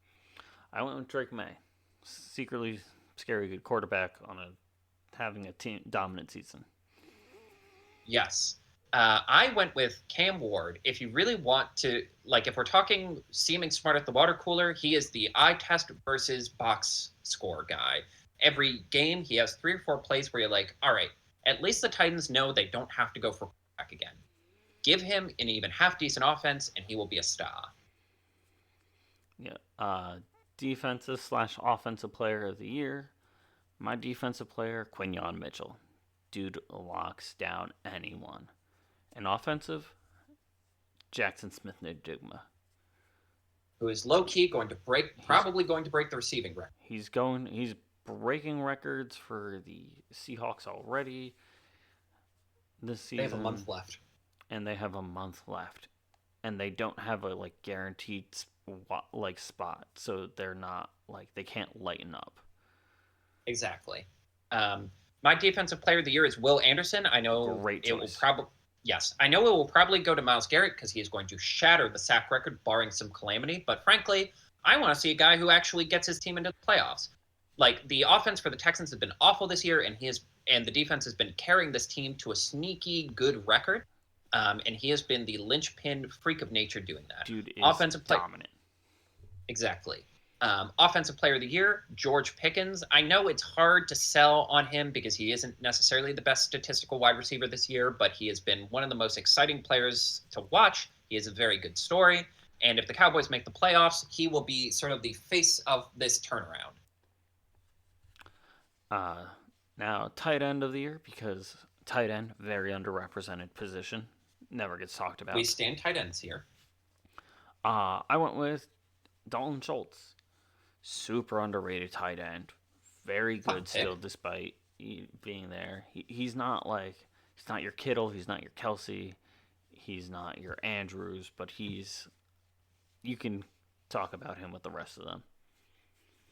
I went with Drake May, secretly scary good quarterback on having a team dominant season. Yes. I went with Cam Ward. If you really want to, like, if we're talking seeming smart at the water cooler, he is the eye test versus box score guy. Every game, he has 3 or 4 plays where you're like, all right, at least the Titans know they don't have to go for quarterback again. Give him an even half decent offense, and he will be a star. Yeah. Defensive / offensive player of the year. My defensive player, Quinyon Mitchell. Dude locks down anyone. And offensive, Jackson Smith-Njigba. Who is low-key probably going to break the receiving record. He's breaking records for the Seahawks already this season. They have a month left. And they have a month left. And they don't have a guaranteed spot, so they're not they can't lighten up. Exactly. My defensive player of the year is Will Anderson. I know Great choice. It will probably I know it will probably go to Myles Garrett because he is going to shatter the sack record, barring some calamity. But frankly, I want to see a guy who actually gets his team into the playoffs. The offense for the Texans has been awful this year, and the defense has been carrying this team to a sneaky good record. And he has been the linchpin freak of nature doing that. Dude is offensive dominant. Exactly. Offensive player of the year, George Pickens. I know it's hard to sell on him because he isn't necessarily the best statistical wide receiver this year, but he has been one of the most exciting players to watch. He has a very good story. And if the Cowboys make the playoffs, he will be sort of the face of this turnaround. Now, tight end of the year, because tight end, very underrepresented position. Never gets talked about. We stand tight ends here. I went with Dalton Schultz. Super underrated tight end. Very good still, despite being there. He's not he's not your Kittle. He's not your Kelsey. He's not your Andrews. But you can talk about him with the rest of them.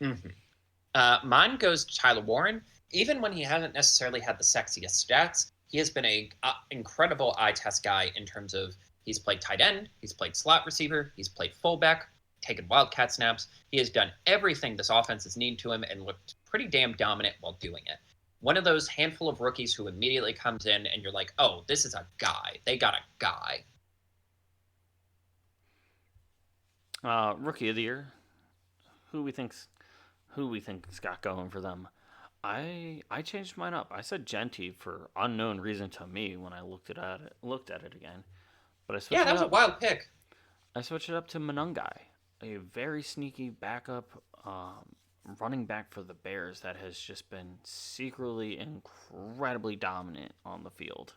Mm-hmm. Mine goes to Tyler Warren. Even when he hasn't necessarily had the sexiest stats, he has been a incredible eye test guy in terms of he's played tight end, he's played slot receiver, he's played fullback, taken wildcat snaps. He has done everything this offense has needed to him and looked pretty damn dominant while doing it. One of those handful of rookies who immediately comes in and you're like, oh, this is a guy. They got a guy. Rookie of the year. Who we think's got going for them? I changed mine up. I said Genty for unknown reason to me when I looked at it again. But I switched that was a wild pick. I switched it up to Monungai, a very sneaky backup running back for the Bears that has just been secretly incredibly dominant on the field.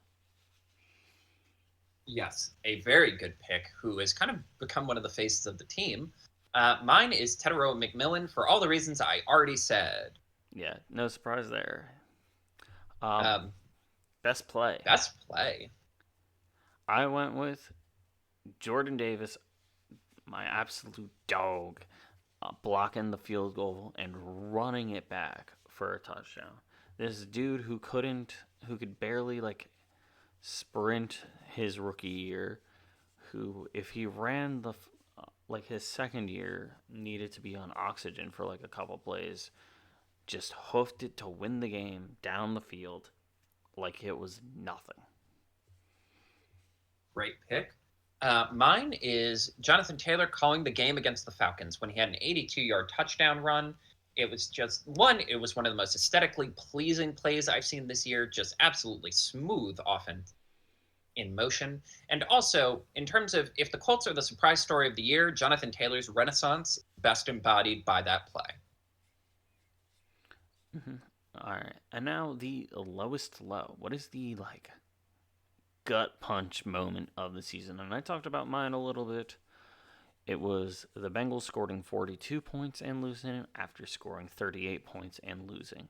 Yes, a very good pick who has kind of become one of the faces of the team. Mine is Tetairoa McMillan for all the reasons I already said. Yeah, no surprise there. Best play. I went with Jordan Davis, my absolute dog, blocking the field goal and running it back for a touchdown. This dude who could barely sprint his rookie year, who if he ran his second year needed to be on oxygen for a couple plays, just hoofed it to win the game down the field like it was nothing. Great pick. Mine is Jonathan Taylor calling the game against the Falcons when he had an 82-yard touchdown run. It was one of the most aesthetically pleasing plays I've seen this year, just absolutely smooth offense in motion. And also, in terms of if the Colts are the surprise story of the year, Jonathan Taylor's renaissance best embodied by that play. Mm-hmm. All right. And now the lowest low. What is the gut punch moment of the season? And I talked about mine a little bit. It was the Bengals scoring 42 points and losing after scoring 38 points and losing.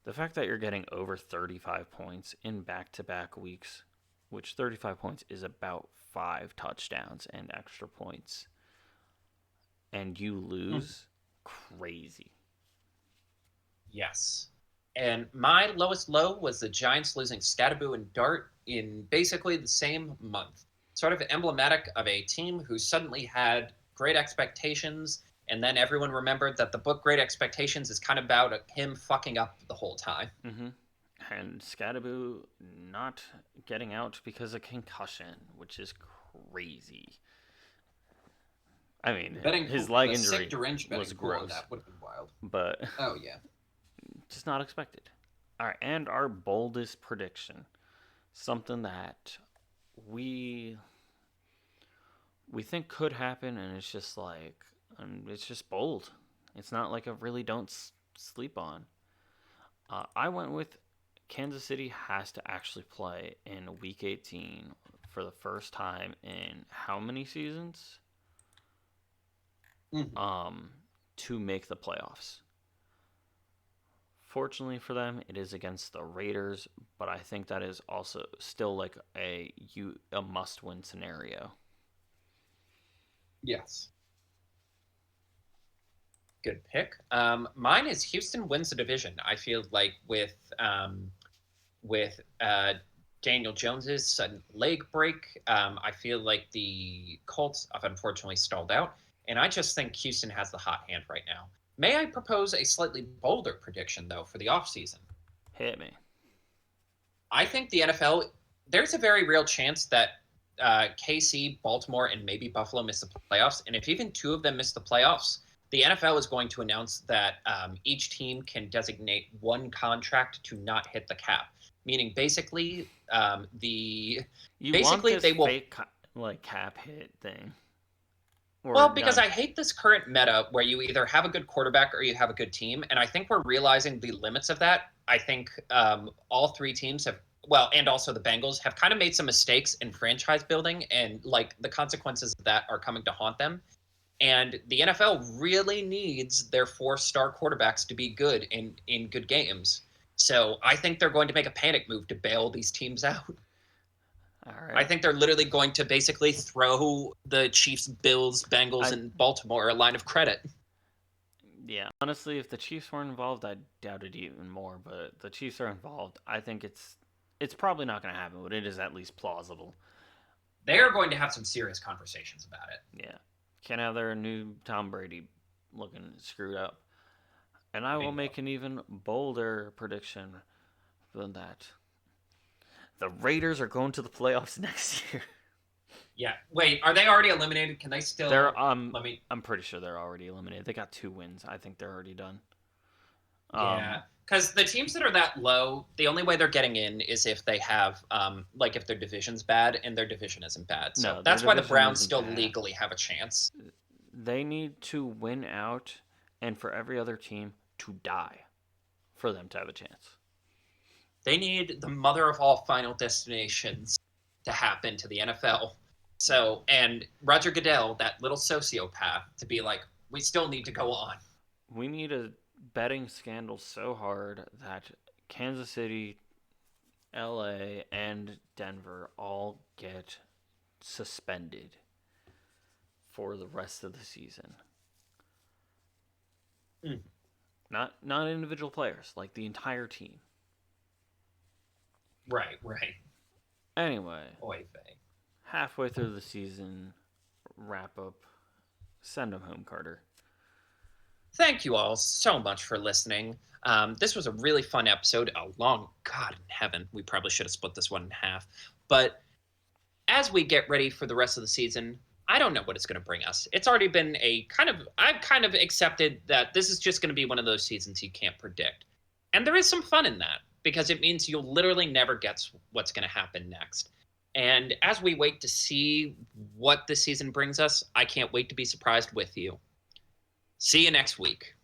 The fact that you're getting over 35 points in back-to-back weeks, which 35 points is about 5 touchdowns and extra points, and you lose, crazy. Yes. And my lowest low was the Giants losing Scatterboo and Dart in basically the same month. Sort of emblematic of a team who suddenly had great expectations, and then everyone remembered that the book Great Expectations is kind of about him fucking up the whole time. Mm-hmm. And Scadaboo not getting out because of concussion, which is crazy. I mean, his leg injury was gross. That would have been wild. But oh yeah, just not expected. All right, and our boldest prediction, something that we think could happen, and it's just like, it's just bold. It's not like a really don't sleep on. I went with Kansas City has to actually play in Week 18 for the first time in how many seasons? To make the playoffs. Fortunately for them, it is against the Raiders, but I think that is also still like a must-win scenario. Yes. Good pick. Mine is Houston wins the division. I feel like with Daniel Jones's sudden leg break, I feel like the Colts have unfortunately stalled out. And I just think Houston has the hot hand right now. May I propose a slightly bolder prediction, though, for the offseason? Hit me. I think the NFL, there's a very real chance that KC, Baltimore, and maybe Buffalo miss the playoffs. And if even two of them miss the playoffs, the NFL is going to announce that each team can designate one contract to not hit the cap. Meaning, basically, they will fake cap hit thing. Well, because I hate this current meta where you either have a good quarterback or you have a good team, and I think we're realizing the limits of that. I think all three teams have, and also the Bengals have kind of made some mistakes in franchise building, and like the consequences of that are coming to haunt them. And the NFL really needs their 4-star quarterbacks to be good in good games. So I think they're going to make a panic move to bail these teams out. All right. I think they're literally going to basically throw the Chiefs, Bills, Bengals, and Baltimore a line of credit. Yeah, honestly, if the Chiefs weren't involved, I doubt it even more. But the Chiefs are involved. I think it's probably not going to happen, but it is at least plausible. They are going to have some serious conversations about it. Yeah. Can't have their new Tom Brady looking screwed up. And I will make an even bolder prediction than that. The Raiders are going to the playoffs next year. Yeah. Wait, are they already eliminated? Can they still? I'm pretty sure they're already eliminated. They got 2 wins. I think they're already done. Yeah. Because the teams that are that low, the only way they're getting in is if they have, if their division's bad, and their division isn't bad. So that's why the Browns still legally have a chance. They need to win out, and for every other team to die for them to have a chance. They need the mother of all final destinations to happen to the NFL. So, and Roger Goodell, that little sociopath, to be like, we still need to go on. We need a betting scandal so hard that Kansas City, LA, and Denver all get suspended for the rest of the season. Not individual players, like the entire team. Right. Anyway, Oy vey. Halfway through the season, wrap up. Send them home, Carter. Thank you all so much for listening. This was a really fun episode. God in heaven, we probably should have split this one in half. But as we get ready for the rest of the season, I don't know what it's going to bring us. It's already been I've kind of accepted that this is just going to be one of those seasons you can't predict. And there is some fun in that, because it means you'll literally never guess what's going to happen next. And as we wait to see what this season brings us, I can't wait to be surprised with you. See you next week.